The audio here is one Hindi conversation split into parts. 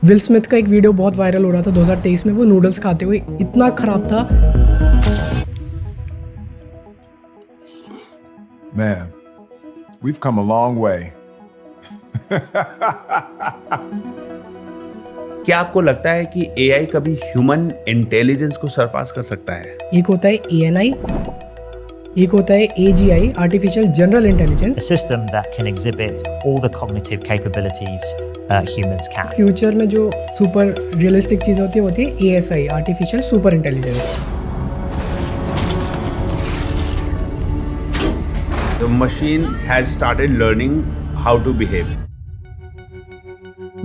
विल स्मिथ का एक वीडियो बहुत वायरल हो रहा था 2023 में, वो नूडल्स खाते हुए, इतना खराब था। Man, we've come a long way. क्या आपको लगता है कि एआई कभी ह्यूमन इंटेलिजेंस को सरपास कर सकता है? एक होता है ANI, एक होता है AGI, artificial general a intelligence. system that can exhibit all the cognitive capabilities humans can. Future में जो सुपर रियलिस्टिक चीज़ें होती है वो होती है ASI, artificial super intelligence. The machine has started learning how to behave.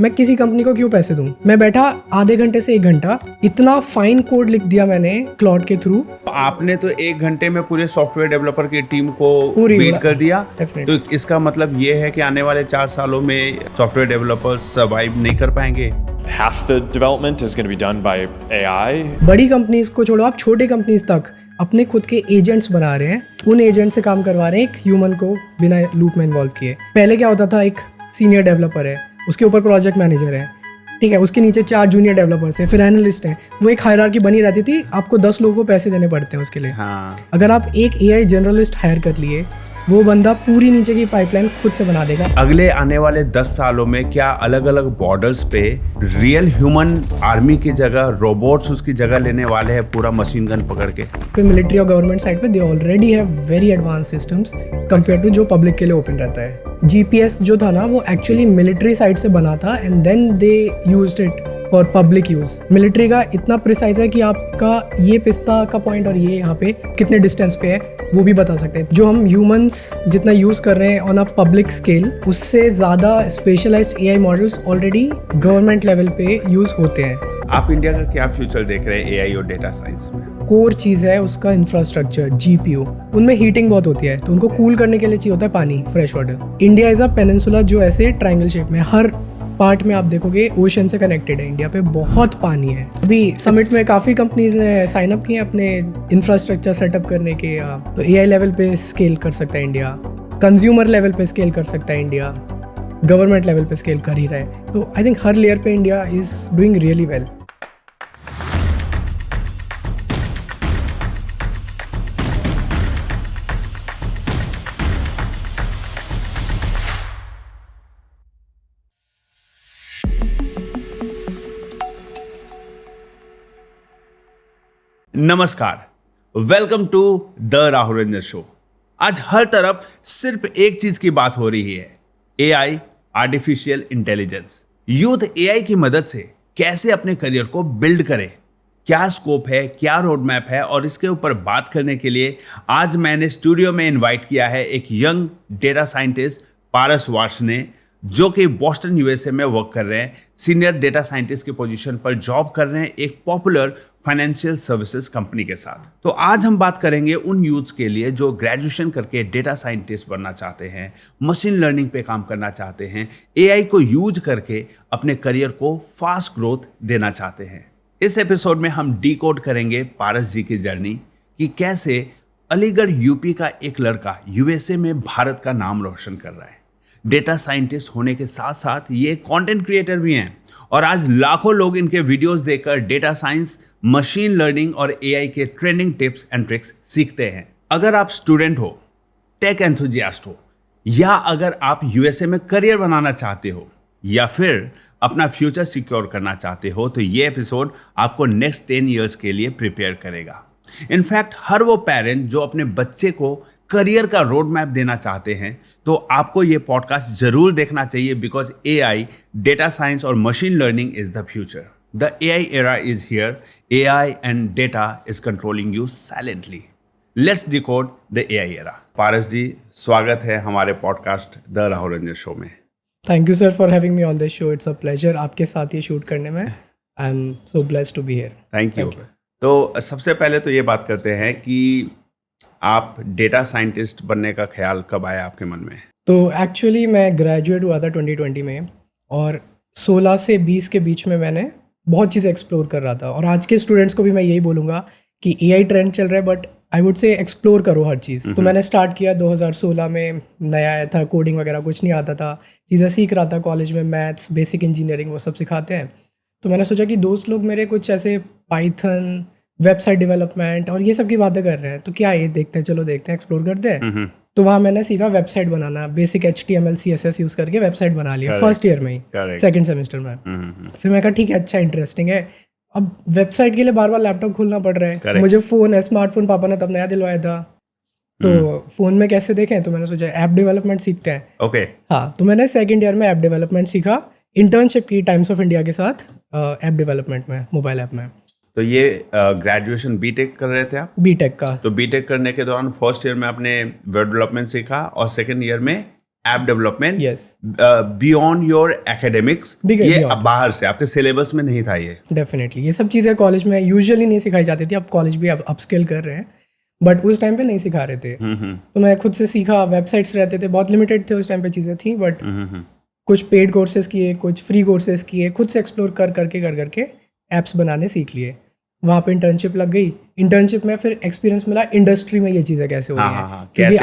मैं किसी कंपनी को क्यों पैसे दूं? मैं बैठा आधे घंटे से 1 घंटा, इतना फाइन कोड लिख दिया मैंने क्लॉड के थ्रू। आपने तो 1 घंटे में पूरे सॉफ्टवेयर डेवलपर की टीम को पूरी बीट कर दिया। Definitely. तो इसका मतलब ये है कि आने वाले 4 सालों में सॉफ्टवेयर डेवलपर्स सर्वाइव नहीं कर पाएंगे। Half the development is going to be done by AI. बड़ी कंपनीज को छोड़ो, आप छोटे कंपनीज तक अपने खुद के एजेंट्स बना रहे हैं, उन एजेंट से काम करवा रहे हैं एक ह्यूमन को बिना लूप में इन्वॉल्व किए। पहले क्या होता था, एक सीनियर डेवलपर है, उसके ऊपर प्रोजेक्ट मैनेजर है, ठीक है, उसके नीचे 4 जूनियर डेवलपर्स हैं, फिर एनालिस्ट हैं। वो एक हायरार्की बनी रहती थी, आपको 10 लोगों को पैसे देने पड़ते हैं उसके लिए। हाँ, अगर आप एक AI जनरलिस्ट हायर कर लिए, वो बंदा पूरी नीचे की पाइपलाइन खुद से बना देगा। अगले आने वाले 10 सालों में क्या अलग अलग बॉर्डर्स पे रियल ह्यूमन आर्मी की जगह रोबोट्स उसकी जगह लेने वाले हैं, पूरा मशीन गन पकड़ के? फिर मिलिट्री और गवर्नमेंट साइड पे they already have very advance systems compare to जो पब्लिक के लिए ओपन रहता है। GPS जो था ना, वो एक्चुअली मिलिट्री साइड से बना था and then they used it for public use. Military का इतना प्रिसाइज है कि आपका ये पिस्ता का पॉइंट और ये यहाँ पे कितने डिस्टेंस पे है वो भी बता सकते हैं। जो हम ह्यूमंस जितना यूज कर रहे हैं ऑन अ पब्लिक स्केल, उससे ज़्यादा specialised AI models already government level पे यूज होते हैं। आप इंडिया का क्या फ्यूचर देख रहे हैं एआई और डेटा साइंस में? कोर चीज़ है उसका इंफ्रास्ट्रक्चर, GPU। उनमें हीटिंग बहुत होती है, तो उनको कूल करने के लिए चाहिए होता है पानी, fresh water. India is a peninsula जो ऐसे ट्रायंगल शेप में, हर पार्ट में आप देखोगे ओशन से कनेक्टेड है। इंडिया पे बहुत पानी है। अभी समिट में काफ़ी कंपनीज ने साइन अप किए हैं अपने इंफ्रास्ट्रक्चर सेटअप करने के। तो AI लेवल पे स्केल कर सकता है इंडिया, कंज्यूमर लेवल पे स्केल कर सकता है इंडिया, गवर्नमेंट लेवल पे स्केल कर ही रहा है। तो आई थिंक हर लेयर पे India is doing really well. नमस्कार, welcome to the Rahul Ranjan show. आज हर तरफ सिर्फ एक चीज की बात हो रही है, AI, artificial intelligence. Youth AI की मदद से कैसे अपने करियर को बिल्ड करे, क्या स्कोप है, क्या रोड मैप है, और इसके ऊपर बात करने के लिए आज मैंने स्टूडियो में इनवाइट किया है एक यंग डेटा साइंटिस्ट पारस वार्ष ने, जो कि बॉस्टन USA में वर्क कर रहे हैं, सीनियर डेटा साइंटिस्ट की पोजीशन पर जॉब कर रहे हैं एक पॉपुलर फाइनेंशियल सर्विसेज कंपनी के साथ। तो आज हम बात करेंगे उन यूथ्स के लिए जो ग्रेजुएशन करके डेटा साइंटिस्ट बनना चाहते हैं, मशीन लर्निंग पे काम करना चाहते हैं, AI को यूज करके अपने करियर को फास्ट ग्रोथ देना चाहते हैं। इस एपिसोड में हम डिकोड करेंगे पारस जी की जर्नी कि कैसे अलीगढ़ UP का एक लड़का USA में भारत का नाम रोशन कर रहा है। डेटा साइंटिस्ट होने के साथ साथ ये कंटेंट क्रिएटर भी हैं और आज लाखों लोग इनके वीडियोस देखकर डेटा साइंस, मशीन लर्निंग और AI के ट्रेंडिंग टिप्स एंड ट्रिक्स सीखते हैं। अगर आप स्टूडेंट हो, टेक एंथुजियास्ट हो, या अगर आप USA में करियर बनाना चाहते हो, या फिर अपना फ्यूचर सिक्योर करना चाहते हो, तो ये एपिसोड आपको नेक्स्ट 10 ईयर्स के लिए प्रिपेयर करेगा। इनफैक्ट हर वो पेरेंट जो अपने बच्चे को करियर का रोड मैप देना चाहते हैं, तो आपको ये पॉडकास्ट जरूर देखना चाहिए, बिकॉज AI, डेटा साइंस और machine learning is the future. The AI era is here. AI and data is controlling you silently. Let's decode the AI era. Paras ji, स्वागत है हमारे podcast the Rahul Ranjan show में। Thank you sir for having me on this show. It's a pleasure आपके साथ ये शूट करने में। I am so blessed to be here. Thank you. तो सबसे पहले तो ये बात करते हैं कि आप डेटा साइंटिस्ट बनने का ख्याल कब आया आपके मन में? तो एक्चुअली मैं ग्रेजुएट हुआ था 2020 में, और 16 से 20 के बीच में मैंने बहुत चीज़ें एक्सप्लोर कर रहा था। और आज के स्टूडेंट्स को भी मैं यही बोलूँगा कि AI ट्रेंड चल रहा है, बट आई वुड से एक्सप्लोर करो हर चीज़। तो मैंने स्टार्ट किया 2016 में, नया आया था, कोडिंग वगैरह कुछ नहीं आता था, चीज़ें सीख रहा था कॉलेज में, मैथ्स, बेसिक इंजीनियरिंग वो सब सिखाते हैं। तो मैंने सोचा कि दोस्त लोग मेरे कुछ ऐसे पाइथन, वेबसाइट डेवलपमेंट और ये सब की बातें कर रहे हैं, तो क्या ये देखते हैं, चलो देखते हैं, एक्सप्लोर करते हैं। तो वहाँ मैंने सीखा वेबसाइट बनाना, बेसिक HTML CSS यूज़ करके वेबसाइट बना लिया फर्स्ट ईयर में ही, सेकंड सेमेस्टर में। फिर मैं कहा ठीक है, अच्छा इंटरेस्टिंग है। अब वेबसाइट के लिए बार बार लैपटॉप खोलना पड़ रहा है, मुझे फ़ोन है, स्मार्टफोन पापा ने तब नया दिलवाया था, तो फ़ोन में कैसे देखें, तो मैंने सोचा ऐप डेवलपमेंट सीखते हैं। ओके। हाँ, तो मैंने सेकंड ईयर में ऐप डेवलपमेंट सीखा, इंटर्नशिप की टाइम्स ऑफ इंडिया के साथ ऐप डेवलपमेंट में, मोबाइल ऐप में। तो ये ग्रेजुएशन बीटेक कर रहे थे आप? बीटेक का। तो बीटेक करने के दौरान फर्स्ट ईयर में आपने वेब डेवलपमेंट सीखा और सेकंड ईयर में app development. Yes, beyond your academics, ये beyond. बाहर से आपके सिलेबस में नहीं था ये? डेफिनेटली ये सब चीज़ें कॉलेज में यूजुअली नहीं सिखाई जाती थी, अब कॉलेज भी अब अपस्किल कर रहे हैं, बट उस टाइम पे नहीं सिखा रहे थे। तो मैं खुद से सीखा, वेबसाइट्स रहते थे, बहुत लिमिटेड थे उस टाइम पे चीज़ें थी, बट कुछ पेड कोर्सेज किए, कुछ फ्री कोर्सेज किए, खुद से एक्सप्लोर कर करके ऐप्स बनाने सीख लिए। वहाँ पे इंटर्नशिप लग गई, इंटर्नशिप में फिर एक्सपीरियंस मिला इंडस्ट्री में ये चीज़ें कैसे हो रही हैं। क्योंकि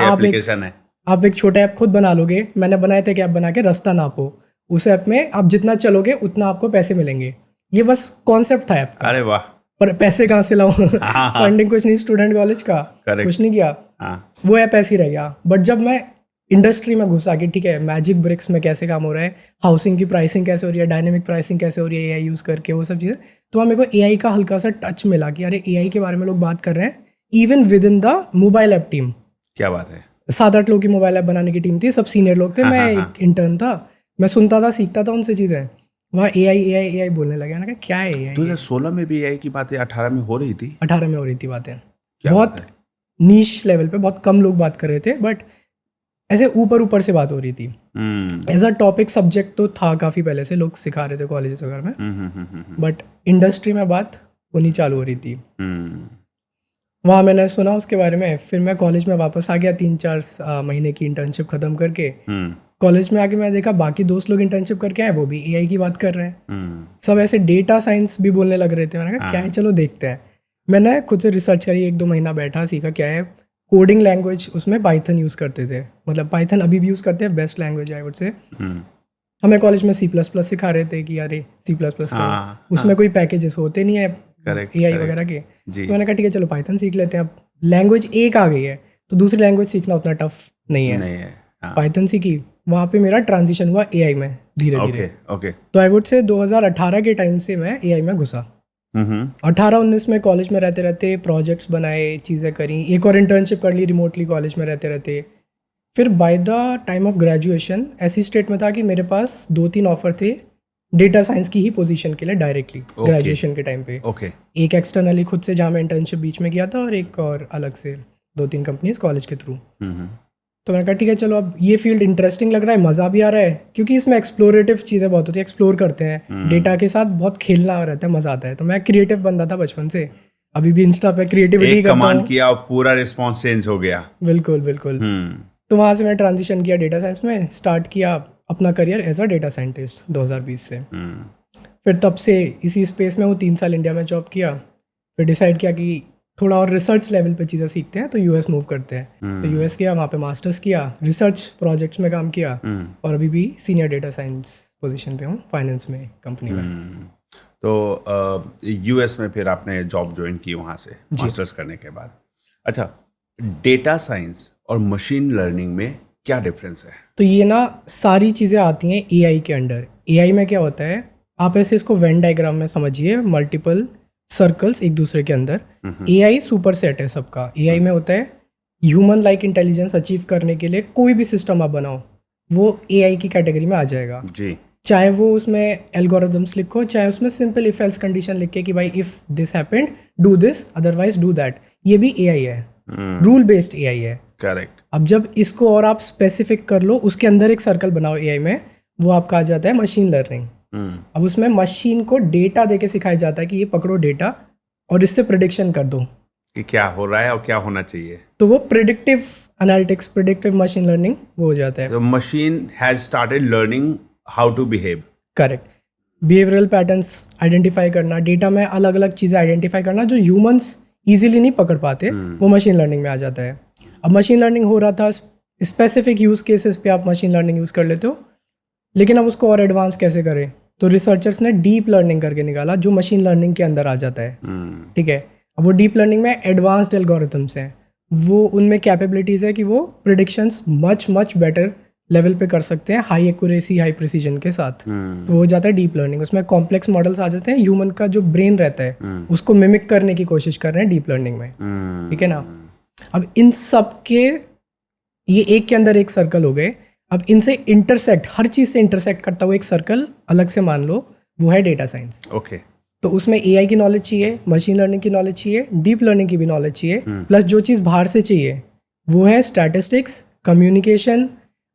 आप एक छोटा ऐप खुद बना लोगे, मैंने बनाए थे कि ऐप बना के रास्ता नापो, उस ऐप में आप जितना चलोगे उतना आपको पैसे मिलेंगे, ये बस कॉन्सेप्ट था ऐप का। अरे वाह। पर पैसे कहाँ से लाऊं, फंडिंग कुछ नहीं, स्टूडेंट कॉलेज का कुछ नहीं किया, वो ऐप ऐसे ही रह गया। बट जब मैं इंडस्ट्री में घुसा कि ठीक है मैजिक ब्रिक्स में कैसे काम हो रहा है, हाउसिंग की प्राइसिंग कैसे हो रही है, डायनेमिक प्राइसिंग कैसे हो रही है AI यूज़ करके, वो सब चीज़ें, तो वहाँ मेरे को AI का हल्का सा टच मिला कि अरे AI के बारे में लोग बात कर रहे हैं, even with in the mobile app team. क्या बात है। 7-8 लोग की मोबाइल ऐप बनाने की टीम थी, सब सीनियर लोग थे, मैं एक इंटर्न था, मैं सुनता था, सीखता था उनसे चीज़ें। वहाँ AI बोलने लगे, मैंने कहा क्या है AI? 2016 में भी AI की बातें 18 में हो रही थी? 18 में हो रही थी बातें, बहुत नीश लेवल पे, बहुत कम लोग बात कर रहे थे, बट ऐसे ऊपर से बात हो रही थी। एज अ टॉपिक सब्जेक्ट तो था काफ़ी पहले से, लोग सिखा रहे थे कॉलेजेस वगैरह में, बट इंडस्ट्री में बात होनी चालू हो रही थी। वहाँ मैंने सुना उसके बारे में, फिर मैं कॉलेज में वापस आ गया 3-4 महीने की इंटर्नशिप ख़त्म करके। कॉलेज में आके मैं देखा बाकी दोस्त लोग इंटर्नशिप करके आए, वो भी AI की बात कर रहे हैं, सब ऐसे डेटा साइंस भी बोलने लग रहे थे। मैंने कहा क्या है, चलो देखते हैं। मैंने खुद से रिसर्च करी, 1-2 महीना बैठा, सीखा क्या है। कोडिंग लैंग्वेज उसमें पाइथन यूज़ करते थे, मतलब पाइथन अभी भी यूज़ करते हैं, बेस्ट लैंग्वेज आई वुड से। हमें कॉलेज में C++ सिखा रहे थे कि अरे C++ करो, उसमें कोई पैकेजेस होते नहीं है AI वगैरह के। तो मैंने कहा ठीक है चलो पाइथन सीख लेते हैं। अब लैंग्वेज एक आ गई है तो दूसरी लैंग्वेज सीखना उतना टफ नहीं है। पाइथन सीखी, वहाँ पे मेरा ट्रांजिशन हुआ AI में धीरे धीरे। तो आई वुड से 2018 के टाइम से मैं AI में घुसा। 18-19 में कॉलेज में रहते रहते प्रोजेक्ट्स बनाए, चीज़ें करी, एक और इंटर्नशिप कर ली रिमोटली कॉलेज में रहते रहते। फिर by the time of graduation ऐसी स्टेट में था कि मेरे पास 2-3 ऑफर थे डेटा साइंस की ही पोजीशन के लिए डायरेक्टली ग्रेजुएशन के टाइम पे। एक एक्सटर्नली खुद से जहाँ मैं इंटर्नशिप बीच में किया था, और एक और अलग से 2-3 कंपनीज कॉलेज के थ्रू। तो मैंने कहा ठीक है चलो, अब ये फील्ड इंटरेस्टिंग लग रहा है, मज़ा भी आ रहा है, क्योंकि इसमें एक्सप्लोरेटिव चीज़ें बहुत होती है, एक्सप्लोर करते हैं, डेटा के साथ बहुत खेलना रहता है, मज़ा आता है। तो मैं क्रिएटिव बंदा था बचपन से, अभी भी इंस्टा पे क्रिएटिविटी करता हूं। कमांड किया और पूरा रिस्पॉन्स चेंज हो गया। बिल्कुल। तो वहाँ से मैं ट्रांजिशन किया डेटा साइंस में, स्टार्ट किया अपना career as a data scientist 2020 से। फिर तब से इसी स्पेस में वो 3 साल इंडिया में जॉब किया, फिर डिसाइड किया कि थोड़ा और रिसर्च लेवल पे चीज़ें सीखते हैं, तो US मूव करते हैं। तो US गया, वहाँ पे मास्टर्स किया, रिसर्च प्रोजेक्ट्स में काम किया, और अभी भी सीनियर डेटा साइंस पोजीशन पे हूँ फाइनेंस में, कंपनी में। तो US में फिर आपने जॉब ज्वाइन की वहाँ से मास्टर्स करने के बाद। अच्छा, डेटा साइंस और मशीन लर्निंग में क्या डिफरेंस है? तो ये ना सारी चीज़ें आती हैं AI के अंडर। AI में क्या होता है, आप ऐसे इसको वेन डायग्राम में समझिए, मल्टीपल सर्कल्स एक दूसरे के अंदर। AI सुपर सेट है सबका। AI में होता है ह्यूमन लाइक इंटेलिजेंस अचीव करने के लिए कोई भी सिस्टम आप बनाओ वो AI की कैटेगरी में आ जाएगा जी। चाहे वो उसमें एल्गोरिदम्स लिखो, चाहे उसमें सिंपल इफ एल्स कंडीशन लिख के कि भाई if this happened do this, otherwise do that, ये भी AI है, रूल बेस्ड AI है। करेक्ट। अब जब इसको और आप स्पेसिफिक कर लो, उसके अंदर एक सर्कल बनाओ AI में, वो आपका आ जाता है मशीन लर्निंग। अब उसमें मशीन को डेटा देके सिखाया जाता है कि ये पकड़ो डेटा और इससे प्रेडिक्शन कर दो कि क्या हो रहा है और क्या होना चाहिए। तो वो predictive analytics, predictive machine learning वो हो जाता है। तो machine has started learning how to behave. Correct. Behavioural patterns identify करना, डेटा में अलग अलग चीज़ें आइडेंटिफाई करना जो ह्यूमंस इजीली नहीं पकड़ पाते, वो मशीन लर्निंग में आ जाता है। अब मशीन लर्निंग हो रहा था, स्पेसिफिक यूज़ केसेस पे आप मशीन लर्निंग यूज़ कर लेते हो, लेकिन अब उसको और एडवांस कैसे करें, तो रिसर्चर्स ने डीप लर्निंग करके निकाला जो मशीन लर्निंग के अंदर आ जाता है, ठीक है। अब वो डीप लर्निंग में एडवांस्ड एल्गोरिथम्स हैं, वो उनमें कैपेबिलिटीज़ है कि वो प्रिडिक्शंस मच बेटर लेवल पे कर सकते हैं, हाई एक्यूरेसी हाई प्रिसीजन के साथ। तो वो हो जाता है डीप लर्निंग। उसमें कॉम्प्लेक्स मॉडल्स आ जाते हैं, ह्यूमन का जो ब्रेन रहता है उसको मिमिक करने की कोशिश कर रहे हैं डीप लर्निंग में, ठीक है ना। अब इन सब के ये एक के अंदर एक सर्कल हो गए। अब इनसे इंटरसेक्ट, हर चीज़ से इंटरसेक्ट करता हुआ एक सर्कल अलग से मान लो, वो है डेटा साइंस। ओके। तो उसमें एआई की नॉलेज चाहिए, मशीन लर्निंग की नॉलेज चाहिए, डीप लर्निंग की भी नॉलेज चाहिए, प्लस जो चीज़ बाहर से चाहिए वो है स्टैटिस्टिक्स, कम्युनिकेशन,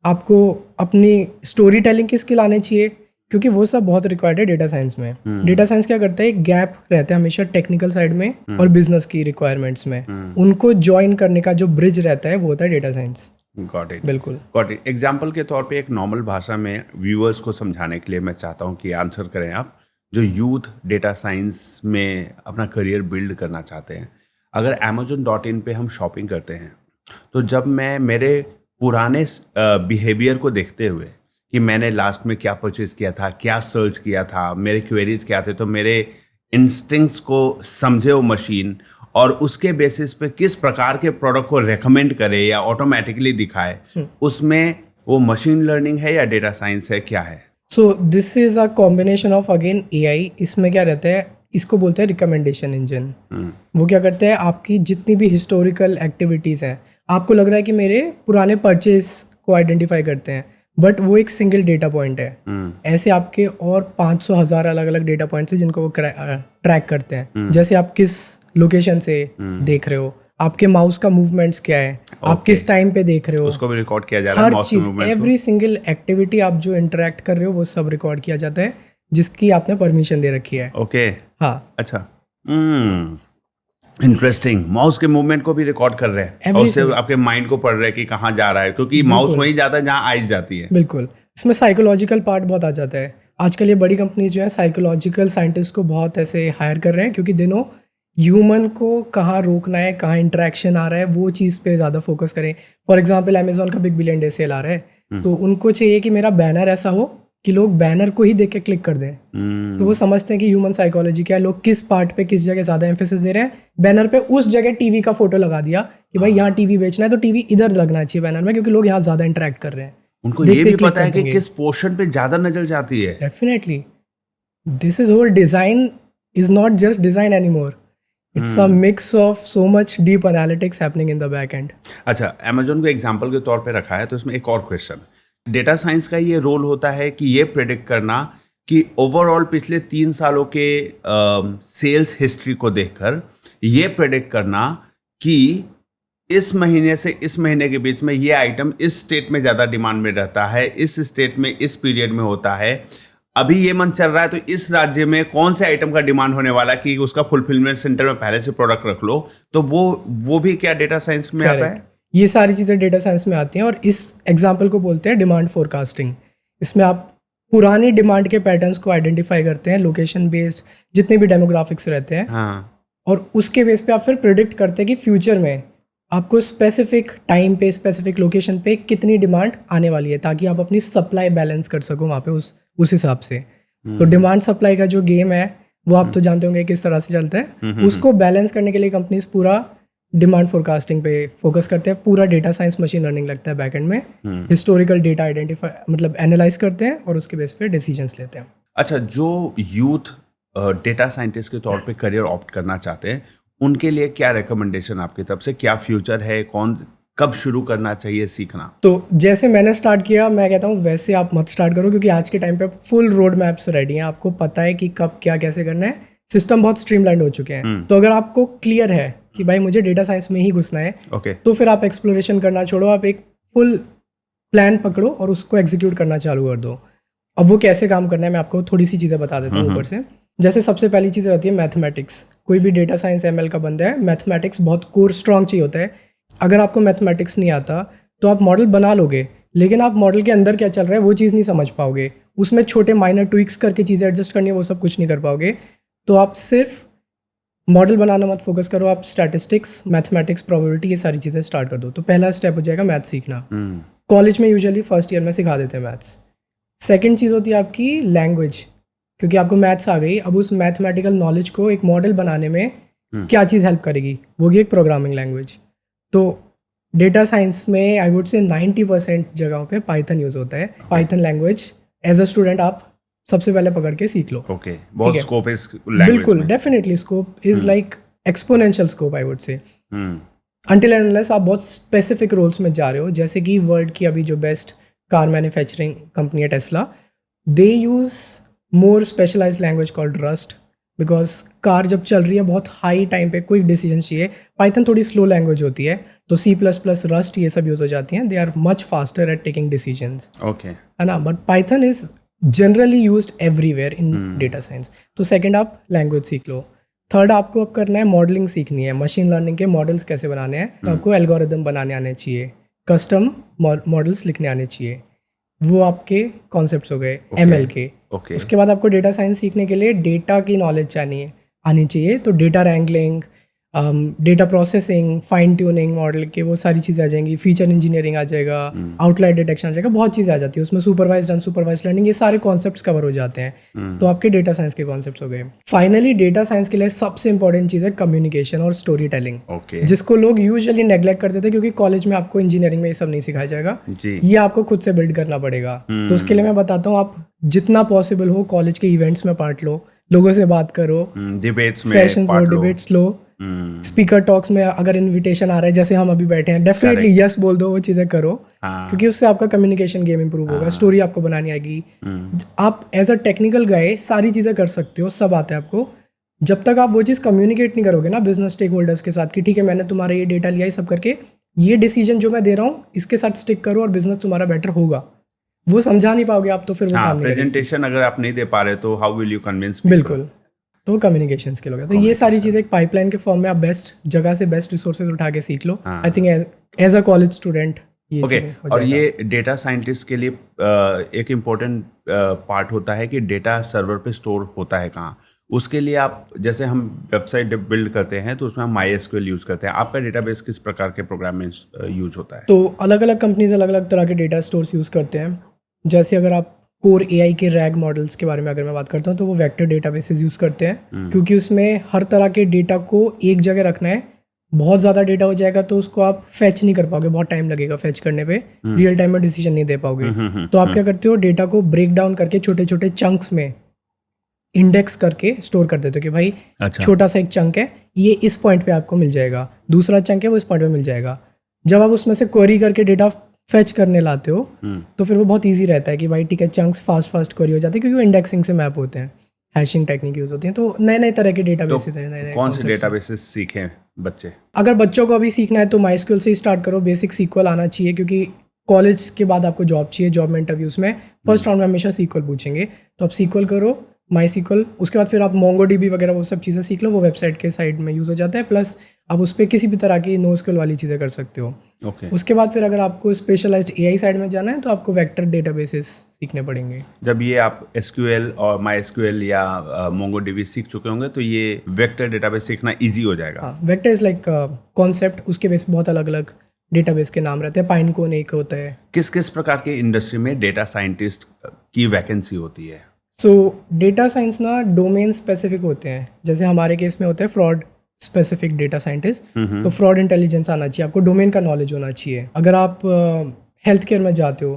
आपको अपनी स्टोरी टेलिंग की स्किल आने चाहिए, क्योंकि वो सब बहुत रिक्वायर्ड है डेटा साइंस में। डेटा साइंस क्या करता है, एक गैप रहता है हमेशा टेक्निकल साइड में और बिजनेस की रिक्वायरमेंट्स में, उनको ज्वाइन करने का जो ब्रिज रहता है वो होता है डेटा साइंस। गॉट इट, बिल्कुल गॉट इट। एग्जाम्पल के तौर पे एक नॉर्मल भाषा में व्यूअर्स को समझाने के लिए मैं चाहता हूँ कि आंसर करें आप, जो यूथ डेटा साइंस में अपना करियर बिल्ड करना चाहते हैं। अगर Amazon.in पे हम शॉपिंग करते हैं, तो जब मैं मेरे पुराने बिहेवियर को देखते हुए कि मैंने लास्ट में क्या परचेज किया था, क्या सर्च किया था, मेरे क्वेरीज क्या थे, तो मेरे इंस्टिंक्ट्स को समझे वो मशीन और उसके बेसिस पे किस प्रकार के प्रोडक्ट को रेकमेंड करे या ऑटोमेटिकली दिखाए, उसमें वो मशीन लर्निंग है या डेटा साइंस है, क्या है? So this is a combination of again AI. इसमें क्या रहता है, इसको बोलते हैं रिकमेंडेशन इंजन। वो क्या करते हैं, आपकी जितनी भी हिस्टोरिकल एक्टिविटीज़ हैं, आपको लग रहा है कि मेरे पुराने परचेज को आइडेंटिफाई करते हैं, बट वो एक सिंगल डेटा पॉइंट है। ऐसे आपके और 500,000 अलग अलग डेटा पॉइंट्स हैं जिनको वो ट्रैक करते हैं। जैसे आप किस लोकेशन से देख रहे हो, आपके माउस का मूवमेंट्स क्या है, आप किस टाइम पे देख रहे हो, उसको भी रिकॉर्ड किया जा रहा है। हर mouse के चीज, movements को। एवरी सिंगल एक्टिविटी आप जो इंटरेक्ट कर रहे हो वो सब रिकॉर्ड किया जाता है, जिसकी आपने परमिशन दे रखी है। ओके, हाँ, अच्छा, इंटरेस्टिंग। माउस के मूवमेंट को भी रिकॉर्ड कर रहे हैं और Every उससे single- आपके माइंड को पढ़ रहे हैं कि कहाँ जा रहा है, क्योंकि माउस वहीं जाता है जहाँ आइज जाती है। बिल्कुल। इसमें साइकोलॉजिकल पार्ट बहुत आ जाता है। आजकल ये बड़ी कंपनीज जो है साइकोलॉजिकल साइंटिस्ट को बहुत ऐसे हायर कर रहे हैं, क्योंकि दिनों ह्यूमन को कहाँ रोकना है, कहाँ इंटरेक्शन आ रहा है, वो चीज़ पे ज़्यादा फोकस करें। फॉर एग्जांपल अमेजोन का बिग बिलियन डे सेल आ रहा है, तो उनको चाहिए कि मेरा बैनर ऐसा हो कि लोग बैनर को ही देख के क्लिक कर दें। तो वो समझते हैं कि ह्यूमन साइकोलॉजी क्या है, लोग किस पार्ट पे किस जगह ज़्यादा एम्फेसिस दे रहे हैं। बैनर पे उस जगह टीवी का फोटो लगा दिया कि भाई यहाँ टीवी बेचना है, तो टीवी इधर लगना चाहिए बैनर में, क्योंकि लोग यहाँ ज़्यादा इंटरेक्ट कर रहे हैं। उनको देखते ये भी click पता है कर कि देंगे। किस पोर्शन पे ज्यादा नजर जाती है। Definitely. This is whole design is not just design anymore. It's a mix of so much deep analytics happening in the back end. अच्छा, अमेजोन को एग्जाम्पल के तौर पे रखा है, तो इसमें एक और क्वेश्चन, डेटा साइंस का ये रोल होता है कि ये प्रेडिक्ट करना कि ओवरऑल पिछले 3 सालों के सेल्स हिस्ट्री को देखकर ये प्रेडिक्ट करना कि इस महीने से इस महीने के बीच में ये आइटम इस स्टेट में ज़्यादा डिमांड में रहता है, इस स्टेट में इस पीरियड में होता है, अभी ये मंथ चल रहा है तो इस राज्य में कौन से आइटम का डिमांड होने वाला है कि उसका फुलफिलमेंट सेंटर में पहले से प्रोडक्ट रख लो। तो वो भी क्या डेटा साइंस में आता है? ये सारी चीज़ें डेटा साइंस में आती हैं, और इस एग्जाम्पल को बोलते हैं डिमांड फोरकास्टिंग। इसमें आप पुरानी डिमांड के पैटर्न्स को आइडेंटिफाई करते हैं, लोकेशन बेस्ड जितने भी डेमोग्राफिक्स रहते हैं, हाँ, और उसके बेस पे आप फिर प्रिडिक्ट करते हैं कि फ्यूचर में आपको स्पेसिफिक टाइम पे स्पेसिफिक लोकेशन पे कितनी डिमांड आने वाली है, ताकि आप अपनी सप्लाई बैलेंस कर सको वहाँ पे उस हिसाब से। तो डिमांड सप्लाई का जो गेम है वो आप तो जानते होंगे किस तरह से चलता है। उसको बैलेंस करने के लिए कंपनीज पूरा डिमांड फोरकास्टिंग पे फोकस करते हैं, पूरा डेटा साइंस मशीन लर्निंग लगता है बैकएंड में। हिस्टोरिकल डेटा आइडेंटिफाई मतलब एनालाइज करते हैं और उसके बेस पे डिसीजंस लेते हैं। अच्छा, जो यूथ डेटा साइंटिस्ट के तौर पे करियर ऑप्ट करना चाहते हैं, उनके लिए क्या रिकमेंडेशन आपकी तरफ से, क्या फ्यूचर है, कब शुरू करना चाहिए सीखना? तो जैसे मैंने स्टार्ट किया, मैं कहता हूँ वैसे आप मत स्टार्ट करो, क्योंकि आज के टाइम पे फुल रोड मैप्स रेडी हैं, आपको पता है कि कब क्या कैसे करना है, सिस्टम बहुत स्ट्रीमलाइंड हो चुके हैं। तो अगर आपको क्लियर है कि भाई मुझे डेटा साइंस में ही घुसना है, ओके, तो फिर आप एक्सप्लोरेशन करना छोड़ो, आप एक फुल प्लान पकड़ो और उसको एग्जीक्यूट करना चालू कर दो। अब वो कैसे काम करना है मैं आपको थोड़ी सी चीज़ें बता देता हूँ ऊपर से। जैसे सबसे पहली चीज़ रहती है मैथमेटिक्स। कोई भी डेटा साइंस एमएल का बंदा है, मैथमेटिक्स बहुत कोर स्ट्रॉन्ग चाहिए होता है। अगर आपको मैथमेटिक्स नहीं आता तो आप मॉडल बना लोगे, लेकिन आप मॉडल के अंदर क्या चल रहा है वो चीज़ नहीं समझ पाओगे, उसमें छोटे माइनर ट्विक्स करके चीज़ें एडजस्ट करनी है, वो सब कुछ नहीं कर पाओगे। तो आप सिर्फ मॉडल बनाना मत फोकस करो, आप स्टैटिस्टिक्स, मैथमेटिक्स, प्रोबेबिलिटी, ये सारी चीज़ें स्टार्ट कर दो। तो पहला स्टेप हो जाएगा मैथ सीखना। कॉलेज में यूजुअली फर्स्ट ईयर में सिखा देते हैं मैथ्स। सेकंड चीज़ होती है आपकी लैंग्वेज। क्योंकि आपको मैथ्स आ गई, अब उस मैथमेटिकल नॉलेज को एक मॉडल बनाने में क्या चीज़ हेल्प करेगी, वो भी एक प्रोग्रामिंग लैंग्वेज। तो डेटा साइंस में आई वुड से 90% जगहों पे पाइथन यूज़ होता है। Python language as a student आप सबसे पहले पकड़ के सीख लो। ओके, बहुत ठीक है। स्कोप है इस लैंग्वेज बिल्कुल, में। Definitely scope is like exponential scope I would से, हम्म, अनटिल एंड अनलेस आप बहुत स्पेसिफिक रोल्स में जा रहे हो। जैसे कि वर्ल्ड की अभी जो बेस्ट कार मैन्युफैक्चरिंग कंपनी है Tesla, they use more specialised language called Rust, because car जब चल रही है बहुत हाई टाइम पे क्विक डिसीजन चाहिए। पाइथन थोड़ी स्लो लैंग्वेज होती है, तो C++, रस्ट ये सब यूज़ हो जाती हैं। They are much faster at taking decisions, okay, है ना। But Python is generally used everywhere in data science. तो सेकंड आप लैंग्वेज सीख लो। थर्ड आपको अब करना है मॉडलिंग सीखनी है, मशीन लर्निंग के मॉडल्स कैसे बनाने हैं। तो आपको एल्गोरिदम बनाने आने चाहिए, कस्टम मॉडल्स लिखने आने चाहिए। वो आपके कॉन्सेप्ट्स हो गए ML के। ओके, उसके बाद आपको डेटा साइंस सीखने के लिए डेटा की नॉलेज आनी चाहिए। तो data wrangling, data processing, fine tuning model के, वो सारी चीज़ें आ जाएंगी। फीचर इंजीनियरिंग आ जाएगा, आउटलायर डिटेक्शन आ जाएगा, बहुत चीज़ें आ जाती है उसमें। सुपरवाइज्ड अनसुपरवाइज्ड लर्निंग, ये सारे कॉन्सेप्ट्स कवर हो जाते हैं। तो आपके डेटा साइंस के कॉन्सेप्ट्स हो गए। फाइनली डेटा साइंस के लिए सबसे इंपॉर्टेंट चीज़ है कम्युनिकेशन और स्टोरी टेलिंग, ओके, जिसको लोग यूजुअली नेग्लेक्ट करते थे, क्योंकि कॉलेज में आपको इंजीनियरिंग में ये सब नहीं सिखाया जाएगा। जी, ये आपको खुद से बिल्ड करना पड़ेगा। तो उसके लिए मैं बताता हूँ, आप जितना पॉसिबल हो कॉलेज के इवेंट्स में पार्ट लो, लोगों से बात करो, डिबेट्स में सेशंस लो, पार्ट लो। डिबेट्स लो, स्पीकर टॉक्स में अगर इनविटेशन आ रहा है, जैसे हम अभी बैठे हैं, डेफिनेटली यस बोल दो, वो चीज़ें करो। हाँ। क्योंकि उससे आपका कम्युनिकेशन गेम इंप्रूव होगा, स्टोरी आपको बनानी आएगी। आप एज अ टेक्निकल गाय सारी चीज़ें कर सकते हो, सब आता है आपको। जब तक आप वो चीज़ कम्युनिकेट नहीं करोगे ना बिजनेस स्टेक होल्डर्स के साथ कि ठीक है मैंने तुम्हारा ये डेटा लिया, ये सब करके ये डिसीजन जो मैं दे रहा हूँ इसके साथ स्टिक करो और बिजनेस तुम्हारा बेटर होगा, वो समझा नहीं पाओगे आप, तो फिर वो हाँ, काम नहीं करेगी। प्रेजेंटेशन अगर आप नहीं दे पा रहे तो हाउ विल यू कन्विंस? बिल्कुल, तो कम्युनिकेशन स्किल हो गया। तो ये सारी चीज़ें एक पाइपलाइन के फॉर्म में आप बेस्ट जगह से बेस्ट रिसोर्सेज उठा के सीख लो। I think as a college student ये ओके, चीज़ें हो और जाएगा। ये डेटा साइंटिस्ट के लिए एक इम्पोर्टेंट पार्ट होता है कि डेटा सर्वर पे स्टोर होता है कहाँ। उसके लिए आप, जैसे हम वेबसाइट बिल्ड करते हैं तो उसमें हम MySQL यूज़ करते हैं। आपका डेटाबेस किस प्रकार के प्रोग्राम में यूज़ होता है? तो अलग अलग कंपनीज अलग अलग तरह के डेटा स्टोर्स यूज़ करते हैं। जैसे अगर आप कोर AI के रैग मॉडल्स के बारे में अगर मैं बात करता हूँ, तो वो वेक्टर डेटाबेसेस यूज़ करते हैं, क्योंकि उसमें हर तरह के डेटा को एक जगह रखना है। बहुत ज़्यादा डेटा हो जाएगा तो उसको आप फैच नहीं कर पाओगे, बहुत टाइम लगेगा फैच करने पे, रियल टाइम में डिसीजन नहीं दे पाओगे। तो आप क्या करते हो, डेटा को ब्रेक डाउन करके छोटे छोटे चंक्स में इंडेक्स करके स्टोर कर देते हो कि भाई अच्छा। छोटा सा एक चंक है, ये इस पॉइंट पे आपको मिल जाएगा, दूसरा चंक है वो इस पॉइंट पे मिल जाएगा। जब आप उसमें से क्वेरी करके डेटा फैच करने लाते हो तो फिर वो बहुत ईजी रहता है कि भाई ठीक है चंक्स फास्ट क्वेरी हो जाते हैं, क्योंकि वो इंडेक्सिंग से मैप होते हैं, हैशिंग टेक्निक यूज होती है। तो नए नए तरह के डेटाबेसेस हैं, नए नए कौन से concepts हैं। डेटाबेसेस सीखें बच्चे? अगर बच्चों को अभी सीखना है तो MySQL से ही स्टार्ट करो, बेसिक SQL आना चाहिए, क्योंकि कॉलेज के बाद आपको जॉब चाहिए। जॉब में इंटरव्यूज में फर्स्ट राउंड में हमेशा SQL पूछेंगे, तो आप SQL करो, MySQL। उसके बाद फिर आप MongoDB वगैरह वो सब चीज़ें सीख लो, वो वेबसाइट के साइड में यूज़ हो जाता है। प्लस आप उस पर किसी भी तरह की NoSQL वाली चीज़ें कर सकते हो। ओके, उसके बाद फिर अगर आपको स्पेशलाइज्ड AI साइड में जाना है तो आपको वेक्टर डेटाबेसेस सीखने पड़ेंगे। जब ये आप SQL और MySQL या MongoDB सीख चुके होंगे तो ये वेक्टर डेटाबेस सीखना इजी हो जाएगा। हाँ, वेक्टर इज लाइक कॉन्सेप्ट, उसके बेस पे बहुत अलग अलग डेटाबेस के नाम रहते हैं। पाइनकोन एक होता है। किस किस प्रकार के इंडस्ट्री में डेटा साइंटिस्ट की वैकेंसी होती है? सो डेटा साइंस ना डोमेन स्पेसिफिक होते हैं। जैसे हमारे केस में होता है फ्रॉड स्पेसिफिक डेटा साइंटिस्ट, तो फ्रॉड इंटेलिजेंस आना चाहिए, आपको डोमेन का नॉलेज होना चाहिए। अगर आप हेल्थ केयर में जाते हो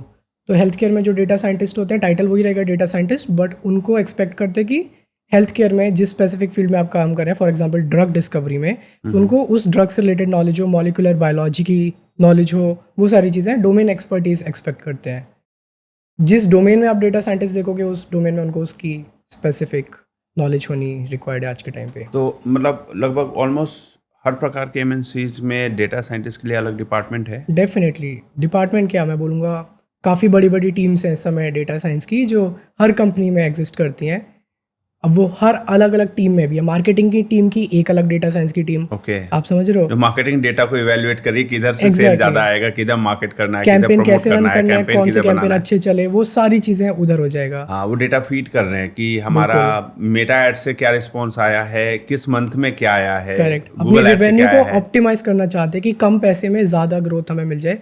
तो हेल्थ केयर में जो डेटा साइंटिस्ट होते हैं टाइटल वही रहेगा डेटा साइंटिस्ट, बट उनको एक्सपेक्ट करते हैं कि हेल्थ केयर में जिस स्पेसिफिक फील्ड में आप काम कर रहे हैं, फॉर एग्जांपल ड्रग डिस्कवरी में, तो उनको उस ड्रग से रिलेटेड नॉलेज हो, मॉलिकुलर बायोलॉजी की नॉलेज हो, वो सारी चीज़ें डोमेन एक्सपर्टीज एक्सपेक्ट करते हैं। जिस डोमेन में आप डेटा साइंटिस्ट देखोगे उस डोमेन में उनको उसकी स्पेसिफिक नॉलेज होनी रिक्वायर्ड है आज के टाइम पे। तो मतलब लगभग ऑलमोस्ट हर प्रकार के MNCs में डेटा साइंटिस्ट के लिए अलग डिपार्टमेंट है? डेफिनेटली डिपार्टमेंट क्या, मैं बोलूँगा काफ़ी बड़ी बड़ी टीम्स हैं इस समय डेटा साइंस की, जो हर कंपनी में एग्जिस्ट करती हैं। अब वो हर अलग अलग टीम में भी है। मार्केटिंग की टीम की एक अलग डेटा साइंस की टीम, ओके, आप समझ रहे हो। मार्केटिंग डेटा को इवैल्यूएट करिए, किधर से सेल Exactly. ज्यादा आएगा, किधर मार्केट करना है, किधर कैंपेन प्रमोट कैसे रन करना है, करना है, कैंपेन कौन से किधर कैंपेन बनाना है। अच्छे चले, वो सारी चीज़ें उधर हो जाएगा। हाँ, वो डेटा फीड कर रहे हैं कि हमारा मेटा एड से क्या रिस्पॉन्स आया है, किस मंथ में क्या आया है, करेक्ट, अपनी गूगल एड से रेवेन्यू क्या को आया है। ऑप्टिमाइज करना चाहते हैं कि कम पैसे में ज़्यादा ग्रोथ हमें मिल जाए,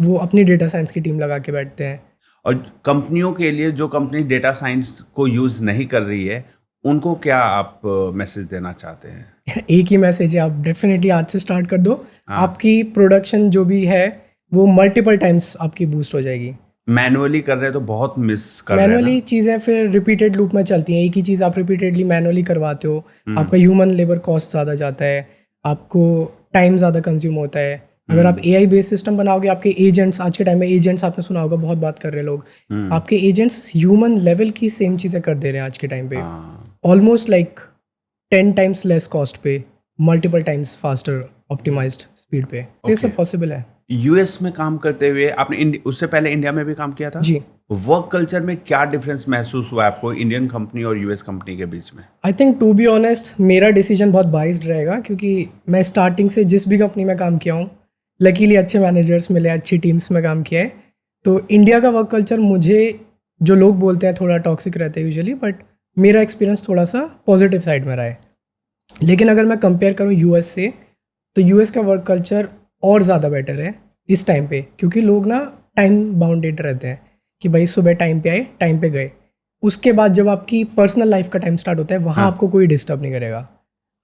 वो अपनी डेटा साइंस की टीम लगा के बैठते हैं। और कंपनियों के लिए जो कंपनी डेटा साइंस को यूज नहीं कर रही है उनको क्या आप मैसेज देना चाहते हैं? एक ही मैसेज है, आप डेफिनेटली आज से स्टार्ट कर दो। आपकी प्रोडक्शन जो भी है वो मल्टीपल टाइम्स आपकी बूस्ट हो जाएगी। मैनुअली कर रहे हैं तो बहुत मिस कर रहे हैं मैनुअली चीज़ें फिर रिपीटेड लूप में चलती हैं। एक ही चीज़ आप रिपीटेडली मैनुअली करवाते हो, आपका ह्यूमन लेबर कॉस्ट ज़्यादा जाता है, आपको टाइम ज़्यादा कंज्यूम होता है। अगर आप AI बेस्ड सिस्टम बनाओगे, आपके एजेंट्स, आज के टाइम में एजेंट्स आपने सुना होगा, बहुत बात कर रहे हैं लोग, आपके एजेंट्स ह्यूमन लेवल की सेम चीज़ें कर दे रहे हैं आज के टाइम पे, almost like 10 times less cost पे, multiple times faster optimised speed पे। तो ये सब पॉसिबल है। यूएस में काम करते हुए आपने उससे पहले इंडिया में भी काम किया था जी। वर्क कल्चर में क्या डिफरेंस महसूस हुआ आपको इंडियन कंपनी और यूएस कंपनी के बीच में? I think to be honest मेरा डिसीजन बहुत बाइस्ड रहेगा, क्योंकि मैं स्टार्टिंग से जिस भी कंपनी में काम किया हूँ, लकीली अच्छे मैनेजर्स मिले, अच्छी टीम्स में काम किया है। तो इंडिया का वर्क कल्चर, मुझे जो लोग बोलते हैं थोड़ा टॉक्सिक रहता है यूजुअली, बट मेरा एक्सपीरियंस थोड़ा सा पॉजिटिव साइड में रहा है। लेकिन अगर मैं कंपेयर करूँ यूएस से, तो यूएस का वर्क कल्चर और ज़्यादा बेटर है इस टाइम पे, क्योंकि लोग ना टाइम बाउंडेड रहते हैं कि भाई सुबह टाइम पे आए, टाइम पे गए। उसके बाद जब आपकी पर्सनल लाइफ का टाइम स्टार्ट होता है, वहाँ आपको कोई डिस्टर्ब नहीं करेगा।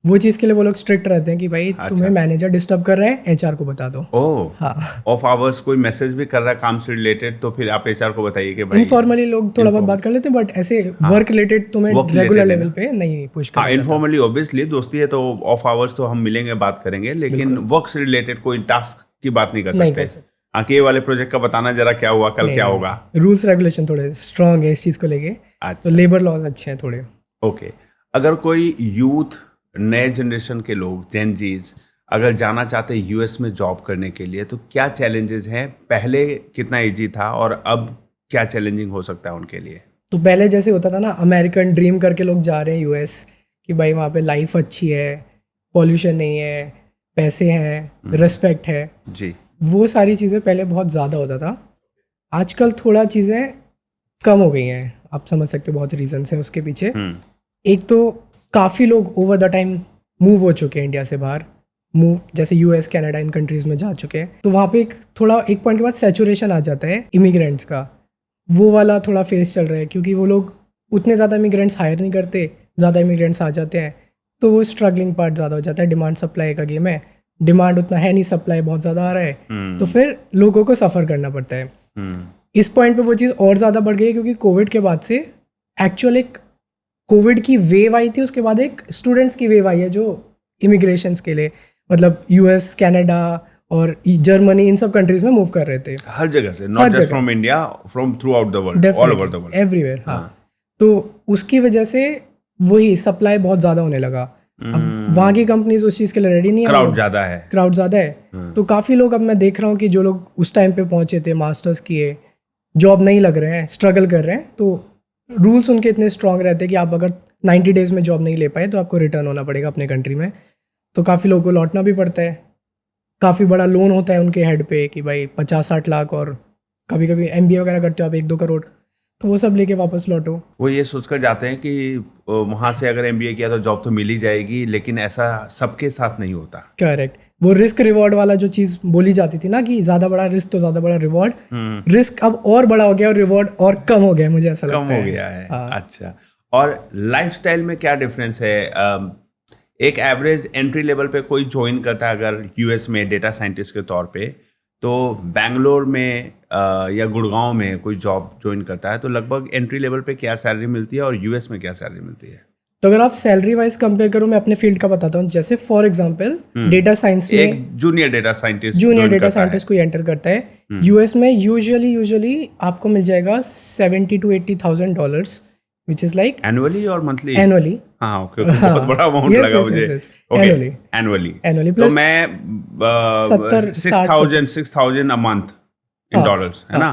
वो चीज़ के लिए वो लोग स्ट्रिक्ट रहते हैं कि भाई तुम्हें मैनेजर डिस्टर्ब कर रहा है, HR को बता दो। ओह, हाँ, ऑफ आवर्स कोई मैसेज भी कर रहा है काम से रिलेटेड तो फिर आप HR को बताइए कि भाई। इनफॉर्मली लोग थोड़ा बहुत बात कर लेते हैं, बट ऐसे वर्क रिलेटेड तुम्हें रेगुलर लेवल पे नहीं पुश कर। हाँ, इनफॉर्मली ऑब्वियसली दोस्ती है तो ऑफ आवर्स तो हम मिलेंगे, बात करेंगे, लेकिन वर्क से रिलेटेड कोई टास्क की बात नहीं कर सकते। हाँ, कि ये वाले प्रोजेक्ट का बताना जरा क्या हुआ, कल क्या होगा। रूल्स रेगुलेशन थोड़े स्ट्रांग है इस चीज़ को लेके। तो लेबर लॉज अच्छे हैं थोड़े। ओके, अगर कोई यूथ, नए जनरेशन के लोग, जेन जीज अगर जाना चाहते हैं यूएस में जॉब करने के लिए, तो क्या चैलेंजेस हैं? पहले कितना इजी था और अब क्या चैलेंजिंग हो सकता है उनके लिए? तो पहले जैसे होता था ना, अमेरिकन ड्रीम करके लोग जा रहे हैं यूएस, कि भाई वहाँ पे लाइफ अच्छी है, पॉल्यूशन नहीं है, पैसे हैं, रिस्पेक्ट है जी। वो सारी चीज़ें पहले बहुत ज़्यादा होता था। आजकल थोड़ा चीज़ें कम हो गई हैं, आप समझ सकते हो, बहुत रीजंस हैं उसके पीछे। एक तो काफ़ी लोग ओवर द टाइम मूव हो चुके हैं इंडिया से बाहर, जैसे US, कनाडा, इन कंट्रीज़ में जा चुके हैं। तो वहाँ पे एक पॉइंट के बाद सैचुरेशन आ जाता है इमिग्रेंट्स का। वो वाला थोड़ा फेस चल रहा है, क्योंकि वो लोग उतने ज़्यादा इमिग्रेंट्स हायर नहीं करते, ज़्यादा इमिग्रेंट्स आ जाते हैं, तो वो स्ट्रगलिंग पार्ट ज़्यादा हो जाता है। डिमांड सप्लाई का गेम है, डिमांड उतना है नहीं, सप्लाई बहुत ज़्यादा आ रहा है, तो फिर लोगों को सफ़र करना पड़ता है। इस पॉइंट पे वो चीज़ और ज़्यादा बढ़ गई है, क्योंकि कोविड के बाद से एक्चुअल एक कोविड की वेव आई थी, उसके बाद एक स्टूडेंट्स की वेव आई है जो इमिग्रेशंस के लिए, मतलब US, कनाडा और जर्मनी, इन सब कंट्रीज में मूव कर रहे थे हर जगह से, not just from India, from through out the world, all over the world, everywhere. हाँ, तो उसकी वजह से वही सप्लाई बहुत ज़्यादा होने लगा। अब वहाँ की कंपनीज उस चीज़ के लिए रेडी नहीं है, क्राउड ज़्यादा है। तो काफ़ी लोग, अब मैं देख रहा हूँ कि जो लोग उस टाइम पे पहुँचे थे, मास्टर्स किए, जॉब नहीं लग रहे हैं, स्ट्रगल कर रहे हैं, तो रूल्स उनके इतने स्ट्रांग रहते हैं कि आप अगर 90 डेज में जॉब नहीं ले पाए तो आपको रिटर्न होना पड़ेगा अपने कंट्री में। तो काफ़ी लोगों को लौटना भी पड़ता है। काफ़ी बड़ा लोन होता है उनके हेड पे कि भाई 50-60 लाख, और कभी कभी MBA वगैरह करते हो आप 1-2 करोड़, तो वो सब लेके वापस लौटो। वो ये सोचकर जाते हैं कि वहाँ से अगर MBA किया तो जॉब तो मिल ही जाएगी, लेकिन ऐसा सबके साथ नहीं होता। करेक्ट, वो रिस्क रिवॉर्ड वाला जो चीज़ बोली जाती थी ना, कि ज़्यादा बड़ा रिस्क तो ज़्यादा बड़ा रिवॉर्ड, रिस्क अब और बड़ा हो गया और रिवॉर्ड और कम हो गया, मुझे ऐसा लगता है। कम हो गया है। अच्छा, और लाइफस्टाइल में क्या डिफरेंस है? एक एवरेज एंट्री लेवल पे कोई ज्वाइन करता है अगर US में डेटा साइंटिस्ट के तौर पे, तो बैंगलोर में या गुड़गांव में कोई जॉब ज्वाइन करता है तो लगभग एंट्री लेवल पे क्या सैलरी मिलती है और US में क्या सैलरी मिलती है? तो अगर आप सैलरी वाइज कंपेयर करो, मैं अपने फील्ड का बताता हूँ। जैसे फॉर एग्जांपल डेटा साइंस में एक जूनियर डेटा साइंटिस्ट कोई एंटर करता है US में, यूजुअली आपको मिल जाएगा $70,000 to $80,000, which is like annually और मंथली? एनुअली। हाँ, ओके, बहुत बड़ा अमाउंट लगा मुझे। एनुअली तो मैं 6,000 अ मंथ इन डॉलर्स, है ना?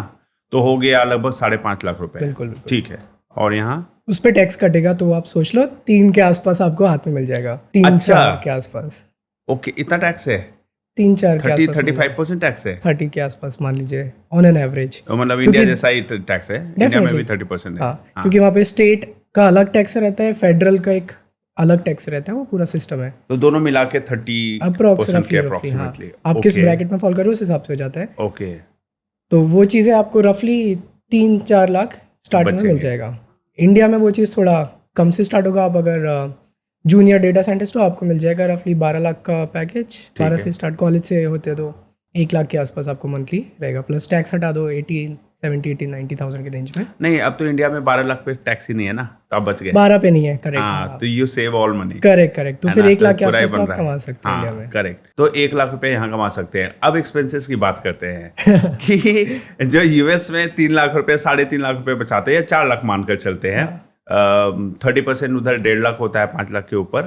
तो हो गया लगभग 5.5 लाख रुपए। बिल्कुल। ठीक है, और यहाँ उस पे टैक्स कटेगा, तो आप सोच लो 3 के आसपास आपको हाथ में मिल जाएगा, 3-4 के आसपास। ओके, इतना टैक्स है? 3-4 के आसपास, 35% टैक्स है, 30 के आसपास मान लीजिए ऑन एन एवरेज। मतलब इंडिया जैसा ही टैक्स है, इंडिया में भी 30% है। हाँ, क्योंकि वहाँ पे स्टेट का अलग टैक्स रहता है, फेडरल का एक अलग टैक्स रहता है, वो पूरा सिस्टम है। तो दोनों मिला के 30% के अप्रोक्सीमेटली। आप किस ब्रैकेट में फॉल कर रहे हो उस हिसाब से हो जाता है। ओके, तो वो चीज़ें आपको रफली 3-4 लाख स्टार्टिंग में मिल बचेंगे। जाएगा। इंडिया में वो चीज़ थोड़ा कम से स्टार्ट होगा। आप अगर जूनियर डेटा साइंटिस्ट हो आपको मिल जाएगा रफली 12 लाख का पैकेज। 12 से स्टार्ट, कॉलेज से होते तो 1 लाख के आसपास आपको मंथली रहेगा, प्लस टैक्स हटा दो 70-80-90,000 के रेंज में। नहीं, अब तो इंडिया में 12 लाख पे टैक्स ही नहीं है ना, तो आप बच गए। 12 पे नहीं है, करेक्ट। हाँ, तो you save all money. Correct तो है फिर ना? 1 लाख के पूरा ही आसपास तो बन आप रहा है। कमा सकते हैं हाँ, इंडिया में। करेक्ट। तो 1 लाख रुपए यहाँ कमा सकते हैं। अब एक्सपेंसेस की बात करते हैं कि जो यूएस में 3 लाख रुपए, 3.5 लाख रुपए बचाते हैं या 4 लाख मानकर चलते हैं, 30% उधर 1.5 लाख होता है 5 लाख के ऊपर,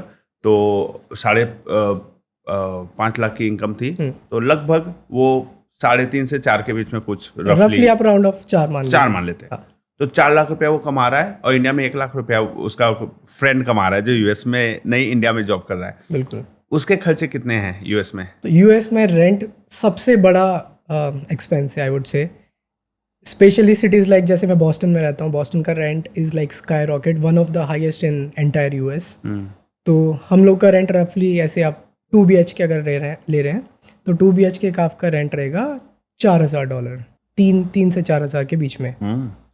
तो 5.5 लाख की इनकम थी, तो लगभग वो 3.5 से 4 के बीच में कुछ रफली आप राउंड ऑफ 4 मान 4 मान लेते हैं। तो 4 लाख रुपया वो कमा रहा है, और इंडिया में 1 लाख रुपया उसका फ्रेंड कमा रहा है जो यूएस में नहीं इंडिया में जॉब कर रहा है। बिल्कुल। उसके खर्चे कितने हैं यूएस में? तो यूएस में रेंट सबसे बड़ा एक्सपेंस है आई वुड से, स्पेशली सिटीज़ लाइक, जैसे मैं बॉस्टन में रहता हूँ, बॉस्टन का rent is like sky rocket, one of the highest in entire US. तो हम लोग का रेंट रफली, ऐसे आप 2 BHK अगर ले रहे हैं तो 2 BHK का आपका रेंट रहेगा $4,000, 3 से 4,000 के बीच में।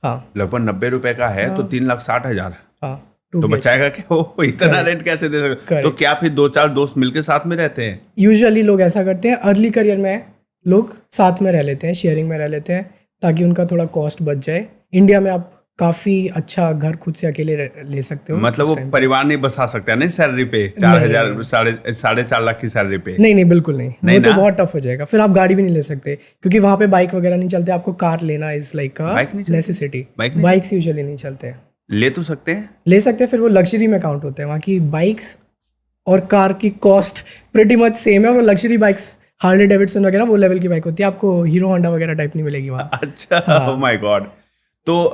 हाँ लगभग 90 रुपए का है, तो 3,60,000। हाँ 2 तो BHK। बचाएगा कि वो इतना रेंट कैसे दे सकते? Correct. तो क्या फिर 2-4 दोस्त मिलके साथ में रहते हैं? यूजुअली लोग ऐसा करते हैं, अर्ली करियर में लोग साथ में रह लेते हैं, शेयरिंग में रह लेते हैं, ताकि उनका थोड़ा कॉस्ट बच जाए। इंडिया में आप काफ़ी अच्छा घर खुद से अकेले ले सकते हो। मतलब उस वो time पे। परिवार नहीं बसा सकता नहीं सैलरी पे, 4,000 4.5 लाख की सैलरी पे। नहीं बिल्कुल नहीं, नहीं वो तो ना? बहुत टफ हो जाएगा। फिर आप गाड़ी भी नहीं ले सकते, क्योंकि वहाँ पे बाइक वगैरह नहीं चलते। आपको कार लेना इज लाइक बाइक नहीं चलती? नेसेसिटी। बाइक नहीं बाइक्स यूजुअली नहीं चलते। ले तो सकते हैं। ले सकते हैं, फिर वो लग्जरी में काउंट होते हैं। वहाँ की बाइक्स और कार की कॉस्ट प्रेटी मच सेम है, और वो लग्जरी बाइक्स हार्ले डेविडसन वगैरह वो लेवल की बाइक होती है। आपको हीरो होंडा वगैरह टाइप नहीं मिलेगी वहाँ। अच्छा, ओह माय गॉड। तो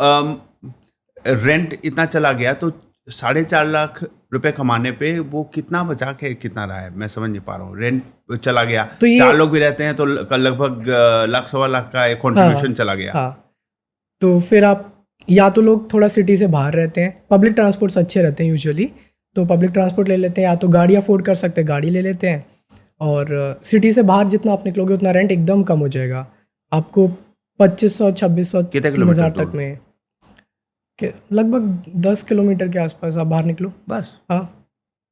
रेंट इतना चला गया, तो 4.5 लाख रुपए कमाने पे वो कितना बचा के कितना रहा है, मैं समझ नहीं पा रहा हूँ। रेंट चला गया, तो ये- 4 लोग भी रहते हैं, तो लगभग 1.25 लाख का एक कॉन्ट्रीब्यूशन चला गया। हाँ, तो फिर आप या तो लोग थोड़ा सिटी से बाहर रहते हैं, पब्लिक ट्रांसपोर्ट्स अच्छे रहते हैं यूजुअली, तो पब्लिक ट्रांसपोर्ट ले लेते हैं, या तो गाड़ी अफोर्ड कर सकते हैं, गाड़ी ले लेते हैं। और सिटी से बाहर जितना आप निकलोगे उतना रेंट एकदम कम हो जाएगा। आपको 2500, 2600, कितने किलोमीटर 3000 तक में, लगभग 10 किलोमीटर के आसपास आप बाहर निकलो बस हाँ,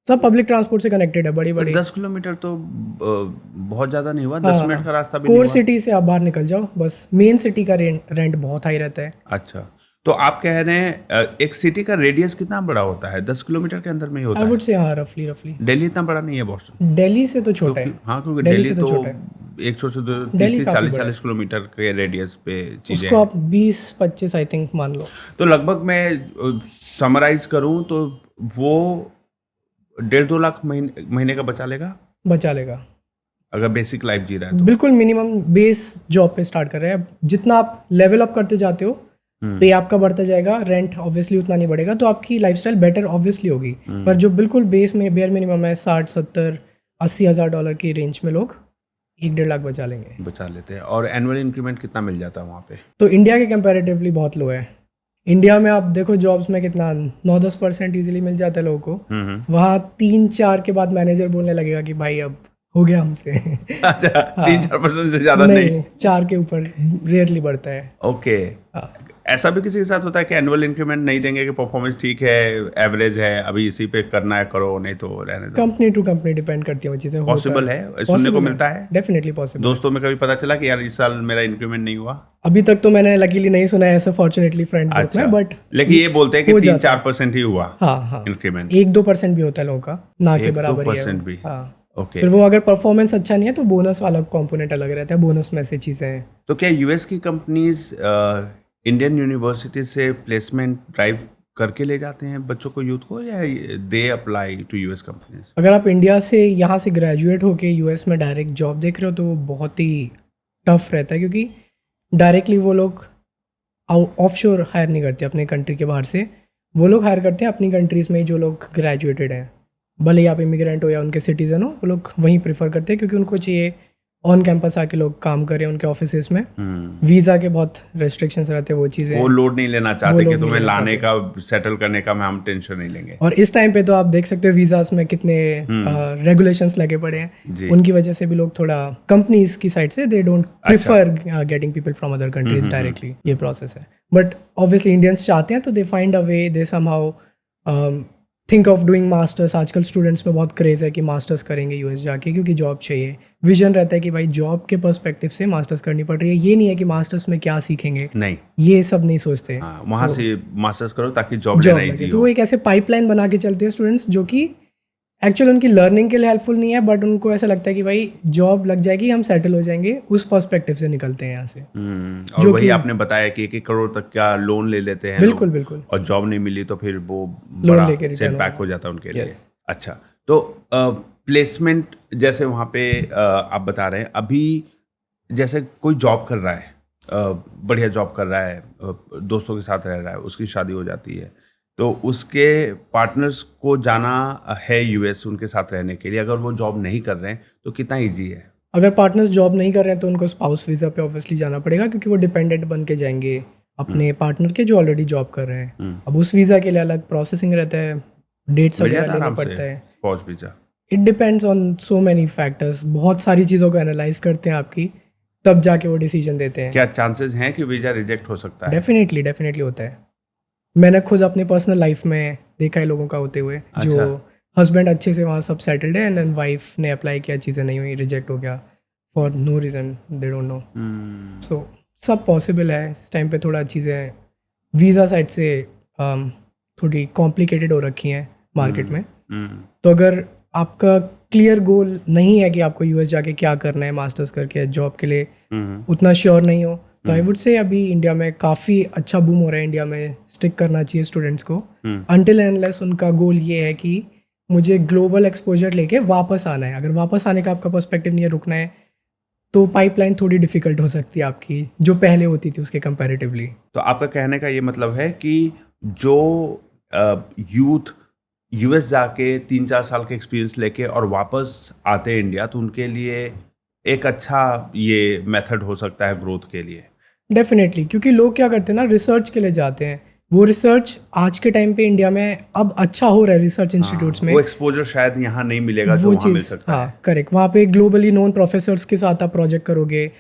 सब पब्लिक ट्रांसपोर्ट से कनेक्टेड है, बड़ी बड़ी। 10 किलोमीटर तो बहुत ज़्यादा नहीं हुआ, 10 हाँ, मिनट का रास्ता भी नहीं कोर हुआ। सिटी से आप बाहर निकल जाओ बस। मेन सिटी का रेंट बहुत हाई रहता है। अच्छा, तो आप कह रहे हैं एक सिटी का रेडियस कितना बड़ा होता है? 10 किलोमीटर के अंदर में ही होता आई है। वुड से हाँ, रफली। दिल्ली इतना बड़ा नहीं है, बॉस्टन। दिल्ली से तो छोटा है। हाँ, क्योंकि दिल्ली दिल्ली से तो तो छोटा है। 100 से दिल्ली काफी 40 किलोमीटर के रेडियस पे चीजें उसको हैं। आप 20-25 आई थिंक मान लो। तो लगभग मैं समराइज करूं तो वो 1.5-2 लाख महीने का बचा लेगा अगर बेसिक लाइफ जी रहा है तो। बिल्कुल मिनिमम बेस जॉब पे स्टार्ट कर रहे हैं। जितना आप लेवल अप करते जाते हो, पे आपका बढ़ता जाएगा, रेंट ऑब्वियसली उतना नहीं बढ़ेगा, तो आपकी लाइफस्टाइल बेटर ऑब्वियसली होगी। पर जो बिल्कुल बेस में बेयर मिनिमम है 60-70-80 हज़ार डॉलर की रेंज में लोग 1-1.5 लाख बचा लेते हैं। और एनुअल इंक्रीमेंट कितना मिल जाता है वहाँ पे? तो इंडिया के कंपैरेटिवली बहुत लो है। इंडिया में आप देखो जॉब्स में कितना 9-10% ईजिली मिल जाता है लोगों को। वहाँ 3-4 के बाद मैनेजर बोलने लगेगा कि भाई अब हो गया हमसे। अच्छा, 3-4% से ज्यादा नहीं। 4 के ऊपर रेयरली बढ़ता है। ओके, ऐसा भी किसी के साथ होता है कि एनुअल इंक्रीमेंट नहीं देंगे कि परफॉर्मेंस ठीक है, एवरेज है, अभी इसी पे करना है करो, नहीं तो रहने दो? कंपनी टू कंपनी डिपेंड करती है वो चीज़ें। पॉसिबल है, सुनने को मिलता है। Definitely possible. दोस्तों में कभी पता चला कि यार इस साल मेरा इंक्रीमेंट नहीं हुआ? अभी तक तो मैंने लकीली नहीं सुना है ऐसा, फॉर्चुनेटली फ्रंट ग्रुप में, बट लेकिन ये बोलते हैं कि हो जाता 3-4% ही हुआ हाँ इंक्रीमेंट। 1-2% भी होता है लोगों का, ना के बराबर ही है 1-2% वो। भी। हाँ। ओके, फिर वो अगर परफॉर्मेंस अच्छा नहीं है तो बोनस वाला कंपोनेंट अलग रहता है, बोनस में से चीज़ें हैं। तो क्या यूएस की कंपनीज इंडियन यूनिवर्सिटी से प्लेसमेंट ड्राइव करके ले जाते हैं बच्चों को, यूथ को, या they apply to US companies? अगर आप इंडिया से यहाँ से ग्रेजुएट होके यूएस में डायरेक्ट जॉब देख रहे हो तो वो बहुत ही टफ रहता है, क्योंकि डायरेक्टली वो लोग ऑफशोर हायर नहीं करते अपने कंट्री के बाहर से। वो लोग हायर करते हैं अपनी कंट्रीज़ में ही जो लोग ग्रेजुएटेड हैं, भले ही आप इमिग्रेंट हो या उनके सिटीज़न हो, वो लोग वहीं प्रेफर करते हैं, क्योंकि उनको चाहिए ऑन कैंपस आके लोग काम करें उनके ऑफिसेस में। वीज़ा के बहुत रेस्ट्रिक्शंस रहते हैं, वो चीज़ें। वो लोड नहीं लेना चाहते वो कि लोड नहीं तुम्हें लेना लाने का, सेटल करने का हम टेंशन नहीं लेंगे। और इस टाइम पे तो आप देख सकते हो वीज़ास में कितने रेगुलेशंस लगे पड़े जी। हैं। उनकी वजह से भी लोग थोड़ा कंपनीज की साइड से they don't prefer getting people from other countries directly. ये प्रोसेस है, बट ऑब्वियसली इंडियंस चाहते हैं तो they find a way, they somehow think of doing masters. आजकल स्टूडेंट्स में बहुत क्रेज़ है कि मास्टर्स करेंगे यूएस जाके, क्योंकि जॉब चाहिए। विजन रहता है कि भाई जॉब के पर्सपेक्टिव से मास्टर्स करनी पड़ रही है। ये नहीं है कि मास्टर्स में क्या सीखेंगे, नहीं, ये सब नहीं सोचते। हाँ, वहां से मास्टर्स करो ताकि जॉब जॉब लेना लगे, इजी तो हो। वो एक ऐसे पाइपलाइन बना के चलते हैं स्टूडेंट्स, जो कि एक्चुअल उनकी लर्निंग के लिए हेल्पफुल नहीं है, बट उनको ऐसा लगता है कि भाई जॉब लग जाएगी, हम सेटल हो जाएंगे। उस पर्सपेक्टिव से निकलते हैं यहाँ से। और जो वही कि- आपने बताया कि 1-1 करोड़ तक का लोन ले लेते हैं बिल्कुल, लोग, बिल्कुल। और जॉब नहीं मिली तो फिर वो लोन बड़ा लेके return सेटबैक होना। हो जाता है उनके लिए। Yes. अच्छा, तो प्लेसमेंट जैसे वहाँ पे आप बता रहे हैं, अभी जैसे कोई जॉब कर रहा है, बढ़िया जॉब कर रहा है, दोस्तों के साथ रह रहा है, उसकी शादी हो जाती है, तो उसके पार्टनर्स को जाना है यूएस उनके साथ रहने के लिए। अगर वो जॉब नहीं कर रहे हैं तो कितना ईजी है? अगर पार्टनर्स जॉब नहीं कर रहे हैं तो उनको स्पाउस वीज़ा पे ऑब्वियसली जाना पड़ेगा, क्योंकि वो डिपेंडेंट बन के जाएंगे अपने पार्टनर के जो ऑलरेडी जॉब कर रहे हैं। अब उस वीज़ा के लिए अलग प्रोसेसिंग रहता है, डेट्स मिल वगैरह जाता है लेना आराम पड़ता से है। फौज visa? It depends on so many factors. बहुत सारी चीज़ों को एनालाइज करते हैं आपकी, तब जाके वो डिसीजन देते हैं। क्या चांसेस हैं कि वीजा रिजेक्ट हो सकता है? डेफिनेटली होता है। मैंने खुद अपनी पर्सनल लाइफ में देखा है लोगों का होते हुए, जो अच्छा। हस्बैंड अच्छे से वहाँ सब सेटल्ड है, एंड देन वाइफ ने अप्लाई किया, चीज़ें नहीं हुई, रिजेक्ट हो गया for no reason, they don't know. So सब पॉसिबल है। इस टाइम पे थोड़ा चीज़ें वीज़ा साइड से थोड़ी कॉम्प्लिकेटेड हो रखी हैं मार्केट में। तो अगर आपका क्लियर गोल नहीं है कि आपको यूएस जाके क्या करना है मास्टर्स करके, जॉब के लिए उतना श्योर नहीं हो, तो आई वुड से अभी इंडिया में काफ़ी अच्छा बूम हो रहा है। इंडिया में स्टिक करना चाहिए स्टूडेंट्स को, अनटिल एंड अनलेस उनका गोल ये है कि मुझे ग्लोबल एक्सपोजर लेके वापस आना है। अगर वापस आने का आपका पर्सपेक्टिव नहीं है, रुकना है, तो पाइपलाइन थोड़ी डिफिकल्ट हो सकती है आपकी, जो पहले होती थी उसके कंपैरेटिवली। तो आपका कहने का ये मतलब है कि जो यूथ यूएस जाके 3-4 साल के एक्सपीरियंस लेके और वापस आते हैं इंडिया, तो उनके लिए एक अच्छा ये मेथड हो सकता है ग्रोथ के लिए? डेफिनेटली, क्योंकि लोग क्या करते हैं ना, रिसर्च के लिए जाते हैं। वो रिसर्च आज के टाइम पे इंडिया में अब अच्छा हो रहा है रिसर्च इंस्टीट्यूट्स में। वो एक्सपोजर शायद यहाँ नहीं मिलेगा जो वो वहाँ मिल चीज़, सकता है। हाँ करेक्ट। वहाँ पे ग्लोबली नोन प्रोफेसर्स के साथ आप प्रोजेक्ट करोगे,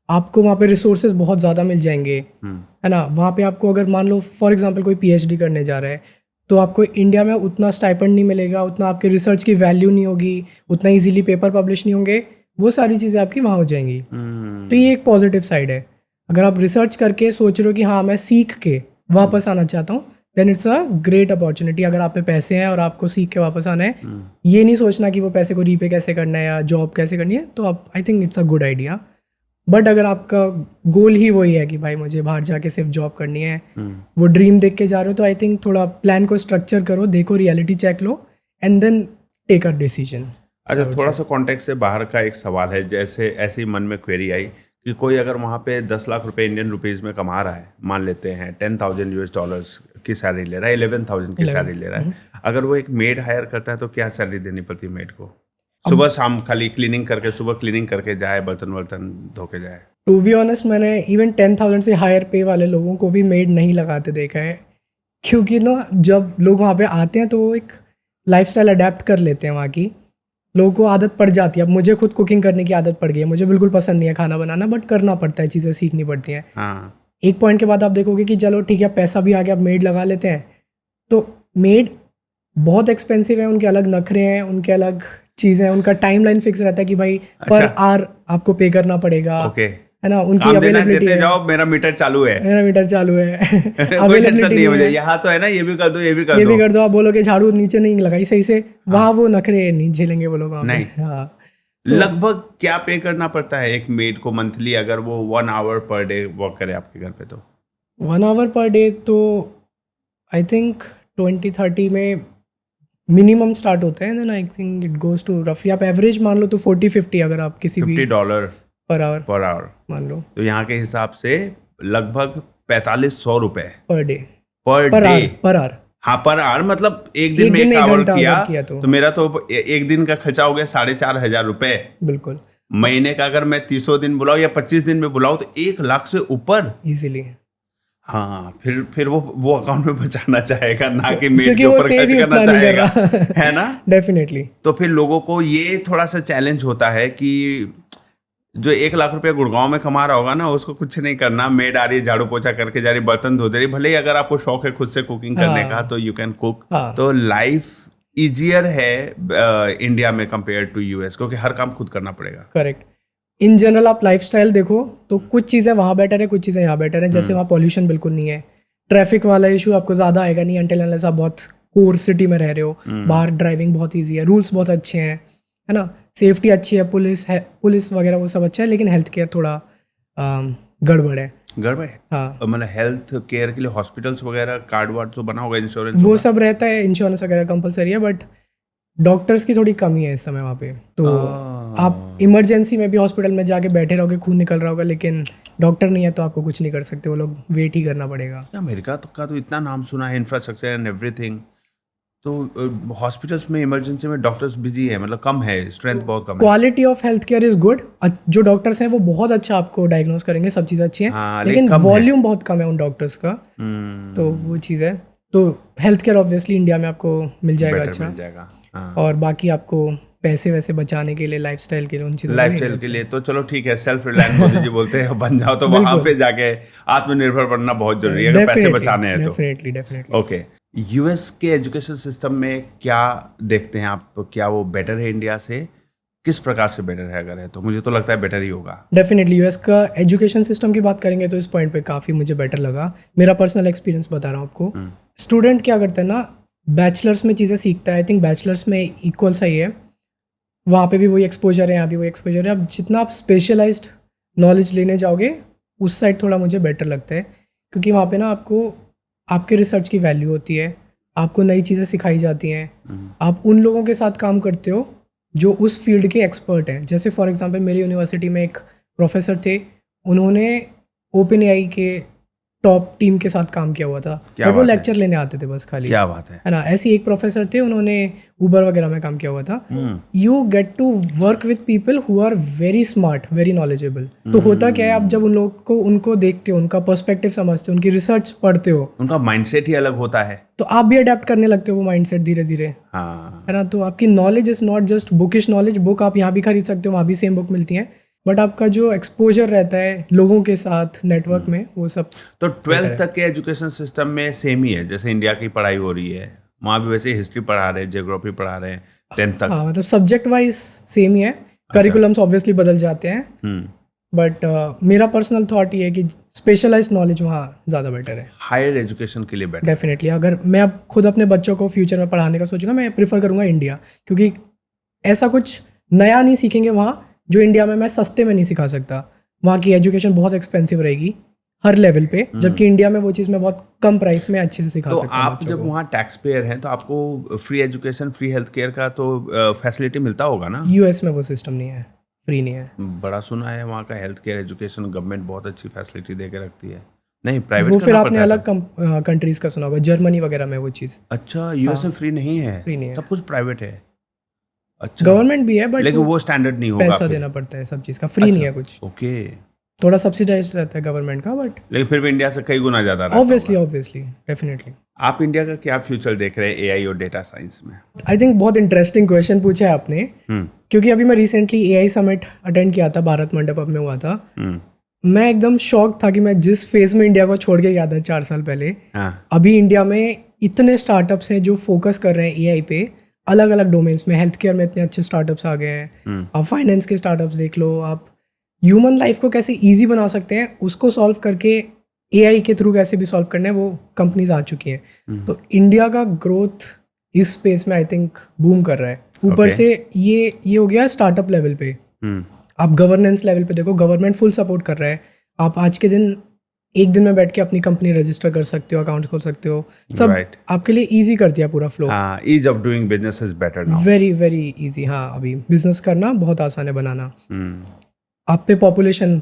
आपको वहाँ पे रिसोर्सेज बहुत ज़्यादा मिल जाएंगे, है ना। वहाँ पे आपको अगर मान लो फॉर एग्जांपल कोई पीएचडी करने जा रहा है, तो आपको इंडिया में उतना स्टाइपेंड नहीं मिलेगा, उतना आपके रिसर्च की वैल्यू नहीं होगी, उतना इजीली पेपर पब्लिश नहीं होंगे, वो सारी चीज़ें आपकी वहाँ हो जाएंगी। तो ये एक पॉजिटिव साइड है। अगर आप रिसर्च करके सोच रहे हो कि हाँ मैं सीख के वापस आना चाहता हूँ, then it's a great opportunity. अगर आप पे पैसे हैं और आपको सीख के वापस आना है, ये नहीं सोचना कि वो पैसे को रीपे कैसे करना है या जॉब कैसे करनी है, तो आप I think it's a good idea. But अगर आपका गोल ही वही है कि भाई मुझे बाहर जाके सिर्फ जॉब करनी है, वो ड्रीम देख के जा रहे हो, तो आई थिंक थोड़ा प्लान को स्ट्रक्चर करो, देखो, रियलिटी चेक लो, and then take a decision. अच्छा, थोड़ा सा कॉन्टेक्स्ट से बाहर का एक सवाल है। जैसे ऐसे ही मन में क्वेरी आई कि कोई अगर वहाँ पे 10 लाख रुपए इंडियन रुपीज़ में कमा रहा है, मान लेते हैं 10,000 US डॉलर्स की सैलरी ले रहा है, 11,000 की सैलरी ले रहा है, अगर वो एक मेड हायर करता है तो क्या सैलरी देनी पड़ती है मेड को? सुबह शाम खाली क्लीनिंग करके, सुबह क्लीनिंग करके जाए, बर्तन वर्तन धो के जाए? टू बी ऑनेस्ट, मैंने इवन 10,000 से हायर पे वाले लोगों को भी मेड नहीं लगाते देखा है, क्योंकि ना जब लोग वहाँ पे आते हैं तो वो एक लाइफस्टाइल अडेप्ट कर लेते हैं वहाँ की। लोगों को आदत पड़ जाती है। अब मुझे खुद कुकिंग करने की आदत पड़ गई है, मुझे बिल्कुल पसंद नहीं है खाना बनाना, बट करना पड़ता है, चीज़ें सीखनी पड़ती हैं। हाँ, एक पॉइंट के बाद आप देखोगे कि चलो ठीक है, पैसा भी आ गया, अब मेड लगा लेते हैं, तो मेड बहुत एक्सपेंसिव है, उनके अलग नखरे हैं, उनके अलग चीज़ें हैं, उनका टाइमलाइन फिक्स रहता है कि भाई पर आवर आपको पे करना पड़ेगा, ओके, है ना। उनकी काम देना अवेलेबिलिटी देते है, जाओ, मेरा मीटर चालू है, मेरा मीटर चालू है, कोई टेंशन नहीं है मुझे, यहाँ तो है ना, ये भी कर दो, ये भी कर ये दो। भी कर दो। आप बोलोगे झाड़ू नीचे नहीं लगाई सही से, वहाँ वो नखरे नहीं झेलेंगे वो लोग वहाँ पे। नहीं। हाँ, लगभग क्या पे करना पड़ता है एक मेड को मंथली, अगर वो 1 आवर पर डे वर्क करे आपके घर पे? तो 1 आवर पर डे तो आई थिंक 20-30 में मिनिमम स्टार्ट होता है, then I think it goes to रफली, आप एवरेज मान लो तो 40-50, अगर आप किसी भी $50 पर आवर पर आवर मान लो, तो यहाँ के हिसाब से लगभग 4500 रुपए पर डे, पर per day. Our, per hour. हाँ, पर आवर, मतलब एक दिन एक में दिन में 1 एक आवर घंटा किया अगर किया तो मेरा तो एक दिन का खर्चा हो गया 4,500 रुपए। बिल्कुल। महीने का अगर मैं 300 दिन बुलाऊं या 25 दिन में बुलाऊं तो 1 लाख से ऊपर। इजीली। हाँ, फिर वो अकाउंट में बचाना चाहेगा, ना कि मेड क्योंकि के वो ऊपर सेव खर्च ही करना उतना नहीं कर चाहेगा, रहा। है ना। डेफिनेटली। तो फिर लोगों को ये थोड़ा सा चैलेंज होता है कि जो 1 लाख रुपया गुड़गांव में कमा रहा होगा ना, उसको कुछ नहीं करना, मेड आ रही है झाड़ू पोछा करके जा रही, बर्तन धो दे रही, भले ही अगर आपको शौक है खुद से कुकिंग करने का तो यू कैन कुक। हाँ। तो लाइफ इजियर है इंडिया में कंपेयर टू यूएस, क्योंकि हर काम खुद करना पड़ेगा। करेक्ट। इन जनरल आप लाइफस्टाइल देखो तो कुछ चीज़ें वहाँ बेटर है, कुछ चीज़ें यहाँ बेटर है। जैसे वहाँ पॉल्यूशन बिल्कुल नहीं है, ट्रैफिक वाला इशू आपको ज़्यादा आएगा नहीं अनटिल अनलेस आप बहुत कोर सिटी में रह रहे हो। बाहर ड्राइविंग बहुत ईजी है, रूल्स बहुत अच्छे हैं, है ना, सेफ्टी अच्छी है, पुलिस वगैरह वो सब अच्छा है, लेकिन हेल्थ केयर थोड़ा गड़बड़ है। गड़बड़। हाँ, मतलब हेल्थ केयर के लिए हॉस्पिटल्स वगैरह कार्ड वार्ड तो बना होगा, इंश्योरेंस वो सब रहता है, इंश्योरेंस वगैरह कंपलसरी है, बट डॉक्टर्स की थोड़ी कमी है इस समय वहाँ पे। तो आप इमरजेंसी में भी हॉस्पिटल में जाके बैठे रहोगे, खून निकल रहा होगा, लेकिन डॉक्टर नहीं है तो आपको कुछ नहीं कर सकते, वो लोग वेट ही करना पड़ेगा। अमेरिका का तो इतना नाम सुना है, इंफ्रास्ट्रक्चर एंड एवरीथिंग, तो हॉस्पिटल्स में इमरजेंसी में डॉक्टर्स बिजी है, मतलब कम है, स्ट्रेंथ बहुत कम है। Quality of health care is good, जो डॉक्टर्स हैं वो बहुत अच्छा आपको डायग्नोस करेंगे, सब चीज़ अच्छी है, हाँ, लेकिन कम है। वॉल्यूम बहुत कम है उन डॉक्टर्स का। तो वो चीज़ है। तो हेल्थ केयर ऑब्वियसली इंडिया में आपको मिल जाएगा बेटर अच्छा, मिल जाएगा। हाँ। और बाकी आपको पैसे वैसे बचाने के लिए, लाइफस्टाइल के लिए, उन चीज़ों लाइफस्टाइल के लिए तो चलो ठीक है, सेल्फ रिलायंस मोदी जी बोलते हैं बन जाओ, तो वहां पे जाके आत्मनिर्भर बनना बहुत जरूरी है अगर पैसे बचाने हैं तो। डेफिनेटली। ओके, यूएस के एजुकेशन सिस्टम में क्या देखते हैं आप, क्या वो बेटर है इंडिया से, किस प्रकार से बेटर है? अगर है तो मुझे तो लगता है बेटर ही होगा। डेफिनेटली यूएस का एजुकेशन सिस्टम की बात करेंगे तो इस पॉइंट पे काफ़ी मुझे बेटर लगा। मेरा पर्सनल एक्सपीरियंस बता रहा हूँ आपको। स्टूडेंट क्या करता है ना, बैचलर्स में चीज़ें सीखता है, आई थिंक बैचलर्स में इक्वल सही है, वहाँ पे भी वही एक्सपोजर है, यहाँ भी वही एक्सपोजर है। अब जितना आप स्पेशलाइज्ड नॉलेज लेने जाओगे उस साइड थोड़ा मुझे बेटर लगता है, क्योंकि वहाँ पे ना आपको आपके रिसर्च की वैल्यू होती है, आपको नई चीज़ें सिखाई जाती हैं, आप उन लोगों के साथ काम करते हो जो उस फील्ड के एक्सपर्ट हैं। जैसे फॉर एग्जांपल मेरी यूनिवर्सिटी में एक प्रोफेसर थे, उन्होंने ओपन एआई के टॉप टीम के साथ काम किया हुआ था, बट वो लेक्चर लेने आते थे बस खाली। क्या बात है ना। ऐसे एक प्रोफेसर थे, उन्होंने उबर वगैरह में काम किया हुआ था। You get to work with people who are very smart, very knowledgeable. तो होता क्या है, आप जब उन लोगों को उनको देखते हो, उनका पर्सपेक्टिव समझते हो, उनकी रिसर्च पढ़ते हो, उनका माइंडसेट ही अलग होता है, तो आप भी अडेप्ट करने लगते हो वो माइंडसेट धीरे धीरे, हाँ। है ना। तो आपकी knowledge is not just bookish knowledge, book आप यहाँ भी खरीद सकते हो, वहाँ भी सेम बुक मिलती हैं, बट आपका जो एक्सपोजर रहता है लोगों के साथ नेटवर्क में, वो सब। तो 12th तक के एजुकेशन सिस्टम में सेम ही है जैसे इंडिया की पढ़ाई हो रही है, वहाँ भी वैसे हिस्ट्री पढ़ा रहे हैं, ज्योग्राफी पढ़ा रहे हैं 10th तक? हाँ, मतलब सब्जेक्ट वाइज सेम ही है, करिकुलम्स ऑब्वियसली बदल जाते हैं, बट मेरा पर्सनल थॉट ये है कि स्पेशलाइज्ड नॉलेज वहाँ ज़्यादा बेटर है, हायर एजुकेशन के लिए बेटर। डेफिनेटली। अगर मैं अब खुद अपने बच्चों को फ्यूचर में पढ़ाने का सोचूंगा, मैं प्रीफर करूँगा इंडिया, क्योंकि ऐसा कुछ नया नहीं सीखेंगे वहाँ जो इंडिया में मैं सस्ते में नहीं सिखा सकता। वहाँ की एजुकेशन बहुत एक्सपेंसिव रहेगी हर लेवल पे, जबकि इंडिया में वो चीज़ मैं बहुत कम प्राइस में अच्छे से सिखा तो सकता हूँ। आप जब वहाँ टैक्स पेयर हैं तो आपको free education, free health care का तो फैसिलिटी मिलता होगा ना? यूएस में वो सिस्टम नहीं है, फ्री नहीं है। बड़ा सुना है वहाँ का हेल्थ केयर एजुकेशन गवर्नमेंट बहुत अच्छी फैसिलिटी दे के रखती है। नहीं, प्राइवेट वो फिर आपने अलग कंट्रीज का सुना होगा, जर्मनी वगैरह में वो चीज़। अच्छा, यूएस में फ्री नहीं है? फ्री नहीं है, सब कुछ प्राइवेट है। अच्छा, गवर्नमेंट भी है, बट लेकिन वो स्टैंडर्ड नहीं होगा, पैसा फिर देना पड़ता है सब चीज़ का, फ्री नहीं है कुछ, ओके। थोड़ा सब्सिडाइज रहता है गवर्नमेंट का, बट लेकिन फिर भी इंडिया से कई गुना ज़्यादा रहता ऑब्वियसली डेफिनेटली। आप इंडिया का क्या फ्यूचर देख रहे हैं एआई और डेटा साइंस में? आई थिंक बहुत इंटरेस्टिंग क्वेश्चन पूछा है आपने, क्योंकि अभी मैं रिसेंटली एआई समिट अटेंड किया था, भारत मंडपम में हुआ था। मैं एकदम शॉक था कि मैं जिस फेज में इंडिया को छोड़ के गया था 4 साल पहले, अभी इंडिया में इतने स्टार्टअप्स हैं जो फोकस कर रहे हैं एआई पे, अलग अलग डोमेन्स में। हेल्थ केयर में इतने अच्छे स्टार्टअप्स आ गए हैं, आप फाइनेंस के स्टार्टअप्स देख लो, आप ह्यूमन लाइफ को कैसे ईजी बना सकते हैं उसको सॉल्व करके एआई के थ्रू कैसे भी सॉल्व करना है, वो कंपनीज आ चुकी हैं। तो इंडिया का ग्रोथ इस स्पेस में आई थिंक बूम कर रहा है। ऊपर से ये हो गया स्टार्टअप लेवल पे, आप गवर्नेंस लेवल पे देखो, गवर्नमेंट फुल सपोर्ट कर रहा है। आप आज के दिन एक दिन में बैठ के अपनी कंपनी रजिस्टर कर सकते हो, अकाउंट खोल सकते हो, सब आपके लिए इजी कर दिया पूरा flow. Ease of doing business is better now, very very easy. हाँ, अभी बिजनेस करना बहुत आसान है, बनाना। आप पे पॉपुलेशन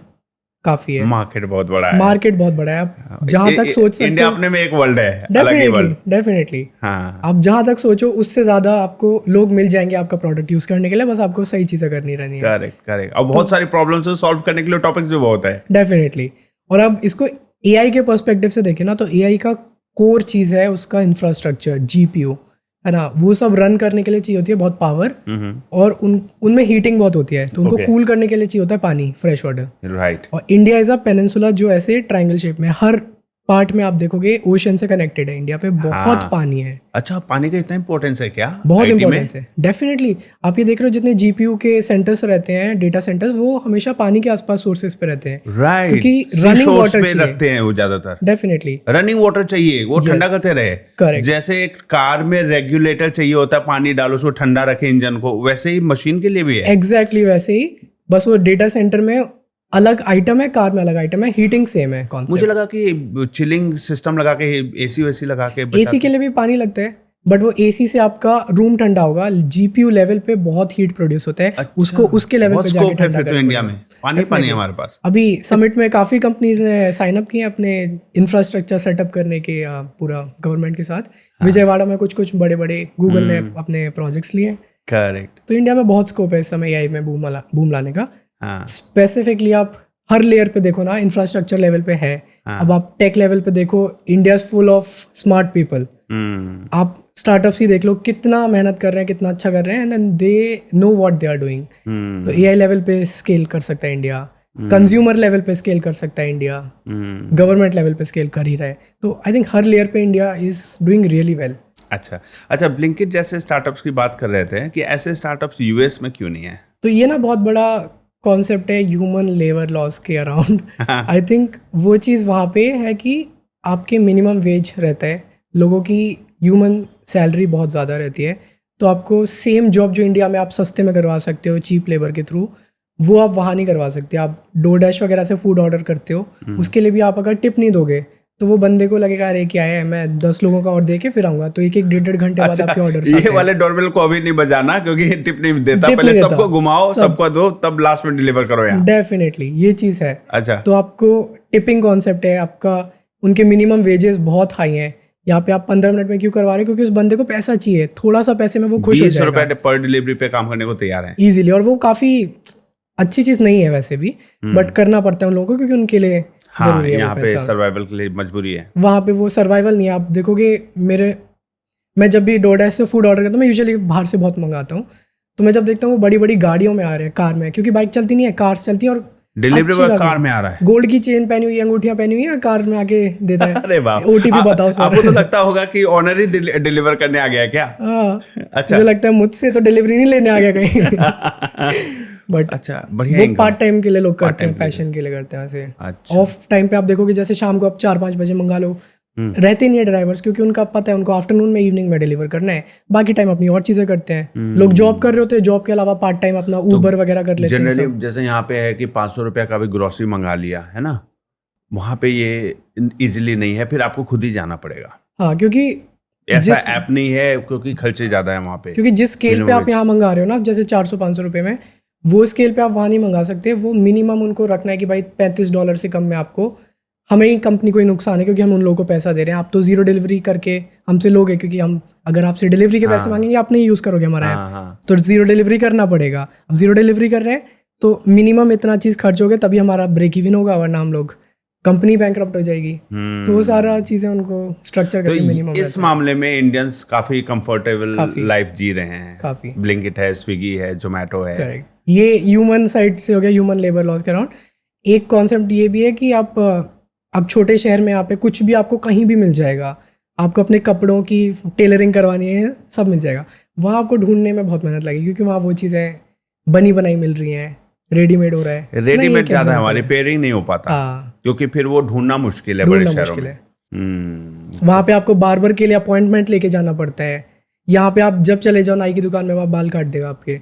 काफी है, मार्केट बहुत बड़ा है। मार्केट बहुत बड़ा है। आप जहां तक सोच सकते इंडिया हो, अपने में एक वर्ल्ड है, अलग ही डेफिनेटली वर्ल्ड। डेफिनेटली हाँ आप जहां तक सोचो उससे ज्यादा आपको लोग मिल जाएंगे आपका प्रोडक्ट यूज करने के लिए, बस आपको सही चीजें करनी रहनी है। Correct correct. और बहुत सारी प्रॉब्लम्स को सॉल्व करने के लिए टॉपिक्स भी बहुत है। डेफिनेटली। और अब इसको एआई के पर्सपेक्टिव से देखें ना, तो एआई का कोर चीज है उसका इंफ्रास्ट्रक्चर, जीपीयू है ना, वो सब रन करने के लिए चाहिए होती है बहुत पावर, और उनमें हीटिंग बहुत होती है, तो उनको Okay. कूल करने के लिए चाहिए होता है पानी, फ्रेश वाटर। राइट। और इंडिया इज अ पेनिनसुला जो ऐसे ट्रायंगल शेप में हर पार्ट में आप देखोगे ओशन से कनेक्टेड है। इंडिया पे बहुत हाँ। पानी है, अच्छा, पानी का इतना इंपॉर्टेंस है क्या बहुत IT में? इंपॉर्टेंस है। डेफिनेटली आप ये देख रहे हो जितने जीपीयू के सेंटर्स रहते हैं, डेटा सेंटर्स, वो हमेशा पानी के आसपास सोर्सेस पे रहते हैं। राइट, क्योंकि रनिंग वाटर पे चाहिए। रखते हैं वो ज्यादातर। डेफिनेटली रनिंग वाटर चाहिए, वो Yes, ठंडा करते रहे। correct. जैसे एक कार में रेगुलेटर चाहिए होता है, पानी डालो उसको ठंडा रखे इंजन को, वैसे ही मशीन के लिए भी है। एग्जैक्टली वैसे ही, बस वो डेटा सेंटर में अलग आइटम है, कार में अलग आइटम है, हीटिंग सेम है कॉन्सेप्ट। मुझे लगा कि चिलिंग सिस्टम लगा के, एसी वैसी लगा के एसी के लिए भी पानी लगता है, बट वो एसी से आपका रूम ठंडा होगा, जीपीयू लेवल पे बहुत हीट प्रोड्यूस होता है। अच्छा, उसको उसके लेवल बहुत पे जाके स्कोप है ठंडा फिर तो करना इंडिया पड़ेगा। में। पानी पानी है हमारे पास। अभी समिट में काफी कंपनीज ने साइन अप किए अपने इंफ्रास्ट्रक्चर सेटअप करने के, पूरा गवर्नमेंट के साथ। विजयवाड़ा में कुछ कुछ बड़े बड़े गूगल ने अपने प्रोजेक्ट्स लिए। करेक्ट। तो इंडिया में बहुत स्कोप है इस समय एआई में बूम लाने का। हाँ स्पेसिफिकली आप हर लेयर पे देखो ना, इंफ्रास्ट्रक्चर लेवल पे है। अब आप टेक लेवल पे देखो, India full of smart people. आप स्टार्टअप्स ही देख लो, कितना मेहनत कर रहे हैं, कितना अच्छा कर रहे हैं, and then they know what they are doing. तो एआई लेवल पे स्केल कर सकता है इंडिया, कंज्यूमर लेवल पे स्केल कर सकता है इंडिया, गवर्नमेंट लेवल पे स्केल कर ही रहा है। तो आई थिंक हर लेयर पे India is doing really well. अच्छा अच्छा, ब्लिंकिट जैसे स्टार्टअप्स की बात कर रहे थे कि ऐसे स्टार्टअप्स यूएस में क्यों नहीं है? तो ये ना बहुत बड़ा कॉन्सेप्ट है ह्यूमन लेबर लॉस के अराउंड। आई थिंक वो चीज़ वहाँ पे है कि आपके मिनिमम वेज रहता है, लोगों की ह्यूमन सैलरी बहुत ज़्यादा रहती है, तो आपको सेम जॉब जो इंडिया में आप सस्ते में करवा सकते हो चीप लेबर के थ्रू, वो आप वहाँ नहीं करवा सकते। आप डोरडैश वगैरह से फूड ऑर्डर करते हो, उसके लिए भी आप अगर टिप नहीं दोगे तो वो बंदे को लगेगा अरे क्या है, मैं 10 लोगों का ऑर्डर दे के फिर आऊंगा, तो एक एक 1.5 घंटे बाद आपके ऑर्डर ये वाले डोरबेल को अभी नहीं बजाना क्योंकि टिप नहीं देता। टिप पहले नहीं सबको देता। घुमाओ, सबको दो, तब लास्ट में डिलीवर करो यहाँ। डेफिनेटली ये चीज़ है। अच्छा, तो आपको टिपिंग कॉन्सेप्ट है आपका, उनके मिनिमम वेजेस बहुत हाई हैं। यहाँ पे आप 15 मिनट में क्यों करवा रहे हैं? क्योंकि उस बंदे को पैसा चाहिए, थोड़ा सा पैसे में वो खुश हो 20 जाएगा रुपए पर डिलीवरी पे काम करने को तैयार है इजीली। और वो काफ़ी अच्छी चीज़ नहीं है वैसे भी, बट करना पड़ता है उन लोगों को क्योंकि उनके लिए हाँ, जरूरी है वो यहाँ पे पैसा। सर्वाइवल के लिए मजबूरी है। वहाँ पे वो सर्वाइवल नहीं है। आप देखोगे मैं जब भी डोरडैश से फूड ऑर्डर करता हूँ, मैं यूजुअली बाहर से बहुत मंगाता हूँ, तो मैं जब देखता हूँ वो बड़ी बड़ी गाड़ियों में आ रहे हैं, कार में, क्योंकि बाइक चलती नहीं है, कार्स चलती हैं। और डिलीवरी अच्छी बॉय खासी कार में आ रहा है। गोल्ड की चेन पहनी हुई है, अंगूठियां पहनी हुई है, कार में आके देता है। अरे बाप, ओटीपी बताओ सर। आपको तो लगता होगा कि ऑनर ही डिलीवर करने आ गया है क्या? हाँ, अच्छा। मुझे लगता है मुझसे तो डिलीवरी नहीं लेने आ गया कहीं। बट अच्छा, बढ़िया वो income। पार्ट टाइम के लिए लोग करते time हैं, के लिए। पैशन के लिए करते हैं ऐसे। अच्छा। ऑफ टाइम पे आप देखोगे जैसे शाम को आप 4-5 बजे मंगा लो, रहते नहीं है ड्राइवर्स, क्योंकि उनका पता है उनको आफ्टरनून में, इवनिंग में डिलीवर करना है। बाकी टाइम अपनी और चीजें करते हैं। लोग जॉब कर रहे होते हैं, जॉब के अलावा पार्ट टाइम अपना ऊबर वगैरह कर लेते हैं जनरली सब। जैसे यहाँ पे है कि 500 रुपया का भी ग्रोसरी मंगा लिया है ना, वहाँ पे ये इजीली नहीं है, फिर आपको खुद ही जाना पड़ेगा। हाँ, क्योंकि ऐसा ऐप नहीं है क्योंकि खर्चे ज्यादा है वहाँ पे। क्योंकि जिस स्केल पे आप यहाँ मंगा रहे हो ना, जैसे 400-500 रुपये में, वो स्केल पे आप वहाँ नहीं मंगा सकते। वो मिनिमम उनको रखना है कि भाई $35 से कम में आपको, हमें ही कंपनी को ही नुकसान है क्योंकि हम उन लोगों को पैसा दे रहे हैं। आप तो जीरो डिलीवरी करके हमसे लोगे, क्योंकि हम अगर आपसे डिलीवरी के पैसे मांगेंगे आप नहीं यूज़ करोगे हमारा ऐप, तो जीरो डिलीवरी करना पड़ेगा। अब जीरो डिलीवरी कर रहे हैं तो मिनिमम इतना चीज़ खर्च हो गया तभी हमारा ब्रेक इवन होगा, वरना हम लोग कंपनी बैंकरप्ट हो जाएगी। तो वो सारा चीज़ें उनको स्ट्रक्चर तो करके मिनिमम इस मामले में इंडियंस काफी कंफर्टेबल लाइफ जी रहे हैं। काफ़ी ब्लिंकिट है, स्विगी है, जोमेटो है। करेक्ट। ये ह्यूमन साइड से हो गया, ह्यूमन लेबर लॉस के अराउंड। एक कॉन्सेप्ट ये भी है कि आप छोटे शहर में, यहाँ पे कुछ भी आपको कहीं भी मिल जाएगा। आपको अपने कपड़ों की टेलरिंग करवानी है, सब मिल जाएगा। वहाँ आपको ढूंढने में बहुत मेहनत लगेगी क्योंकि वहाँ वो चीज़ें बनी बनाई मिल रही हैं, रेडीमेड हो रहा है। रेडीमेड ज्यादा है, हमारी पेयरिंग नहीं हो पाता हाँ, क्योंकि फिर वो ढूंढना मुश्किल है बड़े ढूंढना शहरों मुश्किल में। है। वहाँ पे आपको बार्बर के लिए अपॉइंटमेंट लेके जाना पड़ता है। यहाँ पे आप जब चले जाओ नाई की दुकान में, वहाँ बाल काट देगा आपके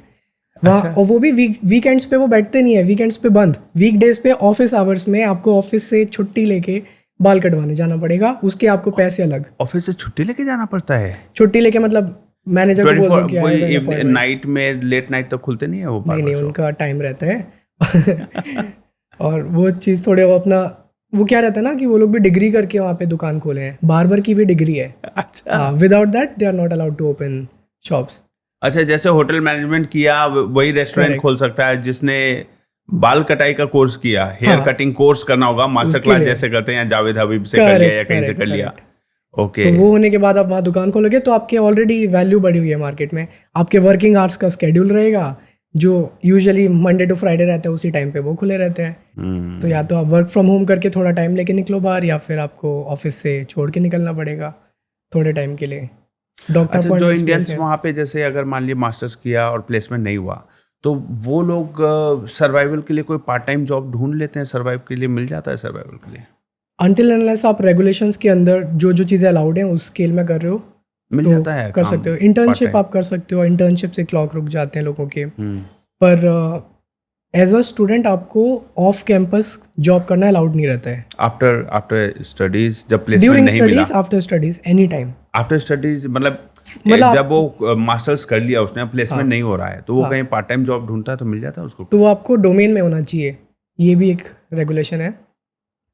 वहाँ। और वो भी वीकेंड्स पे वो बैठते नहीं है, वीकेंड्स पे बंद। वीकडेज पे ऑफिस आवर्स में आपको ऑफिस से छुट्टी लेके बाल कटवाने जाना पड़ेगा, उसके आपको पैसे अलग। ऑफिस से छुट्टी लेके जाना पड़ता है? छुट्टी लेके मतलब मैनेजर को बोल दो कि आएगा appointment। नाइट में, लेट नाइट तक खुलते नहीं है वो नहीं, barber shop? उनका टाइम रहता है। और वो चीज़ थोड़े वो अपना वो क्या रहता है ना कि वो लोग भी डिग्री करके वहाँ पे दुकान खोले हैं, बार्बर की भी डिग्री है। अच्छा without that they are not allowed to open shops. अच्छा, जैसे होटल मैनेजमेंट किया वही रेस्टोरेंट Correct. खोल सकता है। जिसने बाल कटाई का कोर्स किया, हेयर हाँ. कटिंग कोर्स करना होगा, मास्टर उसके क्लास लिए. जैसे करते हैं, जावेद हबीब से कर लिया या कहीं से कर लिया। ओके, तो वो होने के बाद आप वहाँ दुकान खोलोगे तो आपके ऑलरेडी वैल्यू बढ़ी हुई है मार्केट में। आपके वर्किंग आवर्स का स्केड्यूल रहेगा जो यूजुअली मंडे टू फ्राइडे रहता है, उसी टाइम पे वो खुले रहते हैं। तो या तो आप वर्क फ्रॉम होम करके थोड़ा टाइम लेके निकलो बाहर, या फिर आपको ऑफिस से छोड़ के निकलना पड़ेगा थोड़े टाइम के लिए। डॉक्टर अच्छा, जो इंडियंस वहाँ पे जैसे अगर मान लिया मास्टर्स किया और प्लेसमेंट नहीं हुआ, तो वो लोग सर्वाइवल के लिए कोई पार्ट टाइम जॉब ढूंढ लेते हैं, सर्वाइव के लिए मिल जाता है सर्वाइवल के लिए? अनटिल अनलेस आप रेगुलेशंस के अंदर जो जो चीज़ें अलाउड हैं उस स्केल में कर रहे हो मिल तो जाता है, कर काम सकते हो। Internship part-time? आप कर सकते हो, इंटर्नशिप से क्लॉक रुक जाते हैं लोगों के। हम्म, पर एज अ स्टूडेंट आपको ऑफ कैंपस जॉब करना अलाउड नहीं रहता है। आफ्टर स्टडीज जब प्लेसमेंट ड्यूरिंग नहीं मिला, studies, after studies, any time. After studies मतलब मतलब जब वो मास्टर्स कर लिया उसने, प्लेसमेंट नहीं हो रहा है, तो वो कहीं पार्ट टाइम जॉब ढूंढता है तो मिल जाता है उसको? तो वो आपको डोमेन में होना चाहिए, ये भी एक रेगुलेशन है।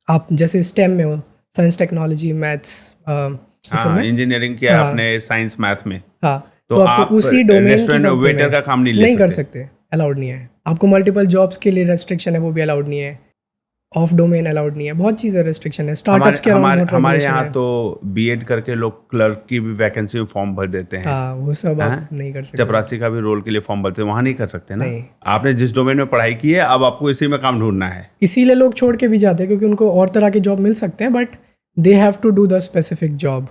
आप जैसे स्टेम में हो, साइंस टेक्नोलॉजी मैथ्स, हाँ, इंजीनियरिंग किया आपने साइंस मैथ में, हाँ, तो तो आप आपको उसी डोमेन रेस्टोरेंट में वेटर का काम नहीं कर सकते, अलाउड नहीं है। आपको मल्टीपल जॉब्स के लिए रेस्ट्रिक्शन है, वो भी अलाउड नहीं है। ऑफ डोमेन अलाउड नहीं है, बहुत चीज़ें रेस्ट्रिक्शन है। स्टार्टअप्स के अराउंड हमारे यहाँ तो बीएड करके लोग क्लर्क की भी वैकेंसी में फॉर्म भर देते हैं। हाँ, वो सब आप नहीं कर सकते। चपरासी का भी रोल के लिए फॉर्म भरते हैं, वहाँ नहीं कर सकते ना। नहीं। आपने जिस डोमेन में पढ़ाई की है, अब आपको इसी में काम ढूंढना है। इसीलिए लोग छोड़ के भी जाते हैं क्योंकि उनको और तरह के जॉब मिल सकते हैं, but they have to do the specific job.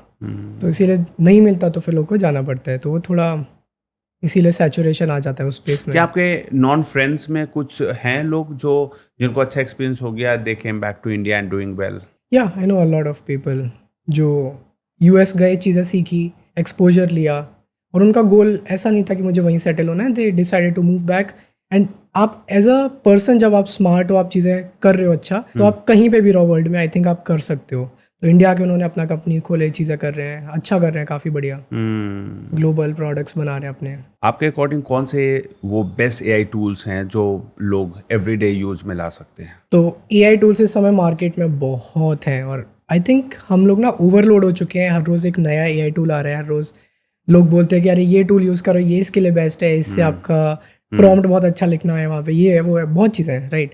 तो इसीलिए नहीं मिलता तो फिर लोग को जाना पड़ता है, तो वो थोड़ा इसीलिए सैचुरेशन आ जाता है उस स्पेस में। क्या आपके नॉन फ्रेंड्स में कुछ हैं लोग जो जिनको अच्छा एक्सपीरियंस हो गया, they came back to India and doing well? या I know a lot of people जो यूएस गए, चीज़ें सीखी, एक्सपोजर लिया, और उनका गोल ऐसा नहीं था कि मुझे वहीं सेटल होना है। They decided to move back. And आप एज अ पर्सन जब आप स्मार्ट हो, आप चीज़ें कर रहे हो अच्छा, तो आप कहीं पे भी रहो वर्ल्ड में, आई थिंक आप कर सकते हो। तो इंडिया के उन्होंने अपना कंपनी खोले, चीज़ें कर रहे हैं, अच्छा कर रहे हैं, काफ़ी बढ़िया ग्लोबल प्रोडक्ट्स बना रहे हैं अपने। आपके अकॉर्डिंग कौन से वो बेस्ट एआई टूल्स हैं जो लोग एवरीडे यूज में ला सकते हैं? तो एआई टूल्स इस समय मार्केट में बहुत हैं, और आई थिंक हम लोग ना ओवरलोड हो चुके हैं। हर रोज़ एक नया एआई टूल आ रहा है, हर रोज़ लोग बोलते हैं कि अरे ये टूल यूज़ करो, ये इसके लिए बेस्ट है, इससे आपका प्रॉम्प्ट बहुत अच्छा लिखना है वहाँ पे, ये है वो है, बहुत चीज़ें हैं, राइट।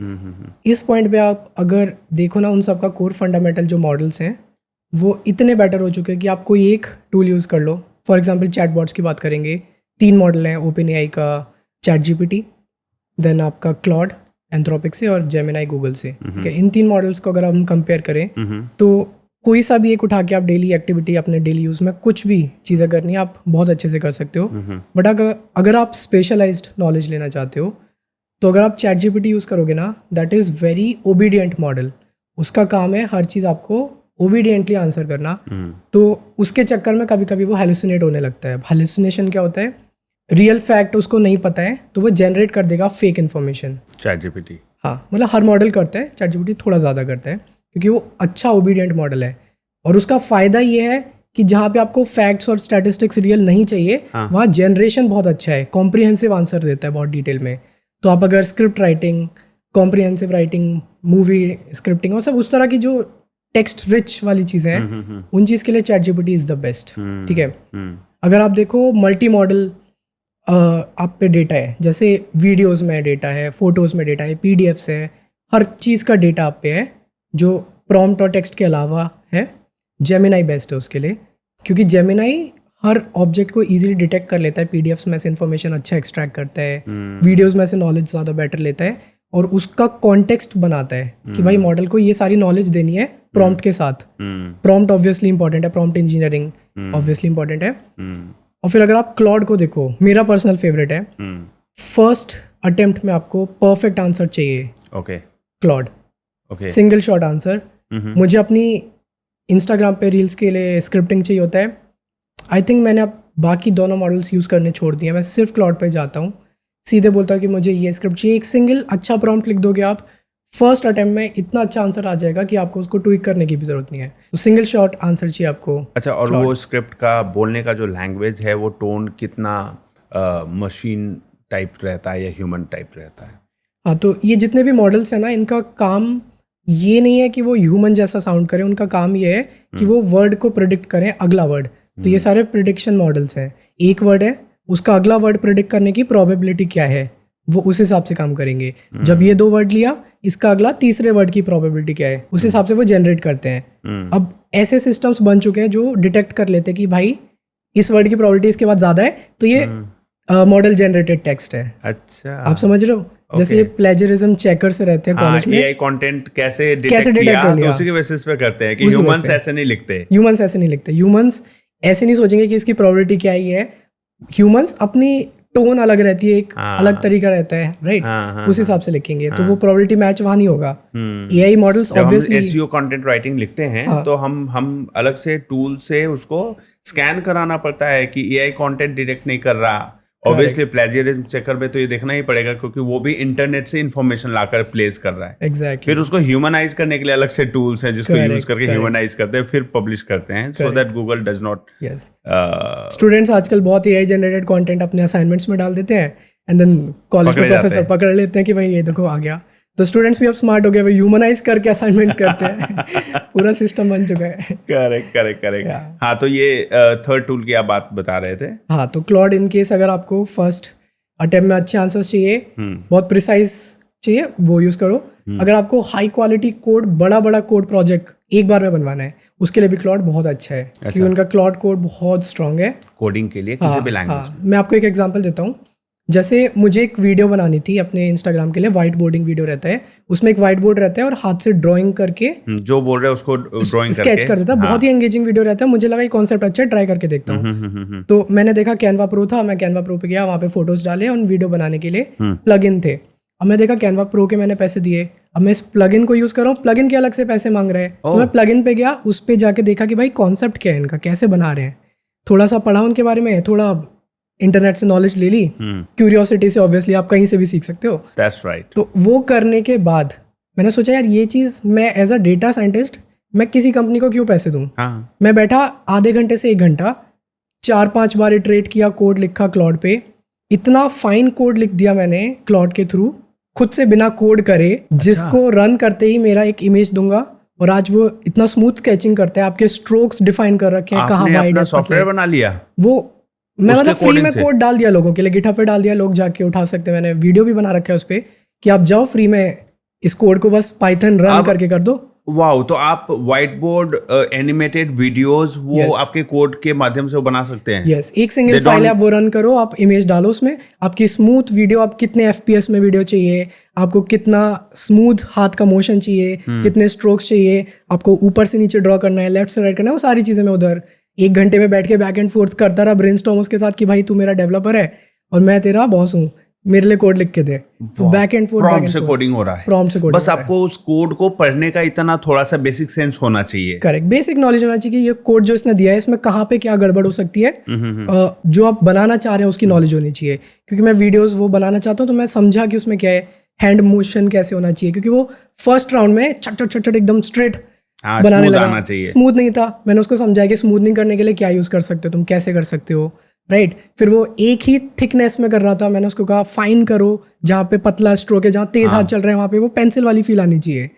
इस पॉइंट पे आप अगर देखो ना, उन सब का कोर फंडामेंटल जो मॉडल्स हैं वो इतने बेटर हो चुके हैं कि आप कोई एक टूल यूज़ कर लो। फॉर एग्जांपल चैटबॉट्स की बात करेंगे, 3 मॉडल हैं, ओपन एआई का, चैट जीपीटी, देन आपका क्लॉड एंथ्रोपिक से, और जेमिनाई गूगल से। ठीक है, इन 3 मॉडल्स को अगर हम कंपेयर करें तो कोई सा भी एक उठा के आप डेली एक्टिविटी, अपने डेली यूज़ में कुछ भी चीज़ें करनी है, आप बहुत अच्छे से कर सकते हो। बट अगर आप स्पेशलाइज्ड नॉलेज लेना चाहते हो, तो अगर आप चैट जीपीटी यूज़ करोगे ना, that is very obedient model. उसका काम है हर चीज़ आपको ओबीडियंटली आंसर करना। तो उसके चक्कर में कभी कभी वो हेलुसिनेट होने लगता है। हेलुसिनेशन क्या होता है? रियल फैक्ट उसको नहीं पता है, तो वो जनरेट कर देगा फेक इन्फॉर्मेशन। चैट जीपीटी, हाँ, मतलब हर मॉडल करता है, चैट जीपीटी थोड़ा ज़्यादा करता है क्योंकि वो अच्छा ओबीडियंट मॉडल है। और उसका फ़ायदा ये है कि जहाँ पे आपको फैक्ट्स और स्टैटिस्टिक्स रियल नहीं चाहिए, वहाँ जनरेशन बहुत अच्छा है, कॉम्प्रिहेंसिव आंसर देता है बहुत डिटेल में। तो आप अगर script writing, comprehensive writing, movie scripting और सब उस तरह की जो टेक्स्ट रिच वाली चीज़ें हैं, उन चीज़ के लिए chat GPT is the best. ठीक है, अगर आप देखो मल्टी मॉडल आप पे डेटा है, जैसे वीडियोस में डेटा है, फोटोज़ में डेटा है, पीडीएफ्स है, हर चीज़ का डेटा आप पे है जो प्रॉम्प्ट और टेक्स्ट के अलावा है। जेमिनाई बेस्ट है उसके लिए, क्योंकि जेमिनाई हर ऑब्जेक्ट को इजीली डिटेक्ट कर लेता है, पीडीएफ्स में से इन्फॉर्मेशन अच्छा एक्सट्रैक्ट करता है, वीडियोस में से नॉलेज ज़्यादा बेटर लेता है, और उसका कॉन्टेक्स्ट बनाता है कि भाई मॉडल को ये सारी नॉलेज देनी है प्रॉम्प्ट के साथ। प्रॉम्प्ट ऑब्वियसली इंपॉर्टेंट है, प्रॉम्प्ट इंजीनियरिंग ऑब्वियसली इंपॉर्टेंट है। और फिर अगर आप क्लॉड को देखो, मेरा पर्सनल फेवरेट है, फर्स्ट अटेम्प्ट में आपको परफेक्ट आंसर चाहिए। Okay, Claude, okay, single shot answer. मुझे अपनी इंस्टाग्राम पे रील्स के लिए स्क्रिप्टिंग चाहिए होता है, आई थिंक मैंने अब बाकी दोनों मॉडल्स यूज़ करने छोड़ दिए, मैं सिर्फ क्लॉड पे जाता हूँ, सीधे बोलता हूँ कि मुझे ये स्क्रिप्ट चाहिए। एक सिंगल अच्छा प्रॉम्प्ट लिख दोगे आप, फर्स्ट अटेम्प्ट में इतना अच्छा आंसर आ जाएगा कि आपको उसको ट्विक करने की भी ज़रूरत नहीं है। तो सिंगल शॉट आंसर चाहिए आपको। अच्छा, और वो स्क्रिप्ट का बोलने का जो लैंग्वेज है, वो टोन कितना मशीन टाइप रहता है या ह्यूमन टाइप रहता है? हाँ, तो ये जितने भी मॉडल्स हैं ना, इनका काम ये नहीं है कि वो ह्यूमन जैसा साउंड करें, उनका काम ये है कि वो वर्ड को प्रिडिक्ट करें, अगला वर्ड। तो ये सारे प्रिडिक्शन मॉडल्स हैं। एक वर्ड है, उसका अगला वर्ड प्रिडिक्ट करने की प्रोबेबिलिटी क्या है, वो उस हिसाब से काम करेंगे। जब ये 2 वर्ड लिया, इसका अगला तीसरे वर्ड की प्रोबेबिलिटी क्या है, उस हिसाब से वो जनरेट करते हैं। अब ऐसे सिस्टम्स बन चुके हैं जो डिटेक्ट कर लेते हैं कि भाई इस वर्ड की प्रोबेबिलिटी इसके बाद ज़्यादा है, तो ये मॉडल जनरेटेड टेक्स्ट है। अच्छा, आप समझ रहे हो? जैसे ये प्लेजरिज्म चेकर से रहते हैं कॉलेज में, एआई कंटेंट कैसे detect डिटेक्ट कर किया, लिया? तो उसी के बेसिस पे करते हैं कि उसी ह्यूमंस basis पे। ऐसे नहीं लिखते। ह्यूमंस ऐसे नहीं लिखते। ह्यूमंस ऐसे नहीं सोचेंगे कि इसकी प्रोबेबिलिटी क्या ही है। ह्यूमंस अपनी टोन अलग रहती है, एक अलग तरीका रहता है, राइट? उस हिसाब से लिखेंगे, तो वो प्रोबेबिलिटी मैच वहाँ नहीं होगा। एआई मॉडल्स जब हम ऑब्वियसली एसईओ कंटेंट राइटिंग लिखते हैं तो हम अलग से टूल से उसको स्कैन कराना पड़ता है कि एआई कंटेंट डिटेक्ट नहीं कर रहा। ऑब्वियसली प्लेजियरिज्म चेकर में तो ये देखना ही पड़ेगा, क्योंकि वो भी इंटरनेट से इंफॉर्मेशन लाकर प्लेस कर रहा है। एग्जैक्टली। फिर उसको ह्यूमनाइज करने के लिए अलग से टूल्स हैं जिसको यूज करके ह्यूमनाइज करते हैं, फिर पब्लिश करते हैं, so that Google does not. Yes, students आजकल बहुत एआई जनरेटेड कंटेंट अपने असाइनमेंट्स में डाल देते हैं, एंड देन कॉलेज में प्रोफेसर पकड़ लेते हैं कि भाई ये देखो आ गया। तो स्टूडेंट्स भी अब स्मार्ट हो गए, वो ह्यूमनाइज करके असाइनमेंट्स करते हैं। पूरा सिस्टम बन चुका है। करेक्ट। हाँ, तो ये थर्ड टूल की आप बात बता रहे थे। हाँ, तो क्लॉड इन केस अगर आपको फर्स्ट अटेम्प्ट में अच्छे आंसर्स चाहिए, बहुत प्रिसाइज चाहिए, वो यूज करो। अगर आपको हाई क्वालिटी कोड, बड़ा कोड प्रोजेक्ट एक बार में बनवाना है, उसके लिए भी क्लॉड बहुत अच्छा है, क्योंकि उनका क्लॉड कोड बहुत स्ट्रांग है कोडिंग के लिए किसी भी लैंग्वेज। हाँ, मैं आपको एक एग्जांपल देता हूँ। जैसे मुझे एक वीडियो बनानी थी अपने इंस्टाग्राम के लिए, वाइट बोर्डिंग वीडियो रहता है, उसमें एक वाइट बोर्ड रहता है और हाथ से ड्राइंग करके जो बोल रहे हैं उसको ड्राइंग स्केच कर देता है। बहुत ही एंगेजिंग वीडियो रहता है। मुझे लगा ये कॉन्सेप्ट अच्छा है, ट्राई करके देखता हूँ। तो मैंने देखा कैनवा प्रो था, मैं कैनवा प्रो पे गया, वहाँ पे फोटोज डाले और वीडियो बनाने के लिए प्लग इन थे। अब मैं देखा कैनवा प्रो के मैंने पैसे दिए, अब मैं इस प्लग इन को यूज कर रहा हूँ, प्लग इन के अलग से पैसे मांग रहे हैं। तो मैं प्लग इन पे गया, उस पे जाके देखा कि भाई कॉन्सेप्ट क्या है इनका, कैसे बना रहे हैं, थोड़ा सा पढ़ा उनके बारे में, थोड़ा इंटरनेट से नॉलेज ले ली, क्यूरियोसिटी से, ऑब्वियसली आप कहीं से भी सीख सकते हो। That's right. तो वो करने के बाद मैंने सोचा यार ये चीज़ मैं एज अ डेटा साइंटिस्ट मैं किसी कंपनी को क्यों पैसे दूँ। मैं बैठा आधे घंटे से 1 घंटा 4-5 बार इटरेट किया, कोड लिखा क्लॉड पे, इतना फाइन कोड लिख दिया मैंने क्लॉड के थ्रू, खुद से बिना कोड करे, जिसको रन करते ही मेरा एक इमेज दूंगा, और आज वो इतना स्मूथ स्केचिंग करता है, आपके स्ट्रोक्स डिफाइन कर रखे हैं, कहाँ वाइड है, सॉफ्टवेयर बना लिया वो। मैं मतलब फ्री में कोड डाल दिया लोगों के लिए, गिटहब पे डाल दिया, लोग जाके उठा सकते हैं। मैंने वीडियो भी बना रखा है उस पर कि आप जाओ फ्री में इस कोड को बस पाइथन रन करके कर दो। वाओ, तो आप व्हाइट बोर्ड एनिमेटेड वीडियोस वो आपके कोड के माध्यम से वो बना सकते हैं। यस, एक सिंगल फाइल है, आप वो रन करो, आप इमेज डालो उसमें, आपकी स्मूथ वीडियो, आप कितने FPS में वीडियो चाहिए, आपको कितना स्मूथ हाथ का मोशन चाहिए, कितने स्ट्रोक्स चाहिए, आपको ऊपर से नीचे ड्रॉ करना है, लेफ्ट से राइट करना है, वो सारी चीज़ें मैं उधर 1 घंटे में बैठ के बैक एंड फोर्थ करता रहा ब्रेनस्टॉर्म उसके साथ कि भाई तू मेरा डेवलपर है और मैं तेरा बॉस हूँ, मेरे लिए कोड लिख के दे। तो बैक एंड फोर्थ प्रॉम्प्ट से कोडिंग हो रहा है, प्रॉम्प्ट से कोडिंग। बस आपको उस कोड को पढ़ने का इतना थोड़ा सा बेसिक सेंस होना चाहिए। करेक्ट, बेसिक नॉलेज होना चाहिए कि ये कोड जो इसने दिया है इसमें कहाँ पे क्या गड़बड़ हो सकती है, जो आप बनाना चाह रहे हैं उसकी नॉलेज होनी चाहिए। क्योंकि मैं वीडियोस वो बनाना चाहता हूँ, तो मैं समझा कि उसमें क्या है, हैंड मोशन कैसे होना चाहिए, क्योंकि वो फर्स्ट राउंड में छट एकदम स्ट्रेट बनाने लगा, स्मूथ नहीं था। मैंने उसको समझाया कि स्मूथनिंग करने के लिए क्या यूज कर सकते हो तुम, कैसे कर सकते हो, राइट। फिर वो एक ही थिकनेस में कर रहा था, मैंने उसको कहा फाइन करो, जहाँ पे पतला स्ट्रोक है, जहाँ तेज हाथ चल रहे हैं वहाँ पे वो पेंसिल वाली फील आनी चाहिए,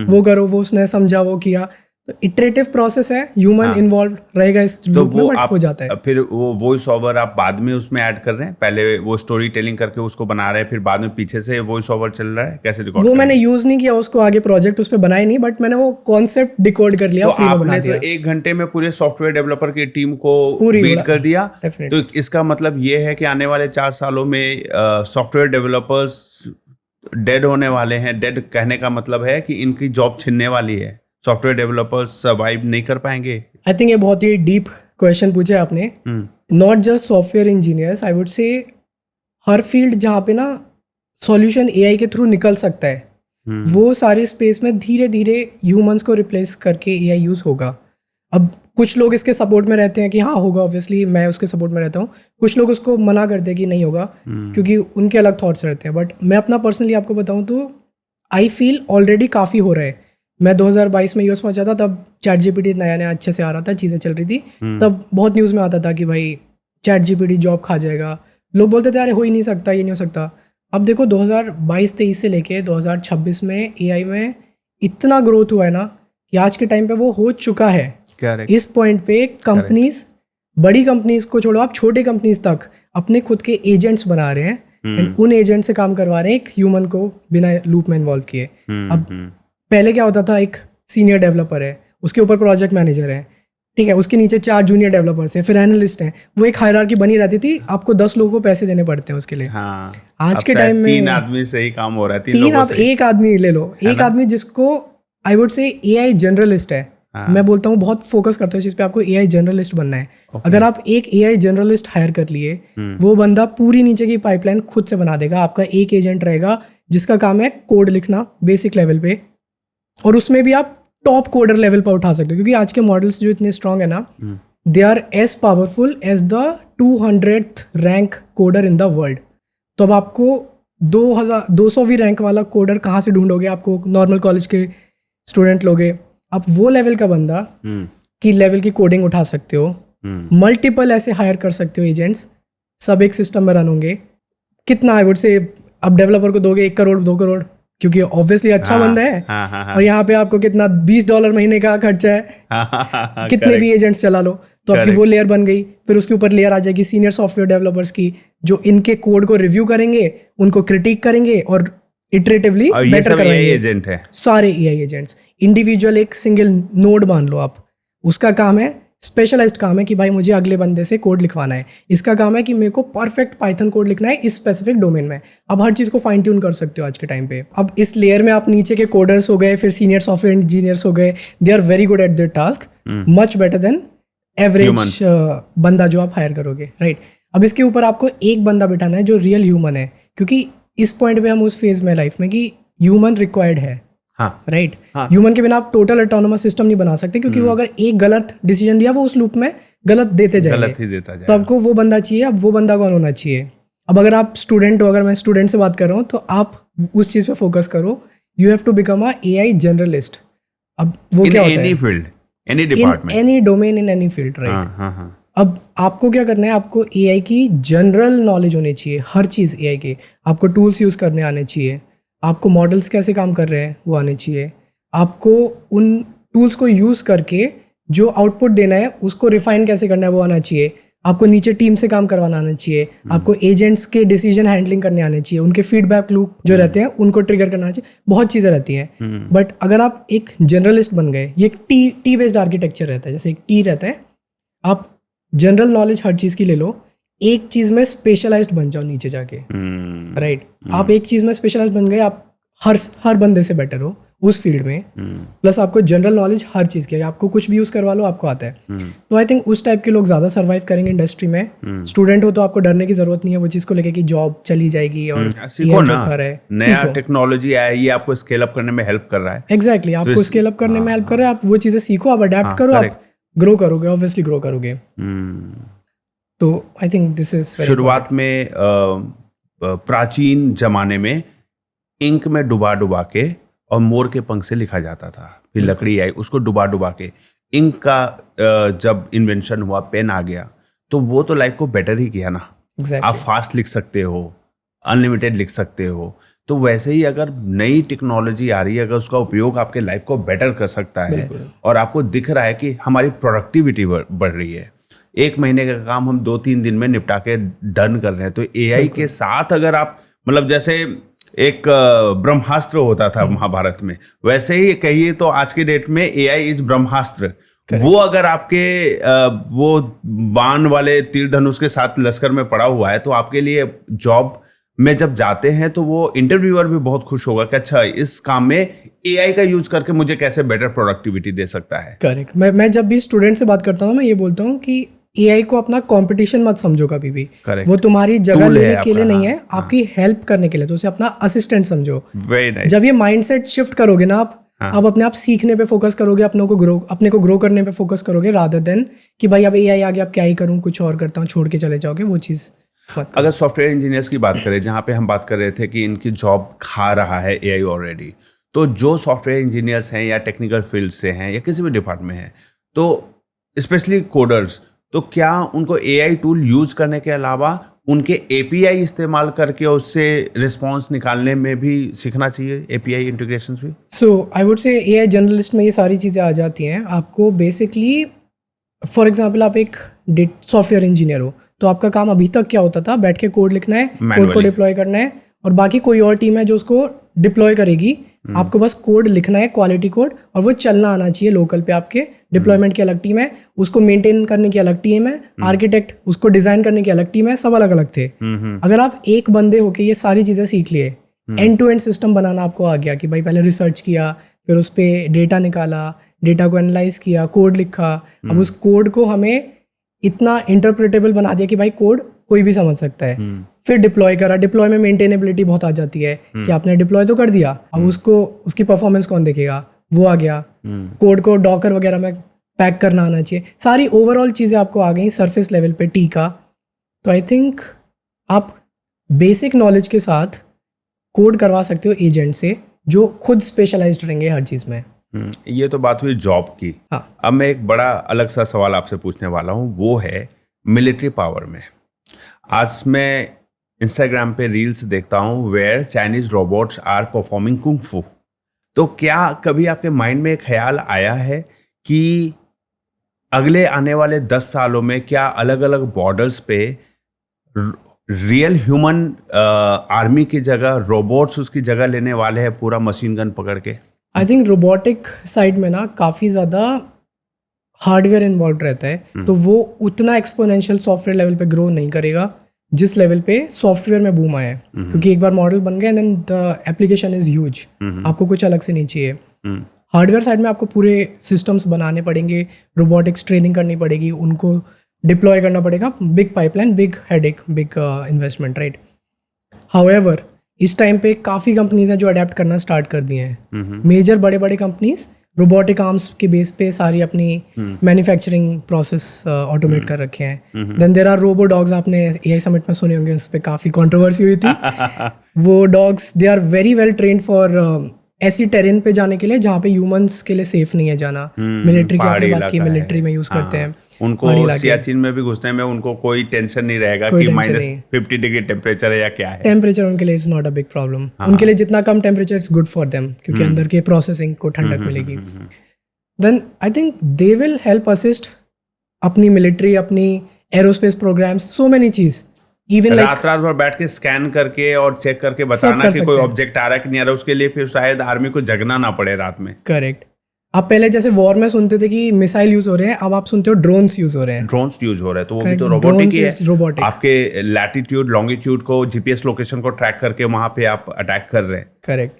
वो करो। वो उसने समझा, वो किया। तो इटरेटिव प्रोसेस है, ह्यूमन इन्वॉल्व रहेगा इस लूप में, बट हो जाता है। फिर वो वॉइस ओवर आप बाद में उसमें ऐड कर रहे हैं, पहले वो स्टोरी टेलिंग करके उसको बना रहे हैं, फिर बाद में पीछे से वॉइस ओवर चल रहा है, कैसे रिकॉर्ड? वो मैंने यूज नहीं किया उसको, आगे प्रोजेक्ट उस पर बनाए नहीं, बट मैंने वो कॉन्सेप्ट डिकोड कर लिया, फ्री में बना दिया। तो 1 घंटे में पूरे सॉफ्टवेयर डेवलपर की टीम को बीट कर दिया। तो इसका मतलब ये है कि आने वाले 4 सालों में सॉफ्टवेयर डेवलपर्स डेड होने वाले हैं। डेड कहने का मतलब है कि इनकी जॉब छिनने वाली है, सॉफ्टवेयर डेवलपर्स सर्वाइव नहीं कर पाएंगे। आई थिंक ये बहुत ही डीप क्वेश्चन पूछा आपने। Not just software engineers, I would से हर फील्ड जहाँ पे ना सॉल्यूशन एआई के थ्रू निकल सकता है, वो सारे स्पेस में धीरे धीरे ह्यूमंस को रिप्लेस करके एआई यूज होगा। अब कुछ लोग इसके सपोर्ट में रहते हैं कि हाँ होगा, ऑब्वियसली मैं उसके सपोर्ट में रहता हूँ। कुछ लोग उसको मना करते हैं कि नहीं होगा, क्योंकि उनके अलग थॉट्स रहते हैं। बट मैं अपना पर्सनली आपको बताऊँ तो आई फील ऑलरेडी काफ़ी हो रहा है। मैं 2022 में यूएस पहुंचा था, तब ChatGPT नया अच्छे से आ रहा था, चीज़ें चल रही थी। तब बहुत न्यूज़ में आता था कि भाई ChatGPT जॉब खा जाएगा। लोग बोलते थे अरे हो ही नहीं सकता, ये नहीं हो सकता। अब देखो 2022-23 से लेके 2026 में एआई में इतना ग्रोथ हुआ है ना कि आज के टाइम पे वो हो चुका है। करेक्ट। इस पॉइंट पे कंपनीज, बड़ी कंपनीज को छोड़ो आप, छोटे कंपनीज तक अपने खुद के एजेंट्स बना रहे हैं एंड उन एजेंट से काम करवा रहे हैं एक ह्यूमन को बिना लूप में इन्वॉल्व किए। अब पहले क्या होता था, एक सीनियर डेवलपर है, उसके ऊपर प्रोजेक्ट मैनेजर है, ठीक है, उसके नीचे 4 जूनियर डेवलपर्स हैं, फिर एनालिस्ट हैं, वो एक हायरार्की बनी रहती थी। आपको 10 लोगों को पैसे देने पड़ते हैं उसके लिए। हाँ, आज के टाइम में 3 आदमी से ही काम हो रहा है। 3 तीन लोगों आप से। एक आदमी ले लो, एक आदमी जिसको आई वुड से एआई जनरलिस्ट है। मैं बोलता हूँ बहुत फोकस करता हूँ इस चीज पे, आपको एआई जनरलिस्ट बनना है। अगर आप एक एआई जनरलिस्ट हायर कर लिए, वो बंदा पूरी नीचे की पाइपलाइन खुद से बना देगा। आपका एक एजेंट रहेगा जिसका काम है कोड लिखना बेसिक लेवल पे, और उसमें भी आप टॉप कोडर लेवल पर उठा सकते हो, क्योंकि आज के मॉडल्स जो इतने स्ट्रांग है ना, they are as powerful as the 200th rank coder in the world. तो अब आपको 200वीं रैंक वाला कोडर कहाँ से ढूंढोगे? आपको नॉर्मल कॉलेज के स्टूडेंट लोगे, आप वो लेवल का बंदा की लेवल की कोडिंग उठा सकते हो। मल्टीपल ऐसे हायर कर सकते हो एजेंट्स, सब एक सिस्टम में रन होंगे। कितना आई वुड से अब डेवलपर को दोगे 1 करोड़ 2 करोड़, क्योंकि ऑब्वियसली अच्छा बंदा है। और यहाँ पे आपको कितना $20 महीने का खर्चा है, कितने भी एजेंट्स चला लो, तो आपकी वो लेयर बन गई। फिर उसके ऊपर लेयर आ जाएगी सीनियर सॉफ्टवेयर डेवलपर्स की, जो इनके कोड को रिव्यू करेंगे, उनको क्रिटिक करेंगे और इटरेटिवली बेटर करवाएंगे। एजेंट है, सारे एआई एजेंट्स। इंडिविजुअल एक सिंगल नोड मान लो आप, उसका काम है, स्पेशलाइज्ड काम है कि भाई मुझे अगले बंदे से कोड लिखवाना है। इसका काम है कि मेरे को परफेक्ट पाइथन कोड लिखना है इस स्पेसिफिक डोमेन में। अब हर चीज़ को फाइन ट्यून कर सकते हो आज के टाइम पे। अब इस लेयर में आप नीचे के कोडर्स हो गए, फिर सीनियर सॉफ्टवेयर इंजीनियर्स हो गए, they are very good at their task, much better than average बंदा जो आप हायर करोगे, राइट। अब इसके ऊपर आपको एक बंदा बिठाना है जो रियल ह्यूमन है, क्योंकि इस पॉइंट पे हम उस फेज में लाइफ में कि ह्यूमन रिक्वायर्ड है, राइट। ह्यूमन के बिना आप टोटल ऑटोनोमस सिस्टम नहीं बना सकते, क्योंकि वो अगर एक गलत डिसीजन लिया वो उस लूप में गलत देते जाएंगे, गलत ही देता जाएगा। तो आपको वो बंदा चाहिए। अब वो बंदा कौन होना चाहिए? अब अगर आप स्टूडेंट हो, अगर मैं स्टूडेंट से बात कर रहा हूँ, तो आप उस चीज़ पे फोकस करो। You have to become a AI generalist. अब वो क्या होता है? Any field, any department, any domain, in any field, right. अब आपको क्या करना है? आपको एआई की जनरल नॉलेज होनी चाहिए, हर चीज़ एआई की। आपको टूल्स यूज़ करने आने चाहिए, आपको मॉडल्स कैसे काम कर रहे हैं वो आने चाहिए, आपको उन टूल्स को यूज़ करके जो आउटपुट देना है उसको रिफाइन कैसे करना है वो आना चाहिए, आपको नीचे टीम से काम करवाना आना चाहिए, आपको एजेंट्स के डिसीजन हैंडलिंग करने आने चाहिए, उनके फीडबैक लूप जो रहते हैं उनको ट्रिगर करना चाहिए। बहुत चीज़ें रहती हैं। बट अगर आप एक जनरलिस्ट बन गए, ये एक टी बेस्ड आर्किटेक्चर रहता है, जैसे एक टी रहता है, आप जनरल नॉलेज हर चीज़ की ले लो, एक चीज़ में स्पेशलाइज्ड बन जाओ नीचे जाके, राइट। आप एक चीज़ में स्पेशलाइज्ड बन गए, आप हर बंदे से बेटर हो उस फील्ड में, प्लस आपको जनरल नॉलेज हर चीज़ की है, आपको कुछ भी यूज़ करवा लो आपको आता है। तो आई थिंक उस टाइप के लोग ज़्यादा सर्वाइव करेंगे इंडस्ट्री में। स्टूडेंट हो तो आपको डरने की ज़रूरत नहीं है वो चीज़ को लेके कि जॉब चली जाएगी और सीखो ना, नया टेक्नोलॉजी आया, ये आपको स्केल अप करने में हेल्प कर रहा है। एग्जैक्टली, आपको स्केल अप करने में हेल्प कर रहा है। आप वो चीज़ें सीखो, आप अडेप्ट करो, आप ग्रो करोगे, ऑब्वियसली ग्रो करोगे। तो आई थिंक दिस इज शुरुआत में प्राचीन जमाने में इंक में डुबा के और मोर के पंख से लिखा जाता था, फिर लकड़ी आई, उसको डुबा के इंक का जब इन्वेंशन हुआ, पेन आ गया, तो वो तो लाइफ को बेटर ही किया ना। आप फास्ट लिख सकते हो, अनलिमिटेड लिख सकते हो। तो वैसे ही अगर नई टेक्नोलॉजी आ रही है, अगर उसका उपयोग आपके लाइफ को बेटर कर सकता है और आपको दिख रहा है कि हमारी प्रोडक्टिविटी बढ़ रही है, 1 महीने का काम हम 2-3 दिन में निपटा के डन कर रहे हैं, तो एआई के साथ अगर आप, मतलब जैसे एक ब्रह्मास्त्र होता था महाभारत में, वैसे ही कहिए तो आज के डेट में एआई इज ब्रह्मास्त्र। वो अगर आपके वो बाण वाले तीर धनुष के साथ लश्कर में पड़ा हुआ है, तो आपके लिए जॉब में जब जाते हैं तो वो इंटरव्यूअर भी बहुत खुश होगा कि अच्छा, इस काम में एआई का यूज करके मुझे कैसे बेटर प्रोडक्टिविटी दे सकता है। करेक्ट। मैं जब भी स्टूडेंट से बात करता हूँ, मैं ये बोलता हूँ कि एआई को अपना कंपटीशन मत समझो कभी भी। Correct. वो तुम्हारी जगह लेने के लिए नहीं है, आपकी हेल्प करने के लिए, तो उसे अपना असिस्टेंट समझो। Very nice. जब ये माइंडसेट शिफ्ट करोगे ना आप अपने आप सीखने पे फोकस करोगे, अपने को ग्रो करने पे फोकस करोगे, रादर देन कि भाई अब एआई आ गया, अब क्या ही करूँ, कुछ और करता हूँ, छोड़ के चले जाओगे, वो चीज़। अगर सॉफ्टवेयर इंजीनियर्स की बात करें, जहाँ पे हम बात कर रहे थे कि इनकी जॉब खा रहा है एआई ऑलरेडी, तो जो सॉफ्टवेयर इंजीनियर्स हैं या टेक्निकल फील्ड से हैं या किसी भी डिपार्टमेंट हैं, तो स्पेशली कोडर्स, तो क्या उनको एआई टूल यूज करने के अलावा उनके एपीआई इस्तेमाल करके उससे रिस्पॉन्स निकालने में भी सीखना चाहिए, एपीआई इंटीग्रेशन भी? So I would say AI generalist में ये सारी चीज़ें आ जाती हैं। आपको बेसिकली फॉर एग्जांपल आप एक सॉफ्टवेयर इंजीनियर हो, तो आपका काम अभी तक क्या होता था, बैठ के कोड लिखना है, कोड को Manually. डिप्लॉय करना है, और बाकी कोई और टीम है जो उसको डिप्लॉय करेगी। आपको बस कोड लिखना है, क्वालिटी कोड, और वो चलना आना चाहिए लोकल पे। आपके डिप्लॉयमेंट की अलग टीम है, उसको मेंटेन करने की अलग टीम है, आर्किटेक्ट उसको डिजाइन करने की अलग टीम है, सब अलग अलग थे। अगर आप एक बंदे होके ये सारी चीज़ें सीख लिए, एंड टू एंड सिस्टम बनाना आपको आ गया कि भाई पहले रिसर्च किया, फिर उस पर डेटा निकाला, डेटा को एनालाइज किया, कोड लिखा, अब उस कोड को हमें इतना इंटरप्रेटेबल बना दिया कि भाई कोड कोई भी समझ सकता है। फिर डिप्लॉय करा, डिप्लॉय में मेंटेनेबिलिटी बहुत आ जाती है कि आपने डिप्लॉय तो कर दिया, अब उसको उसकी परफॉर्मेंस कौन देखेगा, वो आ गया। कोड को डॉकर वगैरह में पैक करना आना चाहिए, सारी ओवरऑल चीज़ें आपको आ गई सरफेस लेवल पे टी का। तो आई थिंक आप बेसिक नॉलेज के साथ कोड करवा सकते हो एजेंट से, जो खुद स्पेशलाइज्ड रहेंगे हर चीज़ में। ये तो बात हुई जॉब की। हाँ। अब मैं एक बड़ा अलग सा सवाल आपसे पूछने वाला हूँ, वो है मिलिट्री पावर में। आज मैं इंस्टाग्राम पे रील्स देखता हूँ where Chinese robots are performing kung fu. तो क्या कभी आपके माइंड में एक ख्याल आया है कि अगले आने वाले 10 सालों में क्या अलग अलग बॉर्डर्स पे रियल ह्यूमन आर्मी की जगह रोबोट्स उसकी जगह लेने वाले हैं, पूरा मशीन गन पकड़ के? आई थिंक रोबोटिक साइड में ना काफ़ी ज़्यादा हार्डवेयर इन्वॉल्व रहता है, तो वो उतना एक्सपोनेंशियल सॉफ्टवेयर लेवल पे ग्रो नहीं करेगा जिस लेवल पे सॉफ्टवेयर में बूम आया है। क्योंकि एक बार मॉडल बन गया, then the application is huge, आपको कुछ अलग से नहीं चाहिए। हार्डवेयर साइड में आपको पूरे सिस्टम्स बनाने पड़ेंगे, रोबोटिक्स ट्रेनिंग करनी पड़ेगी, उनको डिप्लॉय करना पड़ेगा, big pipeline, big headache, big investment, right. However इस टाइम पे काफ़ी कंपनीज हैं जो अडेप्ट करना स्टार्ट कर दिए हैं। मेजर बड़े बड़े कंपनीज रोबोटिक आर्म्स के बेस पे सारी अपनी मैन्युफैक्चरिंग प्रोसेस ऑटोमेट कर रखे हैं। Then there are robo dogs, आपने एआई समिट में सुने होंगे, उस पर काफ़ी कंट्रोवर्सी हुई थी। वो dogs they are very well trained for ऐसी टेरेन पे जाने के लिए जहाँ पे ह्यूमंस के लिए सेफ नहीं है जाना। मिलिट्री की आपने बात की, मिलिट्री में यूज़ करते हैं, उनको सियाचिन में भी घुसने में उनको कोई टेंशन नहीं रहेगा कि -50 डिग्री टेम्परेचर है या क्या है। टेम्परेचर उनके लिए is not a big problem. उनके लिए जितना कम temperature it's good for them, क्योंकि अंदर के प्रोसेसिंग को ठंडक मिलेगी। Then I think they will help assist अपनी मिलिट्री, अपनी एरोस्पेस प्रोग्राम्स, सो मेनी चीज। इवन रात भर बैठ के स्कैन करके और चेक करके बताना कि कोई ऑब्जेक्ट आ रहा है कि नहीं आ रहा, उसके लिए फिर शायद आर्मी को जगना ना पड़े रात में। करेक्ट। आप पहले जैसे वॉर में सुनते थे कि मिसाइल यूज हो रहे हैं, अब आप सुनते हो ड्रोन्स यूज हो रहे हैं। ड्रोन्स यूज हो रहे हैं, तो वो भी तो रोबोटिक ही है। आपके लैटिट्यूड लॉन्गिट्यूड को, जीपीएस लोकेशन को ट्रैक करके वहां पे आप अटैक कर रहे हैं। करेक्ट।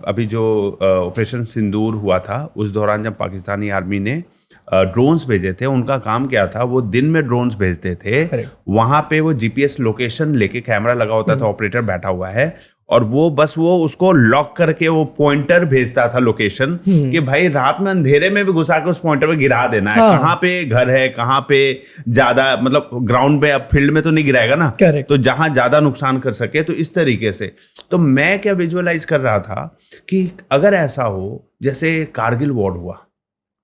अभी जो ऑपरेशन सिंदूर हुआ था, उस दौरान जब पाकिस्तानी आर्मी ने ड्रोन्स भेजे थे, उनका काम क्या था, वो दिन में ड्रोन्स भेजते थे, वहां पे वो जीपीएस लोकेशन लेके कैमरा लगा होता था, ऑपरेटर बैठा हुआ है, और वो बस वो उसको लॉक करके वो पॉइंटर भेजता था लोकेशन कि भाई रात में अंधेरे में भी घुसा के उस पॉइंटर पे गिरा देना है। कहाँ पे घर है, कहाँ पे ज्यादा, मतलब ग्राउंड पे, अब फील्ड में तो नहीं गिराएगा ना, तो जहां ज्यादा नुकसान कर सके। तो इस तरीके से तो मैं क्या विजुअलाइज कर रहा था कि अगर ऐसा हो जैसे कारगिल वॉर हुआ,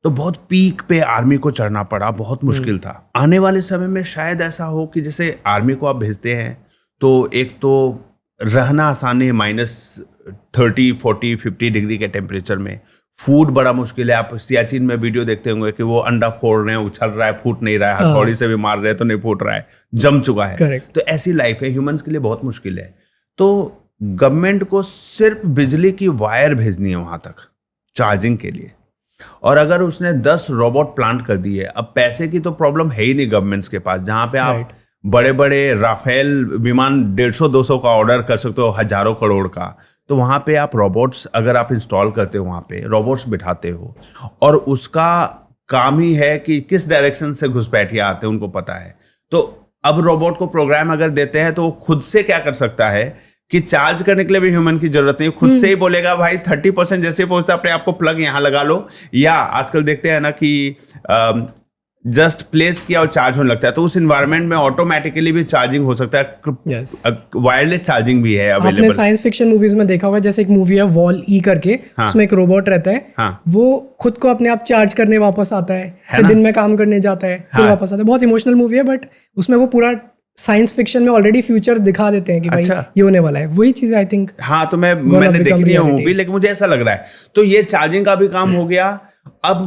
तो बहुत पीक पे आर्मी को चढ़ना पड़ा, बहुत मुश्किल था। आने वाले समय में शायद ऐसा हो कि जैसे आर्मी को आप भेजते हैं तो एक तो रहना आसान है, -30, 40, 50 डिग्री के टेम्परेचर में, फूड बड़ा मुश्किल है। आप सियाचिन में वीडियो देखते होंगे कि वो अंडा फोड़ रहे हैं, उछल रहा है, फूट नहीं रहा है, हथौड़ी से भी मार रहे हैं तो नहीं फूट रहा है, जम चुका है। Correct. तो ऐसी लाइफ है, ह्यूमंस के लिए बहुत मुश्किल है। तो गवर्नमेंट को सिर्फ बिजली की वायर भेजनी है वहां तक चार्जिंग के लिए, और अगर उसने 10 रोबोट प्लांट कर दिए, अब पैसे की तो प्रॉब्लम है ही नहीं गवर्नमेंट्स के पास, जहां पे आप बड़े बड़े राफेल विमान 150-200 का ऑर्डर कर सकते हो, हजारों करोड़ का, तो वहां पे आप रोबोट्स अगर आप इंस्टॉल करते हो, वहां पे रोबोट्स बिठाते हो, और उसका काम ही है कि किस डायरेक्शन से घुसपैठिए आते हैं, उनको पता है। तो अब रोबोट को प्रोग्राम अगर देते हैं तो वो खुद से क्या कर सकता है कि चार्ज करने के लिए भी ह्यूमन की जरूरत नहीं, खुद से ही बोलेगा भाई 30% जैसे पहुंचता अपने आप को प्लग यहाँ लगा लो, या आजकल देखते हैं ना कि जस्ट प्लेस किया और चार्ज होने लगता है, तो उस एनवायरनमेंट में ऑटोमेटिकली भी चार्जिंग हो सकता है। वायरलेस चार्जिंग भी है अवेलेबल। आपने साइंस फिक्शन मूवीज में देखा होगा, जैसे एक मूवी है वॉल ई करके, उसमें एक रोबोट रहता है, वो खुद को अपने आप चार्ज करने वापस आता है, फिर दिन में काम करने जाता है, फिर वापस आता है। बहुत इमोशनल मूवी है, बट उसमें वो पूरा साइंस फिक्शन में ऑलरेडी फ्यूचर दिखा देते हैं कि भाई अच्छा। ये होने वाला है, वही चीज़ आई थिंक हाँ, तो मैंने become देखी नहीं है reality. मूवी, लेकिन मुझे ऐसा लग रहा है। तो ये चार्जिंग का भी काम हो गया, अब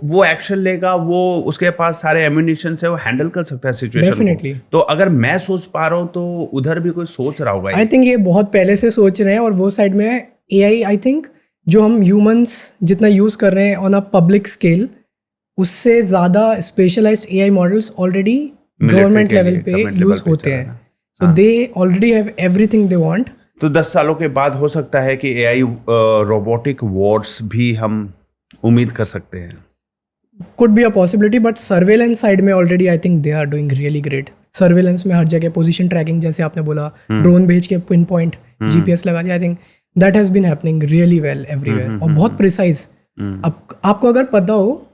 वो एक्शन लेगा, वो उसके पास सारे एम्यूनिशन है, वो हैंडल कर सकता है सिचुएशन Definitely. को। तो अगर मैं सोच पा रहा हूँ तो उधर भी कोई सोच रहा होगा। आई थिंक ये बहुत पहले से सोच रहे हैं, और वो साइड में एआई आई थिंक जो हम ह्यूमंस जितना यूज़ कर रहे हैं ऑन अ पब्लिक स्केल, उससे ज़्यादा specialised AI models already government level पे यूज़ होते हैं, so they already have everything they want. तो 10 सालों के बाद हो सकता है कि एआई रोबोटिक वॉर्स भी हम उम्मीद कर सकते हैं। Could be a possibility, but surveillance side में already I think they are doing really great. Surveillance में हर जगह पोजीशन ट्रैकिंग, जैसे आपने बोला ड्रोन भेज के पिन पॉइंट जीपीएस लगा दिया, I think that has been happening really well everywhere, और बहुत प्रिसाइज। अब आपको अगर पता हो,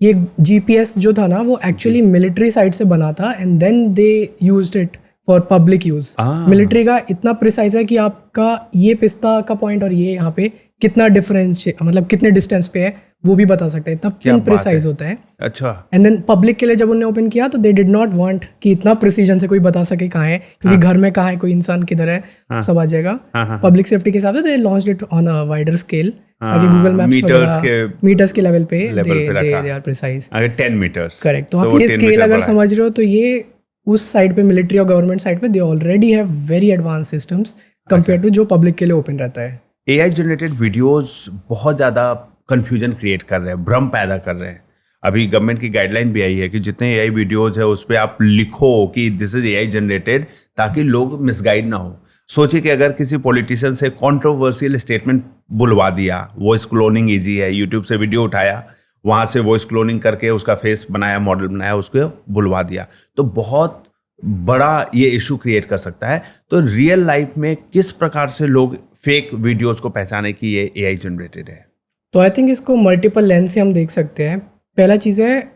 ये जीपीएस जो था ना वो एक्चुअली मिलिट्री साइड से बना था, and then they used it for public use. Military का इतना प्रिसाइज है कि आपका ये पिस्ता का पॉइंट और ये यहाँ पे कितना डिफरेंस, मतलब कितने डिस्टेंस पे है वो भी बता सकते हैं, इतना पिन प्रिसाइज होता है। अच्छा। एंड देन पब्लिक के लिए जब उन्होंने ओपन किया तो दे डिड नॉट वांट कि इतना प्रिसीजन से कोई बता सके कहाँ है, क्योंकि घर में कहाँ है, कोई इंसान किधर है, सब आ जाएगा। पब्लिक सेफ्टी के हिसाब से they launched it on a wider scale, ताकि गूगल मैप्स मीटर्स के लेवल पे दे आर प्रिसाइज। अगर 10 मीटर्स करेक्ट, तो आप ये स्केल अगर समझ रहे हो, तो ये उस साइड पे मिलिट्री और गवर्नमेंट साइड पे they already have very advance systems compare to जो पब्लिक के लिए ओपन रहता है। एआई जनरेटेड वीडियोस बहुत ज़्यादा कंफ्यूजन क्रिएट कर रहे हैं, भ्रम पैदा कर रहे हैं। अभी गवर्नमेंट की गाइडलाइन भी आई है कि जितने एआई वीडियोस है उस पर आप लिखो कि दिस इज एआई जनरेटेड, ताकि लोग मिसगाइड ना हो। सोचिए कि अगर किसी पॉलिटिशियन से कंट्रोवर्शियल स्टेटमेंट बुलवा दिया, वॉइस क्लोनिंग ईजी है, यूट्यूब से वीडियो उठाया, वहाँ से वॉइस क्लोनिंग करके उसका फेस बनाया, मॉडल बनाया, उसको बुलवा दिया, तो बहुत बड़ा ये इशू क्रिएट कर सकता है। तो रियल लाइफ में किस प्रकार से लोग फेक वीडियोस को पहचाने कि ये एआई जनरेटेड है? तो आई थिंक इसको मल्टीपल लेंस से हम देख सकते हैं। पहला चीज़ है,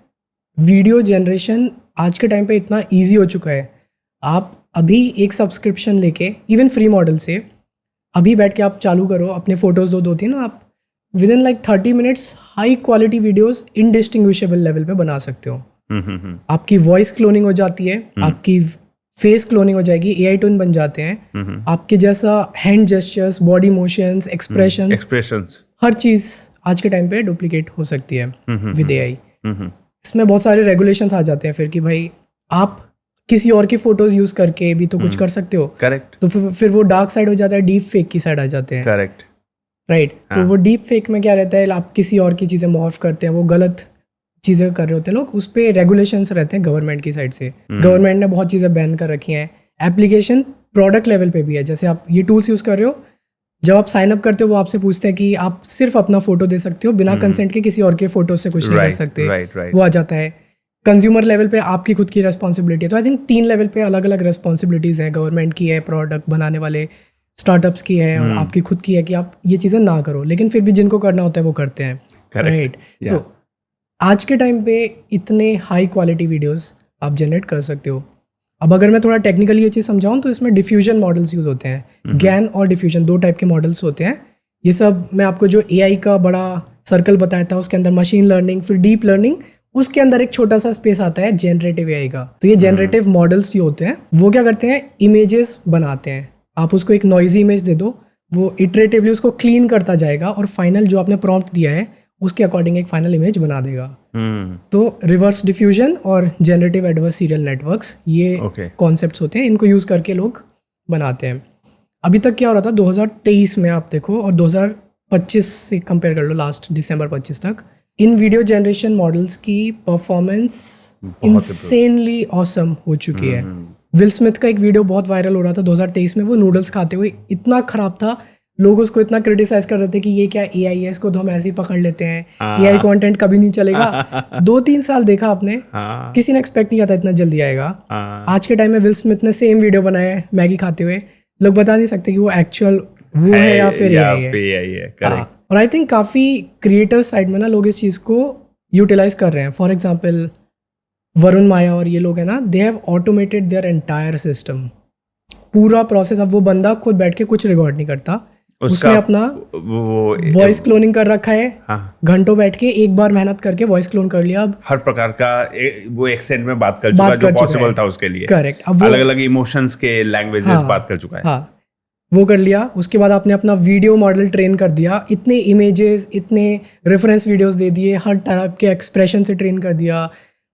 वीडियो जनरेशन आज के टाइम पे इतना इजी हो चुका है। आप अभी एक सब्सक्रिप्शन लेके, इवन फ्री मॉडल से अभी बैठ के आप चालू करो, अपने फोटोज़ दो तीन, आप with in like 30 minutes high quality videos indistinguishable level पे बना सकते हो। आपकी वॉइस क्लोनिंग हो जाती है, आपकी फेस क्लोनिंग हो जाएगी, एआई टोन बन जाते हैं, आपके जैसा hand gestures, body motions, expressions, हर चीज़ आज के टाइम पे डुप्लीकेट हो सकती है विद एआई। इसमें बहुत सारे रेगुलेशंस आ जाते हैं फिर कि भाई आप किसी और की फोटोज यूज करके भी तो कुछ कर सकते हो। करेक्ट। तो फिर वो डार्क साइड हो जाता है, डीप फेक की साइड आ जाते हैं। Correct, right. तो वो डीप फेक में क्या रहता है, आप किसी और की चीज़ें मॉर्फ करते हैं, वो गलत चीज़ें कर रहे होते हैं लोग, उस पर रेगुलेशंस रहते हैं गवर्नमेंट की साइड से। गवर्नमेंट ने बहुत चीज़ें बैन कर रखी हैं। एप्लीकेशन प्रोडक्ट लेवल पे भी है, जैसे आप ये टूल्स यूज़ कर रहे हो, जब आप साइन अप करते हो वो आपसे पूछते हैं कि आप सिर्फ अपना फोटो दे सकते हो, बिना कंसेंट के किसी और के फोटो से कुछ नहीं कर सकते। वो आ जाता है। कंज्यूमर लेवल पे आपकी खुद की रेस्पॉन्सिबिलिटी है। तो आई थिंक 3 लेवल पे अलग अलग रेस्पॉन्सिबिलिटीज़ हैं। गवर्नमेंट की है, प्रोडक्ट बनाने वाले स्टार्टअप्स की है, और आपकी खुद की है कि आप ये चीज़ें ना करो, लेकिन फिर भी जिनको करना होता है वो करते हैं। राइट। तो आज के टाइम पे इतने हाई क्वालिटी वीडियोस आप जनरेट कर सकते हो। अब अगर मैं थोड़ा टेक्निकली ये चीज़ समझाऊँ तो इसमें डिफ्यूजन मॉडल्स यूज़ होते हैं। गैन और डिफ्यूजन 2 टाइप के मॉडल्स होते हैं। ये सब मैं आपको जो एआई का बड़ा सर्कल बताया था, उसके अंदर मशीन लर्निंग, फिर डीप लर्निंग, उसके अंदर एक छोटा सा स्पेस आता है जेनरेटिव एआई का। तो ये जेनरेटिव मॉडल्स जो होते हैं वो क्या करते हैं, इमेजेस बनाते हैं। आप उसको एक नॉइजी इमेज दे दो, वो इटरेटिवली उसको क्लीन करता जाएगा और फाइनल जो आपने प्रॉम्प्ट दिया है उसके अकॉर्डिंग एक फाइनल इमेज बना देगा। तो रिवर्स डिफ्यूजन और जनरेटिव एडवर्सरियल नेटवर्क्स, ये कॉन्सेप्ट्स होते हैं, इनको यूज़ करके लोग बनाते हैं। अभी तक क्या हो रहा था 2023 में आप देखो, और 2025 से कंपेयर कर लो, लास्ट दिसंबर 25 तक, इन वीडियो जनरेशन मॉडल्स की परफॉर्मेंस इंसेनली ऑसम हो चुकी है। विल स्मिथ का एक वीडियो बहुत वायरल हो रहा था 2023 में, वो नूडल्स खाते हुए, इतना खराब था, लोग उसको इतना क्रिटिसाइज कर रहे थे कि ये क्या एआई है, इसको तो हम ऐसे ही पकड़ लेते हैं, एआई कंटेंट कभी नहीं चलेगा। 2-3 साल देखा आपने, किसी ने एक्सपेक्ट नहीं किया था इतना जल्दी आएगा। आज के टाइम में विल स्मिथ ने सेम वीडियो बनाया है मैगी खाते हुए, लोग बता नहीं सकते कि वो एक्चुअल वो है या फिर एआई है। और आई थिंक काफ़ी क्रिएटर्स साइड में ना लोग इस चीज़ को यूटिलाइज कर रहे हैं। फॉर एग्जाम्पल वरुण माया और ये लोग हैं ना, they have automated their entire system, पूरा प्रोसेस। अब वो बंदा खुद बैठ के कुछ रिकॉर्ड नहीं करता, उसमें अपना वो वॉइस क्लोनिंग कर रखा है। हाँ। घंटों बैठ के एक बार मेहनत करके वॉइस क्लोन कर लिया। अब हर प्रकार का वो एक्सेंट में बात कर चुका है, जो कर चुका पॉसिबल है। था उसके लिए। करेक्ट। अब वो अलग अलग इमोशंस के लैंग्वेजेस हाँ, बात कर चुका है। हाँ, वो कर लिया। उसके बाद आपने अपना वीडियो मॉडल ट्रेन कर दिया, इतने इमेजेस, इतने रेफरेंस वीडियोस दे दिए, हर तरह के एक्सप्रेशन से ट्रेन कर दिया,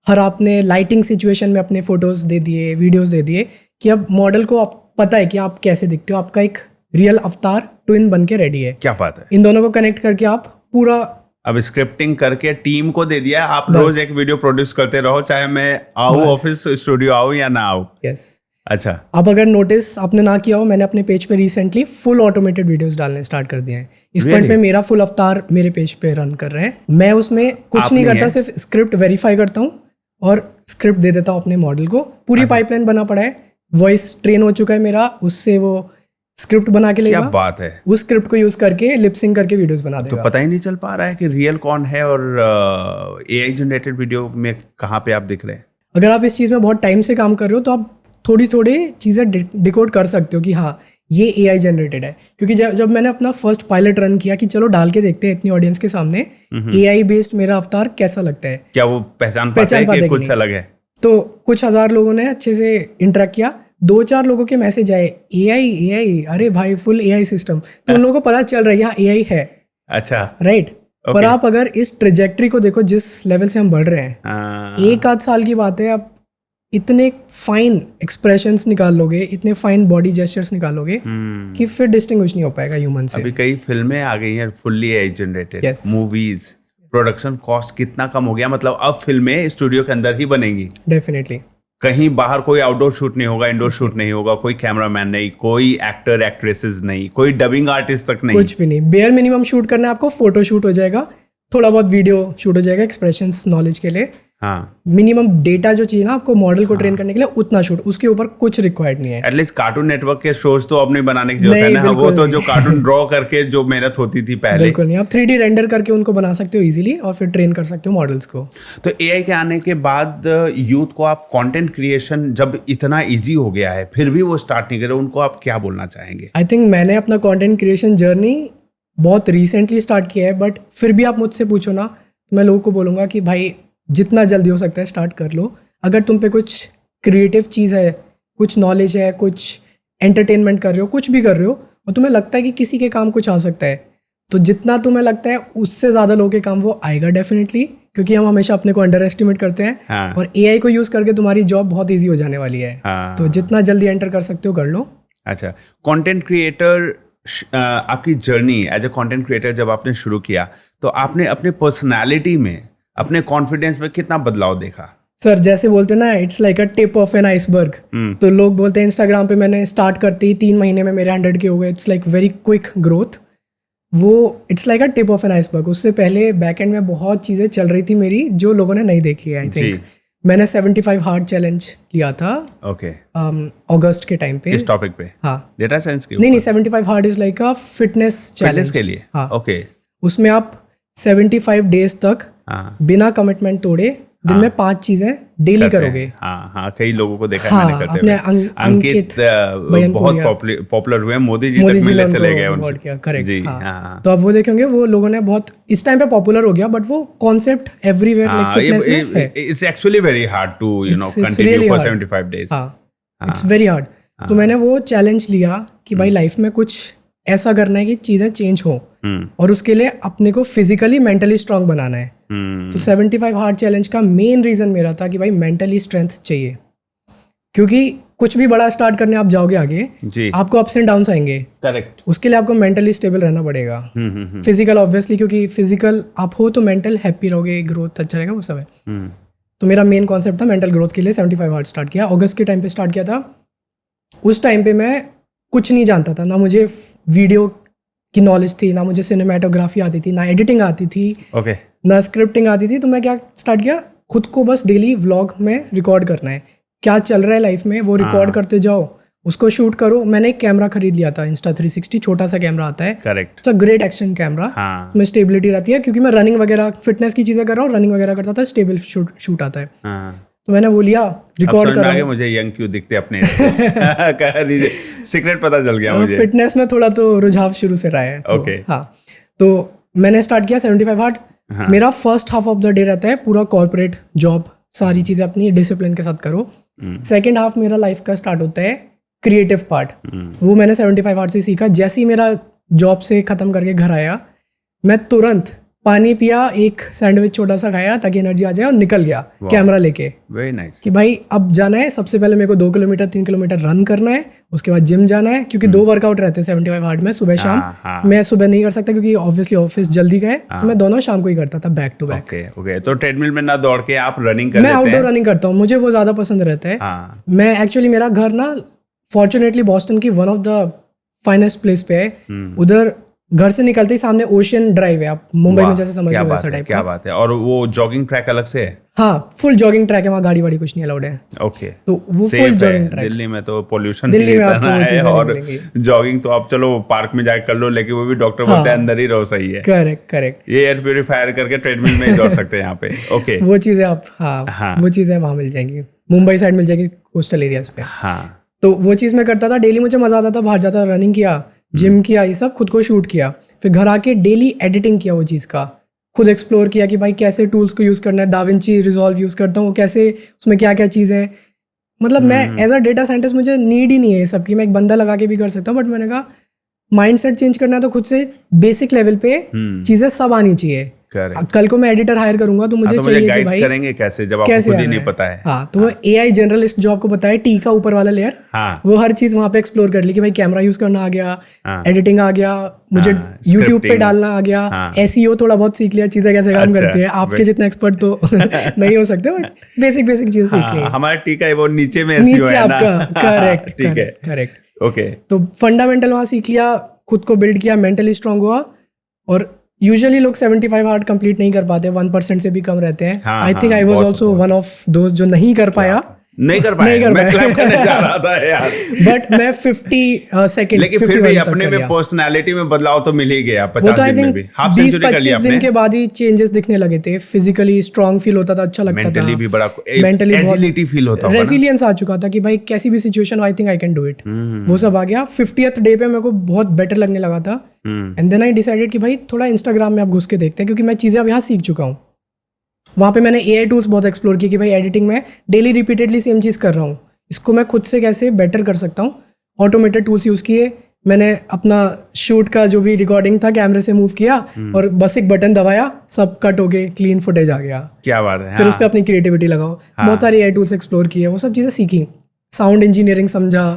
हर आपने लाइटिंग सिचुएशन में अपने फोटोज दे दिए, वीडियोस दे दिए कि अब मॉडल को आप पता है कि आप कैसे दिखते हो, आपका एक रियल अवतार ट्विन बन के रेडी है। क्या बात है। इन दोनों को कनेक्ट करके आप पूरा अब स्क्रिप्टिंग करके टीम को दे दिया, आप रोज एक वीडियो प्रोड्यूस करते रहो, चाहे मैं आऊँ ऑफिस स्टूडियो आऊँ या ना आऊँ। यस। अच्छा। अब अगर नोटिस आपने ना किया हो, मैंने अपने पेज पे रिसेंटली फुल ऑटोमेटेड वीडियोस डालने स्टार्ट कर दिए हैं। इस पॉइंट पे मेरा फुल अवतार मेरे पेज पे रन कर रहे हैं। मैं उसमें कुछ नहीं करता, सिर्फ स्क्रिप्ट वेरीफाई करता हूँ और स्क्रिप्ट दे देता हूँ अपने मॉडल को। पूरी पाइपलाइन बना पड़ा है, वॉइस ट्रेन हो चुका है मेरा, उससे वो स्क्रिप्ट बना के लेगा। क्या बात है। उस स्क्रिप्ट को यूज करके लिपसिंग करके वीडियोस बना देगा। तो पता ही नहीं चल पा रहा है कि रियल कौन है और एआई जनरेटेड वीडियो में कहाँ पे आप दिख रहे हैं। अगर आप इस चीज़ में बहुत टाइम से काम कर रहे हो तो आप थोड़ी चीज़ें डिकोड कर सकते हो कि हाँ ये एआई जनरेटेड है। क्योंकि जब मैंने अपना फर्स्ट पायलट रन किया कि चलो डाल के देखते हैं इतनी ऑडियंस के सामने एआई बेस्ड मेरा अवतार कैसा लगता है, क्या वो पहचान पाते हैं कि कुछ अलग है। तो कुछ हजार लोगों ने अच्छे से इंटरेक्ट किया, 2-4 लोगों के मैसेज आए एआई, अरे भाई फुल एआई सिस्टम। तो उन लोगों को पता चल रहा है यहाँ एआई है। अच्छा। राइट। पर आप अगर इस ट्रेजेक्ट्री को देखो, जिस लेवल से हम बढ़ रहे हैं, 1-8 साल की बात है, आप इतने फाइन एक्सप्रेशंस निकाल लोगे, इतने फाइन बॉडी जेस्चर्स निकालोगे कि फिर डिस्टिंग्विश नहीं हो पाएगा ह्यूमन से। अभी कई फिल्में आ गई हैं fully AI generated. Yes. Movies, production cost कितना कम हो गया, मतलब अब फिल्में स्टूडियो के अंदर ही बनेंगी। डेफिनेटली। कहीं बाहर कोई आउटडोर शूट नहीं होगा, इंडोर शूट नहीं होगा, कोई कैमरामैन नहीं, कोई एक्टर एक्ट्रेसेस नहीं, कोई डबिंग आर्टिस्ट तक नहीं, कुछ भी नहीं। बेयर मिनिमम शूट करना है आपको, फोटो शूट हो जाएगा, थोड़ा बहुत वीडियो शूट हो जाएगा एक्सप्रेशंस नॉलेज के लिए। हाँ। मिनिमम डेटा जो चाहिए ना आपको मॉडल को ट्रेन करने के लिए, उतना शूट, उसके ऊपर कुछ रिक्वायर्ड नहीं है। एटलीस्ट कार्टून नेटवर्क के शोज तो अब नहीं बनाने की जरूरत है नहीं, ना। वो बिल्कुल तो नहीं। जो कार्टून ड्रॉ करके जो मेहनत होती थी पहले। बिल्कुल नहीं, आप 3D रेंडर करके उनको बना सकते हो इजीली और फिर ट्रेन कर सकते हो मॉडल्स को। तो एआई के आने के बाद यूथ को आप कंटेंट क्रिएशन जब इतना इजी हो गया है फिर भी वो स्टार्ट नहीं कर रहे, उनको आप क्या बोलना चाहेंगे। आई थिंक मैंने अपना कंटेंट क्रिएशन जर्नी बहुत रिसेंटली स्टार्ट किया है, बट फिर भी आप मुझसे पूछो ना तो मैं लोगों को बोलूँगा कि भाई जितना जल्दी हो सकता है स्टार्ट कर लो। अगर तुम पे कुछ क्रिएटिव चीज़ है, कुछ नॉलेज है, कुछ एंटरटेनमेंट कर रहे हो, कुछ भी कर रहे हो और तुम्हें लगता है कि किसी के काम कुछ आ सकता है, तो जितना तुम्हें लगता है उससे ज़्यादा लोगों के काम वो आएगा डेफिनेटली। क्योंकि हम हमेशा अपने को अंडर एस्टिमेट करते हैं। हाँ। और एआई को यूज़ करके तुम्हारी जॉब बहुत ईजी हो जाने वाली है। हाँ। तो जितना जल्दी एंटर कर सकते हो कर लो। अच्छा, कंटेंट क्रिएटर आपकी journey as a content creator जब आपने शुरू किया तो आपने अपने पर्सनालिटी में, अपने कॉन्फिडेंस में कितना बदलाव देखा। सर जैसे बोलते हैं ना, it's like a tip of an iceberg. तो लोग बोलते हैं इंस्टाग्राम पे मैंने स्टार्ट करते ही 3 महीने में मेरे 100 के हो गए, it's like very quick growth. वो it's like a tip of an iceberg. उससे पहले बैक एंड में बहुत चीज़ें चल रही थी मेरी जो लोगों ने नहीं देखी है। आई थिंक मैंने 75 हार्ड चैलेंज लिया था ओके अगस्त के टाइम पे। इस टॉपिक पे? हाँ, डेटा साइंस के नहीं 75 hard is like a fitness challenge के लिए। हाँ, ओके। उसमें आप 75 डेज तक बिना कमिटमेंट तोड़े दिन में 5 चीजें डेली करोगे। हाँ हाँ, कई लोगों को देखा है हाँ, मैंने करते अपने हुए। अंकित बहुत पॉपुलर हुए, मोदी जी तक मिलने चले गए उनसे। करेक्ट जी हाँ। हाँ। तो अब वो देखेंगे वो लोगों ने बहुत इस टाइम पे पॉपुलर हो गया, बट वो कॉन्सेप्ट एवरीवेयर लाइक फिटनेस में है। It's actually very hard to continue for 75 days. It's very hard. तो मैंने वो चैलेंज लिया कि भाई लाइफ में कुछ ऐसा करना है कि चीजें चेंज हो और उसके लिए अपने को फिजिकली मेंटली स्ट्रांग बनाना है। तो 75 हार्ड चैलेंज का मेन रीजन मेरा था कि भाई मेंटली स्ट्रेंथ चाहिए, क्योंकि कुछ भी बड़ा स्टार्ट करने आप जाओगे आगे जी, आपको अप्स एंड डाउन्स आएंगे। करेक्ट। उसके लिए आपको मेंटली स्टेबल रहना पड़ेगा। फिजिकल ऑब्वियसली, क्योंकि फिजिकल आप हो तो मेंटल हैप्पी रहोगे, ग्रोथ अच्छा रहेगा, वो सब है। तो मेरा मेन कॉन्सेप्ट था मेंटल ग्रोथ के लिए 75 हार्ड स्टार्ट किया। अगस्त के टाइम पे स्टार्ट किया था। उस टाइम पे मैं कुछ नहीं जानता था, ना मुझे वीडियो की नॉलेज थी, ना मुझे सिनेमेटोग्राफी आती थी, ना एडिटिंग आती थी, ओके, ना स्क्रिप्टिंग आती थी। तो मैं क्या स्टार्ट किया, खुद को बस डेली व्लॉग में रिकॉर्ड करना है, क्या चल रहा है लाइफ में वो रिकॉर्ड करते जाओ, उसको शूट करो। मैंने एक कैमरा खरीद लिया था, Insta360, छोटा सा कैमरा आता है। Correct. It's a great action camera. हाँ। उसमें स्टेबिलिटी रहती है, क्योंकि मैं रनिंग वगैरह फिटनेस की चीज़ें कर रहा हूँ, रनिंग वगैरह करता था, स्टेबल शूट आता है। हाँ। तो मैंने वो लिया, रिकॉर्ड कर रहा हूँ। मुझे यंग क्यों दिखते अपने सीक्रेट पता चल गया मुझे। फिटनेस में थोड़ा तो रुझाव शुरू से रहा है तो, ओके। हाँ, तो मैंने स्टार्ट किया 75 हार्ड। मेरा first half of the day रहता है पूरा कॉर्पोरेट जॉब, सारी चीजें अपनी डिसिप्लिन के साथ करो। सेकेंड हाफ मेरा लाइफ का स्टार्ट होता है क्रिएटिव पार्ट, वो मैंने 75 हार्ड से सीखा। जैसे ही मेरा जॉब से खत्म करके घर आया, मैं तुरंत पानी पिया, एक सैंडविच छोटा सा खाया ताकि एनर्जी आ जाए और निकल गया कैमरा लेके। Very nice. कि भाई अब जाना है, सबसे पहले मेरे को 2 किलोमीटर 3 किलोमीटर रन करना है, उसके बाद जिम जाना है, क्योंकि 2 वर्कआउट रहते हैं 75 हार्ड में, सुबह शाम। मैं सुबह नहीं कर सकता क्योंकि ऑब्वियसली ऑफिस जल्दी गए, तो मैं दोनों शाम को ही करता था, बैक टू बैक। ओके। तो ट्रेडमिल में ना दौड़ के आप रनिंग कर मैं लेते हैं? आउटडोर रनिंग करता हूँ, मुझे वो ज्यादा पसंद रहता है। मैं एक्चुअली, मेरा घर ना फॉर्चुनेटली बॉस्टन की one of the finest place पे है। उधर घर से निकलते ही सामने ओशियन ड्राइव है, आप मुंबई में जैसे समझ लो वैसा टाइप। क्या बात है। और वो जॉगिंग ट्रैक अलग से है? हाँ, फुल जॉगिंग ट्रैक है, वहाँ गाड़ी वाड़ी कुछ नहीं अलाउड है। ओके। तो वो फुल जॉगिंग ट्रैक। दिल्ली में तो पोल्यूशन दिल्ली में आपको वो है, चीज़ें और नहीं मिलेंगी। जॉगिंग तो आप चलो पार्क में जाके कर लो, लेकिन वो भी डॉक्टर बोलते हैं अंदर ही रहो, सही है। करेक्ट। ये एयर प्यूरिफायर करके ट्रेडमिल में ही दौड़ सकते हैं यहाँ पे। ओके। वो चीज़ें आप, हाँ, वो चीज़ें वहाँ मिल जाएंगी, मुंबई साइड मिल जाएगी, कोस्टल एरियाज पे। हाँ। तो वो चीज़ मैं करता था डेली, मुझे मजा आता था, बाहर जाता, रनिंग किया, जिम किया, ये सब खुद को शूट किया। फिर घर आके डेली एडिटिंग किया वो चीज़ का, खुद एक्सप्लोर किया कि भाई कैसे टूल्स को यूज़ करना है। दाविंची रिजॉल्व यूज़ करता हूँ, कैसे उसमें क्या क्या चीज़ें हैं। मतलब मैं एज अ डेटा साइंटिस्ट, मुझे नीड ही नहीं है ये सब की, मैं एक बंदा लगा के भी कर सकता हूँ। बट मैंने कहा माइंडसेट चेंज करना है तो खुद से बेसिक लेवल पे चीज़ें सब आनी चाहिए। कल को मैं एडिटर हायर करूंगा तो मुझे चाहिए कि भाई करेंगे कैसे, जब आपको खुद ही नहीं पता है। हाँ, तो वो एआई जनरलिस्ट जो आपको बताया, टी का ऊपर वाला लेयर, वो हर चीज वहां पे एक्सप्लोर कर ली कि भाई कैमरा यूज करना आ गया, एडिटिंग आ गया, मुझे यूट्यूब पे डालना आ गया, एसईओ थोड़ा बहुत सीख लिया, चीजें कैसे काम करती है। आपके जितना एक्सपर्ट तो नहीं हो सकते, बट बेसिक चीजें सीख ली। हमारा टी का वो नीचे में एसईओ है ना। करेक्ट, ठीक है, करेक्ट। ओके। तो फंडामेंटल वहां सीख लिया, खुद को बिल्ड किया, मेंटली स्ट्रांग हुआ। और यूजुअली लोग 75 हार्ड कंप्लीट नहीं कर पाते, 1% से भी कम रहते हैं। I think I was also one of दोस्त जो नहीं कर पाया। मैं क्लैप करने जा रहा था यार। बट मैं 50 सेकंड, लेकिन फिर भी अपने में पर्सनालिटी में बदलाव तो मिल ही गया 50 दिन में भी। हाफ सेंचुरी कर लिया आपने। 20-25 दिन के बाद ही चेंजेस दिखने लगे थे। फिजिकली स्ट्रांग फील होता था, अच्छा लगता था। मेंटली भी बड़ा मेंटली एजिलिटी फील होता था, रेजिलियंस आ चुका था कि भाई कैसी भी situation I think I can do it. वो सब आ गया। 50th डे पे मेरे को बहुत बेटर लगने लगा था। एंड देन आई डिसाइडेड कि भाई थोड़ा इंस्टाग्राम में आप घुस के देखते हैं, क्योंकि मैं चीज़ें अब यहाँ सीख चुका हूँ। वहाँ पे मैंने एआई टूल्स बहुत एक्सप्लोर किए कि भाई एडिटिंग में डेली रिपीटेडली सेम चीज़ कर रहा हूँ, इसको मैं खुद से कैसे बेटर कर सकता हूँ। ऑटोमेटेड टूल्स यूज़ किए, मैंने अपना शूट का जो भी रिकॉर्डिंग था कैमरे से मूव किया और बस एक बटन दबाया, सब कट हो गए, क्लीन फुटेज आ गया। क्या बात है। फिर उस पर अपनी क्रिएटिविटी लगाओ। बहुत सारी एआई टूल्स एक्सप्लोर किए, वो सब चीज़ें सीखी, साउंड इंजीनियरिंग समझा,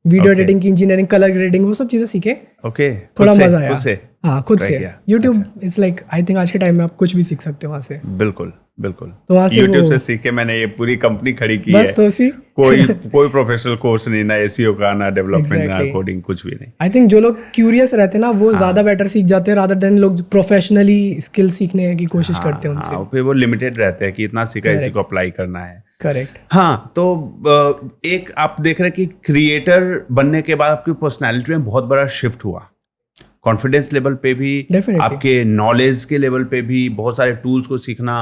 वीडियो एडिटिंग की इंजीनियरिंग, कलर ग्रेडिंग, वो सब चीज़ें सीखे। ओके। थोड़ा मजा आया। हाँ, खुद से। YouTube it's like, I think आज के टाइम में आप कुछ भी सीख सकते हो वहाँ से। बिल्कुल। तो वहाँ से यूट्यूब से सीख के मैंने ये पूरी कंपनी खड़ी की है। बस तो उसी कोई प्रोफेशनल कोर्स नहीं, ना एसईओ का, ना डेवलपमेंट, ना कोडिंग, कुछ भी नहीं। आई थिंक जो लोग क्यूरियस रहते हैं ना, वो ज्यादा बेटर सीख जाते हैं रादर देन लोग प्रोफेशनली स्किल सीखने की कोशिश करते हैं उनसे। फिर वो लिमिटेड रहते हैं कि इतना सीखा, इसी को अप्लाई करना है। करेक्ट। हाँ, तो एक आप देख रहे हैं कि क्रिएटर बनने के बाद आपकी पर्सनैलिटी में बहुत बड़ा शिफ्ट हुआ, कॉन्फिडेंस लेवल पे भी, आपके नॉलेज के लेवल पे भी, बहुत सारे टूल्स को सीखना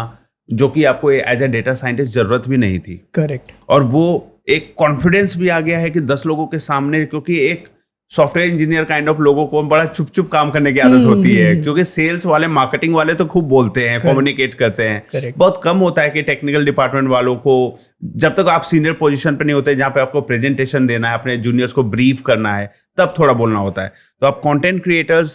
जो कि आपको एज ए डेटा साइंटिस्ट जरूरत भी नहीं थी। करेक्ट। और वो एक कॉन्फिडेंस भी आ गया है कि 10 लोगों के सामने, क्योंकि एक सॉफ्टवेयर इंजीनियर काइंड ऑफ लोगों को बड़ा चुप चुप काम करने की आदत होती है, क्योंकि सेल्स वाले, मार्केटिंग वाले तो खूब बोलते हैं, कम्युनिकेट करते हैं। बहुत कम होता है कि टेक्निकल डिपार्टमेंट वालों को, जब तक आप सीनियर पोजीशन पे नहीं होते जहाँ पे आपको प्रेजेंटेशन देना है, अपने जूनियर्स को ब्रीफ करना है, तब थोड़ा बोलना होता है। तो आप कंटेंट क्रिएटर्स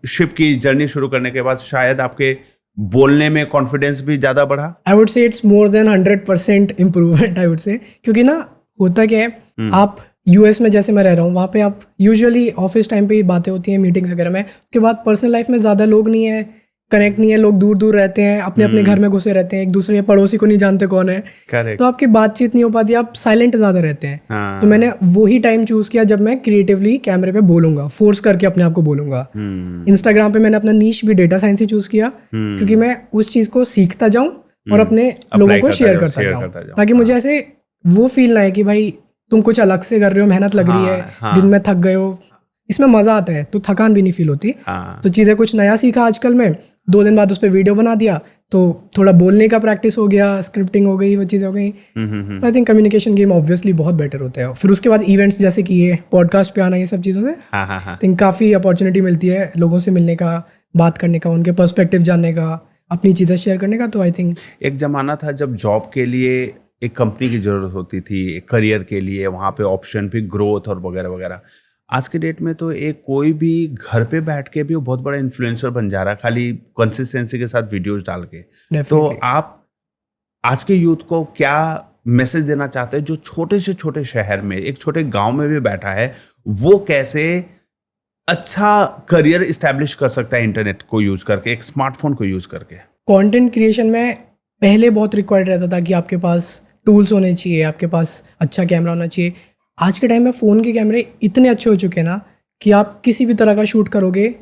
शिप की जर्नी शुरू करने के बाद शायद आपके बोलने में कॉन्फिडेंस भी ज्यादा बढ़ा। आई वुड से it's more than 100% improvement, I would से। क्योंकि ना होता क्या है, आप यूएस में जैसे मैं रह रहा हूँ, वहाँ पे आप यूजुअली ऑफिस टाइम पे ही बातें होती हैं, मीटिंग्स वगैरह में। उसके बाद पर्सनल लाइफ में ज़्यादा लोग नहीं है, कनेक्ट नहीं है, लोग दूर दूर रहते हैं, अपने अपने घर में घुसे रहते हैं, एक दूसरे के पड़ोसी को नहीं जानते कौन है। Correct. तो आपकी बातचीत नहीं हो पाती, आप साइलेंट ज़्यादा रहते हैं। तो मैंने वही टाइम चूज किया जब मैं क्रिएटिवली कैमरे पे बोलूंगा, फोर्स करके अपने आप को बोलूंगा। इंस्टाग्राम पे मैंने अपना नीश भी डेटा साइंस ही चूज किया, क्योंकि मैं उस चीज़ को सीखता जाऊँ और अपने लोगों को शेयर करता जाऊँ, ताकि मुझे ऐसे वो फील ना है कि भाई तुम कुछ अलग से कर रहे हो, मेहनत लग रही है, दिन में थक गए हो। इसमें मजा आता है, तो थकान भी नहीं फील होती। तो चीज़ें कुछ नया सीखा आजकल में, 2 दिन बाद उस पर वीडियो बना दिया, तो थोड़ा बोलने का प्रैक्टिस हो गया, स्क्रिप्टिंग हो गई, वो चीज़ें हो गई। तो I think communication game obviously बहुत बेटर होता है। फिर उसके बाद इवेंट्स जैसे कि ये पॉडकास्ट पे आना, ये सब चीज़ों से आई थिंक काफ़ी अपॉर्चुनिटी मिलती है लोगों से मिलने का, बात करने का, उनके पर्सपेक्टिव जानने का, अपनी चीज़ें शेयर करने का। तो आई थिंक एक ज़माना था जब जॉब के लिए एक कंपनी की ज़रूरत होती थी, एक करियर के लिए, वहाँ पे ऑप्शन भी ग्रोथ और वगैरह वगैरह। आज के डेट में तो एक कोई भी घर पे बैठ के भी वो बहुत बड़ा इन्फ्लुएंसर बन जा रहा है, खाली कंसिस्टेंसी के साथ वीडियोस डाल के। तो आप आज के यूथ को क्या मैसेज देना चाहते हैं जो छोटे से छोटे शहर में, एक छोटे गांव में भी बैठा है, वो कैसे अच्छा करियर इस्टेब्लिश कर सकता है इंटरनेट को यूज करके, एक स्मार्टफोन को यूज करके? कंटेंट क्रिएशन में पहले बहुत रिक्वायर्ड रहता था कि आपके पास टूल्स होने चाहिए, आपके पास अच्छा कैमरा होना चाहिए। आज के टाइम में फ़ोन के कैमरे इतने अच्छे हो चुके हैं ना कि आप किसी भी तरह का शूट करोगे,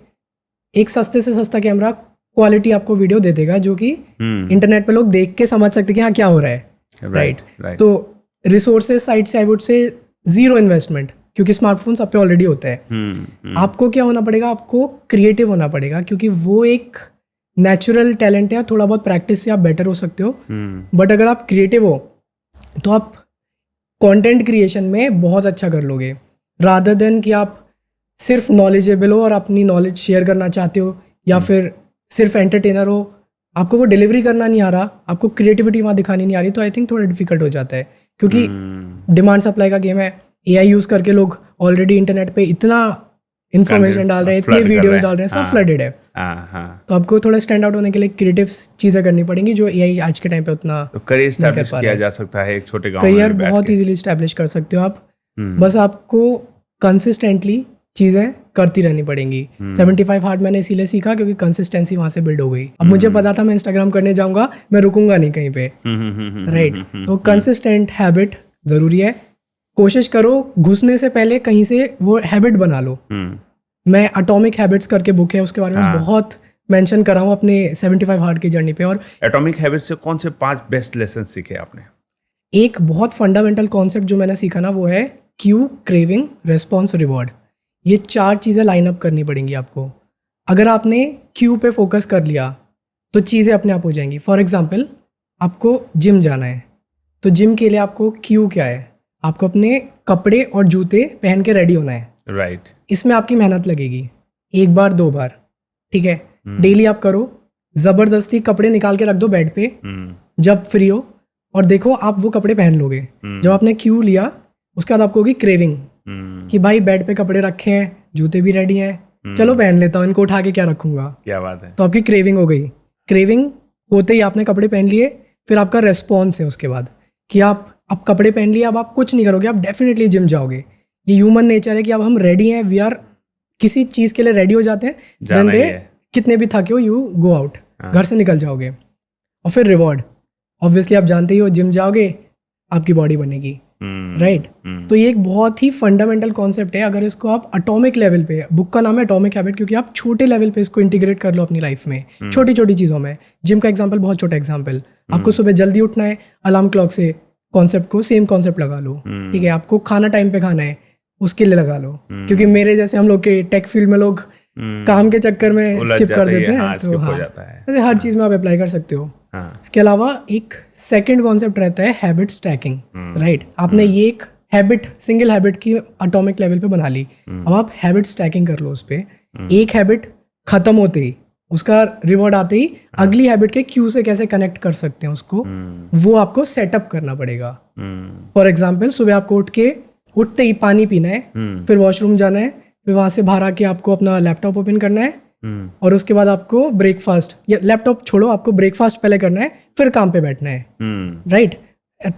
एक सस्ते से सस्ता कैमरा क्वालिटी आपको वीडियो दे देगा, जो कि इंटरनेट पे लोग देख के समझ सकते हैं कि हाँ क्या हो रहा है। राइट। तो रिसोर्सेज साइड से आई वुड से 0 इन्वेस्टमेंट, क्योंकि स्मार्टफोन सब पे ऑलरेडी होता है। आपको क्या होना पड़ेगा, आपको क्रिएटिव होना पड़ेगा, क्योंकि वो एक नेचुरल टैलेंट है। थोड़ा बहुत प्रैक्टिस से आप बेटर हो सकते हो, बट अगर आप क्रिएटिव हो तो आप कंटेंट क्रिएशन में बहुत अच्छा कर लोगे, रादर देन कि आप सिर्फ नॉलेजेबल हो और अपनी नॉलेज शेयर करना चाहते हो, या फिर सिर्फ एंटरटेनर हो, आपको वो डिलीवरी करना नहीं आ रहा, आपको क्रिएटिविटी वहाँ दिखानी नहीं आ रही। तो आई थिंक थोड़ा डिफिकल्ट हो जाता है, क्योंकि डिमांड सप्लाई का गेम है। एआई यूज़ करके लोग ऑलरेडी इंटरनेट पे इतना इन्फॉर्मेशन डाल रहे हैं, इतने वीडियोस डाल रहे हैं, सब फ्लडेड है। तो आपको थोड़ा स्टैंड आउट होने के लिए क्रिएटिव चीज़ें करनी पड़ेंगी, जो एआई आज के टाइम पे उतना करियर एस्टैब्लिश किया जा सकता है एक छोटे गांव में। करियर बहुत इजीली एस्टैब्लिश कर सकते हो आप, बस आपको कंसिस्टेंटली चीज़ें करती रहनी पड़ेंगी। 75 हार्ड मैंने इसीलिए सीखा क्योंकि कंसिस्टेंसी वहाँ से बिल्ड हो गई। अब मुझे पता था मैं इंस्टाग्राम करने जाऊँगा, मैं रुकूंगा नहीं कहीं पे। राइट। तो कंसिस्टेंट हैबिट ज़रूरी है। कोशिश करो घुसने से पहले कहीं से वो हैबिट बना लो। मैं एटॉमिक हैबिट्स करके बुक है, उसके बारे में बहुत मेंशन कर रहा हूँ अपने 75 हार्ड की जर्नी पे। और एटॉमिक हैबिट्स से कौन से 5 बेस्ट लेसन सीखे आपने? एक बहुत फंडामेंटल कॉन्सेप्ट जो मैंने सीखा ना, वो है क्यू, क्रेविंग, रेस्पॉन्स, रिवॉर्ड। ये 4 चीज़ें लाइन अप करनी पड़ेंगी आपको। अगर आपने क्यू पे फोकस कर लिया तो चीज़ें अपने आप हो जाएंगी। फॉर एग्जाम्पल, आपको जिम जाना है, तो जिम के लिए आपको क्यू क्या है, आपको अपने कपड़े और जूते पहन के रेडी होना है। राइट। इसमें आपकी मेहनत लगेगी, 1 बार 2 बार, ठीक है। डेली आप करो, ज़बरदस्ती कपड़े निकाल के रख दो बेड पे, जब फ्री हो, और देखो आप वो कपड़े पहन लोगे। जब आपने क्यू लिया, उसके बाद आपको होगी क्रेविंग कि भाई बेड पे कपड़े रखे हैं, जूते भी रेडी हैं, चलो पहन लेता हूँ, इनको उठा के क्या रखूंगा। क्या बात है। तो आपकी क्रेविंग हो गई। क्रेविंग होते ही आपने कपड़े पहन लिए, फिर आपका रेस्पॉन्स है उसके बाद कि आप अब कपड़े पहन लिए, अब आप कुछ नहीं करोगे, आप डेफिनेटली जिम जाओगे। ये ह्यूमन नेचर है कि अब हम रेडी हैं, वी आर किसी चीज़ के लिए रेडी हो जाते हैं, देन दे कितने भी थके हो, यू गो आउट, घर से निकल जाओगे। और फिर रिवॉर्ड, ऑब्वियसली आप जानते ही हो, जिम जाओगे आपकी बॉडी बनेगी। राइट। तो ये एक बहुत ही फंडामेंटल कॉन्सेप्ट है। अगर इसको आप एटॉमिक लेवल पे, बुक का नाम है एटॉमिक हैबिट, क्योंकि आप छोटे लेवल पे इसको इंटीग्रेट कर लो अपनी लाइफ में, छोटी छोटी चीज़ों में। जिम का एग्जाम्पल बहुत छोटा एग्जाम्पल, आपको सुबह जल्दी उठना है, अलार्म क्लॉक से कॉन्सेप्ट को सेम कॉन्सेप्ट लगा लो, ठीक है। आपको खाना टाइम पे खाना है, उसके लिए लगा लो, क्योंकि मेरे जैसे हम लोग के टेक फील्ड में लोग काम के चक्कर में स्किप कर देते हैं। तो हाँ, हर चीज़ में आप अप्लाई कर सकते हो। इसके अलावा एक सेकंड कॉन्सेप्ट रहता है हैबिट स्टैकिंग। राइट। आपने ये एक हैबिट, सिंगल हैबिट की एटॉमिक लेवल पे बना ली, अब आप हैबिट स्टैकिंग कर लो उस पर। एक हैबिट खत्म होते ही, उसका रिवॉर्ड आते ही, अगली हैबिट के क्यू से कैसे कनेक्ट कर सकते हैं उसको, वो आपको सेटअप करना पड़ेगा। फॉर एग्जाम्पल, सुबह आपको उठते ही पानी पीना है, फिर वॉशरूम जाना है, फिर वहां से बाहर आके आपको अपना लैपटॉप ओपन करना है, और उसके बाद आपको ब्रेकफास्ट, या लैपटॉप छोड़ो, आपको ब्रेकफास्ट पहले करना है, फिर काम पे बैठना है। राइट।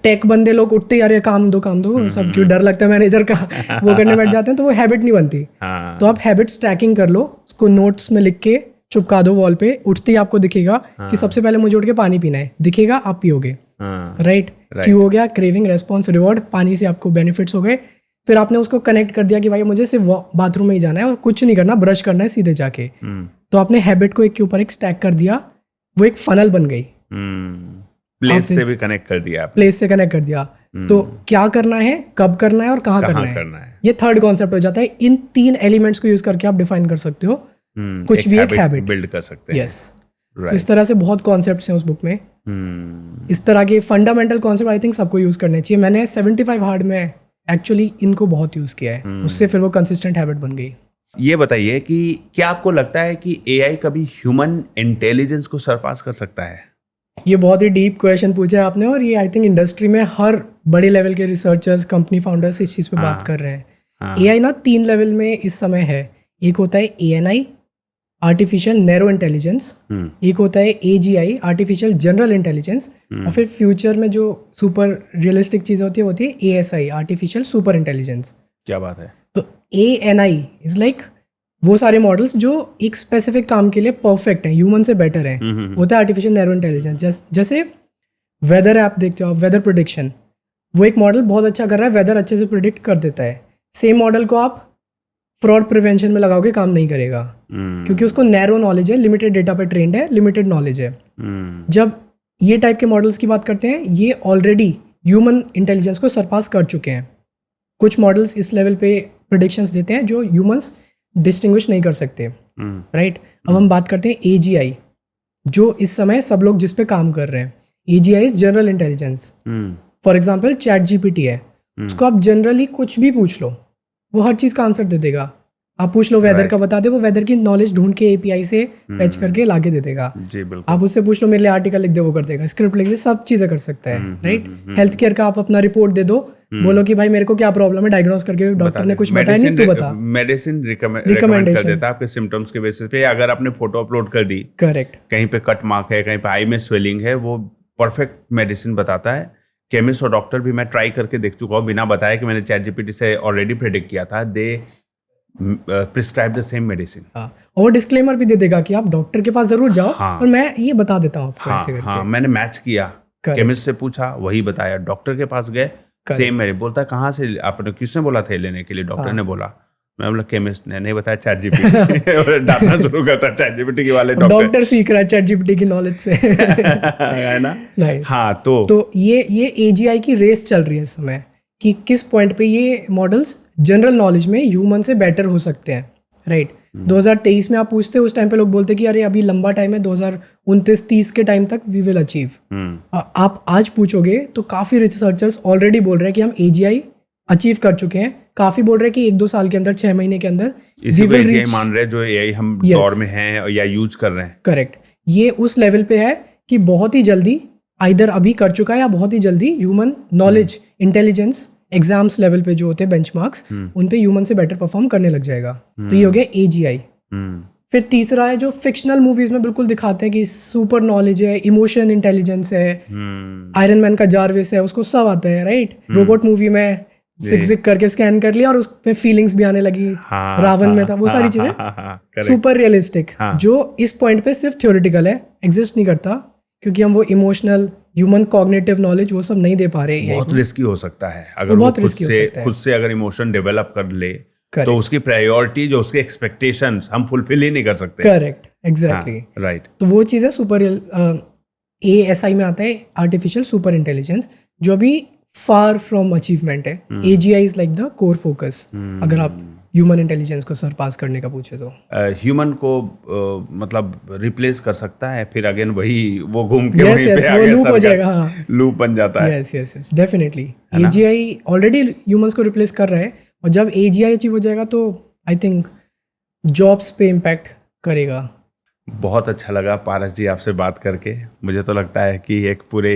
टेक बंदे लोग उठते ही अरे काम दो सब, क्यों डर लगता है मैनेजर का, वो करने बैठ जाते हैं, तो वो हैबिट नहीं बनती। तो आप हैबिट स्टैकिंग कर लो, उसको नोट्स में लिख के चिपका दो वॉल पे। उठते ही आपको दिखेगा कि सबसे पहले मुझे उठ के पानी पीना है, दिखेगा, आप पियोगे। राइट। क्यों हो गया, क्रेविंग, रेस्पॉन्स, रिवॉर्ड। पानी से आपको बेनिफिट्स हो गए। फिर आपने उसको कनेक्ट कर दिया कि भाई मुझे सिर्फ बाथरूम में ही जाना है और कुछ नहीं करना, ब्रश करना है सीधे जाके। तो आपने हैबिट को एक के ऊपर एक स्टैक कर दिया, वो एक फनल बन गई। प्लेस से भी कनेक्ट कर दिया, प्लेस से कनेक्ट कर दिया। तो क्या करना है, कब करना है और कहाँ करना है, ये थर्ड कॉन्सेप्ट हो जाता है। इन 3 एलिमेंट्स को यूज करके आप डिफाइन कर सकते हो कुछ भी एक हैबिट बिल्ड कर सकते हैं। यस। तो इस तरह से बहुत कॉन्सेप्ट्स हैं उस बुक में। इस तरह के फंडामेंटल कॉन्सेप्ट आई थिंक सबको यूज़ करने चाहिए। मैंने 75 हार्ड में एक्चुअली इनको बहुत यूज़ किया है, उससे फिर वो कंसिस्टेंट हैबिट बन गई। ये बताइए कि क्या आपको लगता है कि एआई कभी ह्यूमन इंटेलिजेंस को सरपास कर सकता है? ये बहुत ही डीप क्वेश्चन पूछा है आपने, और ये आई थिंक इंडस्ट्री में हर बड़े लेवल के रिसर्चर्स, कंपनी फाउंडर्स इस चीज़ पे बात कर रहे हैं। एआई ना 3 लेवल में इस समय है। एक होता है एएनआई, आर्टिफिशियल नैरो इंटेलिजेंस, एक होता है एजीआई, आर्टिफिशियल जनरल इंटेलिजेंस, और फिर फ्यूचर में जो सुपर रियलिस्टिक चीज़ होती है वो होती है एएसआई, आर्टिफिशियल सुपर इंटेलिजेंस। क्या बात है। तो एएनआई इज लाइक वो सारे मॉडल्स जो एक स्पेसिफिक काम के लिए परफेक्ट हैं, ह्यूमन से बेटर हैं, होता है आर्टिफिशियल नैरो इंटेलिजेंस। जैसे वेदर ऐप देखते हो आप, वेदर प्रिडिक्शन, वो एक मॉडल बहुत अच्छा कर रहा है, वेदर अच्छे से प्रिडिक्ट कर देता है। सेम मॉडल को आप फ्रॉड प्रिवेंशन में लगाओगे, काम नहीं करेगा, क्योंकि उसको नैरो नॉलेज है, लिमिटेड डेटा पे ट्रेंड है, लिमिटेड नॉलेज है। जब ये टाइप के मॉडल्स की बात करते हैं, ये ऑलरेडी ह्यूमन इंटेलिजेंस को सरपास कर चुके हैं। कुछ मॉडल्स इस लेवल पे प्रिडिक्शंस देते हैं जो ह्यूमंस डिस्टिंग्विश नहीं कर सकते, राइट। अब हम बात करते हैं एजीआई, जो इस समय सब लोग जिस पे काम कर रहे हैं। AGI is general intelligence. For example chat GPT है, उसको आप जनरली कुछ भी पूछ लो, वो हर चीज़ का आंसर दे देगा। आप पूछ लो वेदर का बता दे, वो वेदर की नॉलेज ढूंढ के एपीआई से फैच करके लाके दे देगा। जी बिल्कुल। आप उससे पूछ लो मेरे लिए आर्टिकल लिख दे, वो कर देगा, स्क्रिप्ट लिख दे, सब चीज़ें कर सकता है, राइट। हेल्थ केयर का आप अपना रिपोर्ट दे दो, बोलो कि भाई मेरे को क्या प्रॉब्लम है, डायग्नोस करके डॉक्टर ने कुछ बताया नहीं, तू बता। मेडिसिन रिकमेंड कर देता है आपके सिम्टम्स के बेसिस पे। अगर आपने फोटो अपलोड कर दी, करेक्ट, कहीं पे कट मार्क है, कहीं पे आई में स्वेलिंग है, वो परफेक्ट मेडिसिन बताता है। केमिस्ट और डॉक्टर भी मैं ट्राई करके देख चुका हूँ, बिना बताए कि मैंने चैट जीपीटी से ऑलरेडी प्रेडिक्ट किया था, दे प्रिस्क्राइब द सेम मेडिसिन। और डिस्क्लेमर भी दे देगा कि आप डॉक्टर के पास जरूर जाओ, और मैं ये बता देता हूँ आपको ऐसे करके। हाँ, मैंने मैच किया, केमिस्ट से पूछा, वही बताया, डॉक्टर के पास गए, सेम मेरे बोलता कहाँ से आपने, किसने बोला था लेने के लिए, डॉक्टर ने बोला, मैं बोला केमिस्ट ने, नहीं बताया चैट जीपीटी। डांटना शुरू करता चैट जीपीटी के वाले डॉक्टर सीख रहा है चैट जीपीटी की नॉलेज से, है ना। Nice. हाँ, तो ये एजीआई की रेस चल रही है इस समय कि किस पॉइंट पे ये मॉडल्स जनरल नॉलेज में ह्यूमन से बेटर हो सकते हैं, राइट। 2023 में आप पूछते उस टाइम पे लोग बोलते कि अरे अभी लंबा टाइम है, 2029-30 के टाइम तक वी विल अचीव। आप आज पूछोगे तो काफ़ी रिसर्चर्स ऑलरेडी बोल रहे हैं कि हम एजीआई अचीव कर चुके हैं। काफ़ी बोल रहे हैं कि 1-2 साल के अंदर, 6 महीने के अंदर इसी को एजीआई मान रहे हैं, जो एआई हम दौर में हैं या यूज कर रहे हैं। करेक्ट, ये उस लेवल पे है कि बहुत ही जल्दी, आइदर अभी कर चुका है या बहुत ही जल्दी human knowledge, intelligence, exams level पे जो होते हैं बेंचमार्क्स, उन पे ह्यूमन से बेटर परफॉर्म करने लग जाएगा। तो ये हो गया एजीआई। फिर तीसरा है जो फिक्शनल मूवीज में बिल्कुल दिखाते हैं कि सुपर नॉलेज है, इमोशन इंटेलिजेंस है, आयरन मैन का जारविस है, उसको सब आता है, राइट। रोबोट मूवी में जिक करके स्कैन कर लिया और उसमें फीलिंग्स भी आने लगी, रावण में था, वो सारी चीजें सुपर रियलिस्टिक, जो इस पॉइंट पे सिर्फ थ्योरेटिकल है, एग्जिस्ट नहीं करता, क्योंकि हम वो इमोशनल, ह्यूमन कॉग्निटिव नॉलेज वो सब नहीं दे पा रहे। बहुत रिस्की हो सकता है अगर वो खुद से अगर इमोशन डेवलप कर ले, तो उसकी प्रायोरिटी, जो उसके एक्सपेक्टेशंस, हम फुलफिल ही नहीं कर सकते। Correct, exactly, right. तो वो चीज़ है सुपर एएसआई में आता है, आर्टिफिशियल सुपर इंटेलिजेंस, जो अभी फार फ्रॉम अचीवमेंट है। AGI is like the core focus, अगर आप ह्यूमन इंटेलिजेंस को सरपास करने का पूछे तो। ह्यूमन को मतलब रिप्लेस कर सकता है, फिर अगेन वही वो घूम के वहीं पे वो लूप हो जाएगा, लूप बन जाता है। Yes, definitely. AGI already humans को रिप्लेस कर रहा है, और जब एजीआई अचीव हो जाएगा तो आई थिंक जॉब्स पे इम्पैक्ट करेगा। बहुत अच्छा लगा पारस जी आपसे बात करके। मुझे तो लगता है कि एक पूरे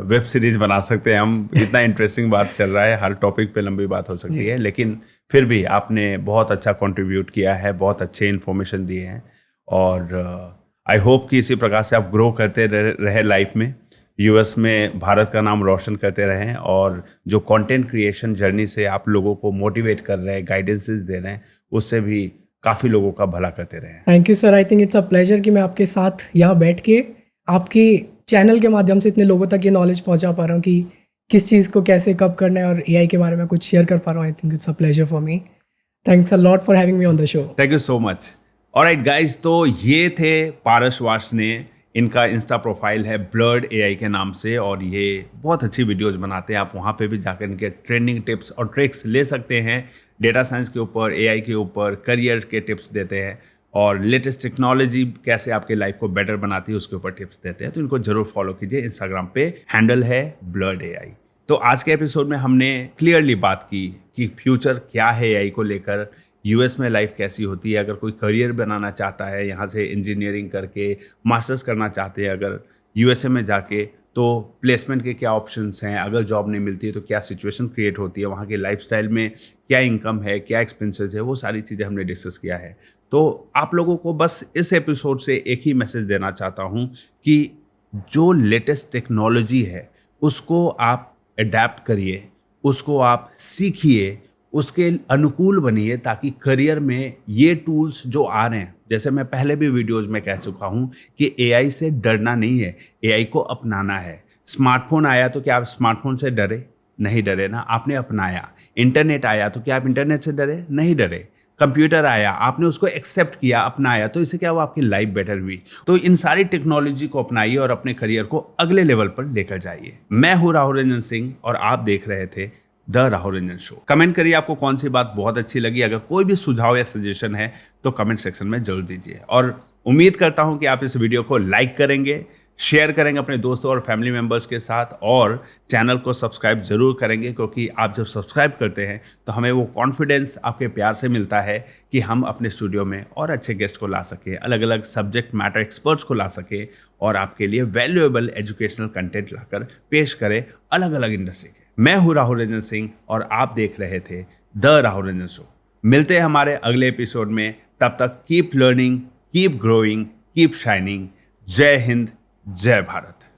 वेब सीरीज बना सकते हैं हम, इतना इंटरेस्टिंग बात चल रहा है। हर टॉपिक पे लंबी बात हो सकती है, लेकिन फिर भी आपने बहुत अच्छा कंट्रीब्यूट किया है, बहुत अच्छे इन्फॉर्मेशन दिए हैं, और आई होप कि इसी प्रकार से आप ग्रो करते रहे लाइफ में, यूएस में भारत का नाम रोशन करते रहें, और जो कंटेंट क्रिएशन जर्नी से आप लोगों को मोटिवेट कर रहे हैं, गाइडेंसेस दे रहे हैं, उससे भी काफ़ी लोगों का भला करते रहे। Thank you sir, I think it's a pleasure कि मैं आपके साथ यहाँ बैठ के आपके चैनल के माध्यम से इतने लोगों तक ये नॉलेज पहुँचा पा रहा हूँ कि किस चीज़ को कैसे कब करना है, और एआई के बारे में कुछ शेयर कर पा रहा हूँ। I think it's a pleasure for me. Thanks a lot for having me on the show. Thank you so much. Alright guys, तो ये थे पारस वार्ष्णेय, इनका इंस्टा प्रोफाइल है ब्लर्ड एआई के नाम से, और ये बहुत अच्छी वीडियोस बनाते हैं। आप वहाँ पे भी जाकर इनके ट्रेंडिंग टिप्स और ट्रिक्स ले सकते हैं। डेटा साइंस के ऊपर, एआई के ऊपर, करियर के टिप्स देते हैं। और लेटेस्ट टेक्नोलॉजी कैसे आपके लाइफ को बेटर बनाती है उसके ऊपर टिप्स देते हैं। तो इनको जरूर फॉलो कीजिए। इंस्टाग्राम पे हैंडल है ब्लर्ड AI। तो आज के एपिसोड में हमने क्लियरली बात की कि फ्यूचर क्या है AI को लेकर, यूएस में लाइफ कैसी होती है, अगर कोई करियर बनाना चाहता है यहाँ से इंजीनियरिंग करके, मास्टर्स करना चाहते हैं अगर यूएसए में जाके, तो प्लेसमेंट के क्या ऑप्शंस हैं, अगर जॉब नहीं मिलती है तो क्या सिचुएशन क्रिएट होती है, वहाँ के लाइफस्टाइल में क्या इनकम है, क्या एक्सपेंसेस है, वो सारी चीज़ें हमने डिस्कस किया है। तो आप लोगों को बस इस एपिसोड से एक ही मैसेज देना चाहता हूँ कि जो लेटेस्ट टेक्नोलॉजी है उसको आप अडेप्ट करिए, उसको आप सीखिए, उसके अनुकूल बनिए, ताकि करियर में ये टूल्स जो आ रहे हैं, जैसे मैं पहले भी वीडियोस में कह चुका हूँ कि AI से डरना नहीं है, AI को अपनाना है। स्मार्टफोन आया तो क्या आप स्मार्टफोन से डरे? नहीं डरे ना, आपने अपनाया। इंटरनेट आया तो क्या आप इंटरनेट से डरे? नहीं डरे। कंप्यूटर आया, आपने उसको एक्सेप्ट किया, अपनाया, तो इससे क्या हुआ, आपकी लाइफ बेटर हुई। तो इन सारी टेक्नोलॉजी को अपनाइए और अपने करियर को अगले लेवल पर लेकर जाइए। मैं हूँ राहुल रंजन सिंह और आप देख रहे थे the Rahul Ranjan show. Comment करिए आपको कौन सी बात बहुत अच्छी लगी। अगर कोई भी सुझाव या सजेशन है तो कमेंट सेक्शन में जरूर दीजिए। और उम्मीद करता हूं कि आप इस वीडियो को लाइक करेंगे, शेयर करेंगे अपने दोस्तों और फैमिली मेंबर्स के साथ, और चैनल को सब्सक्राइब जरूर करेंगे, क्योंकि आप जब सब्सक्राइब करते हैं तो हमें वो कॉन्फिडेंस आपके प्यार से मिलता है कि हम अपने स्टूडियो में और अच्छे गेस्ट को ला सकें, अलग अलग सब्जेक्ट मैटर एक्सपर्ट्स को ला सकें और आपके लिए वैल्यूएबल एजुकेशनल कंटेंट लाकर पेश करें अलग अलग इंडस्ट्री के। मैं हूँ राहुल रंजन सिंह और आप देख रहे थे द राहुल रंजन शो। मिलते हैं हमारे अगले एपिसोड में। तब तक keep learning, keep growing, keep shining. जय हिंद, जय भारत।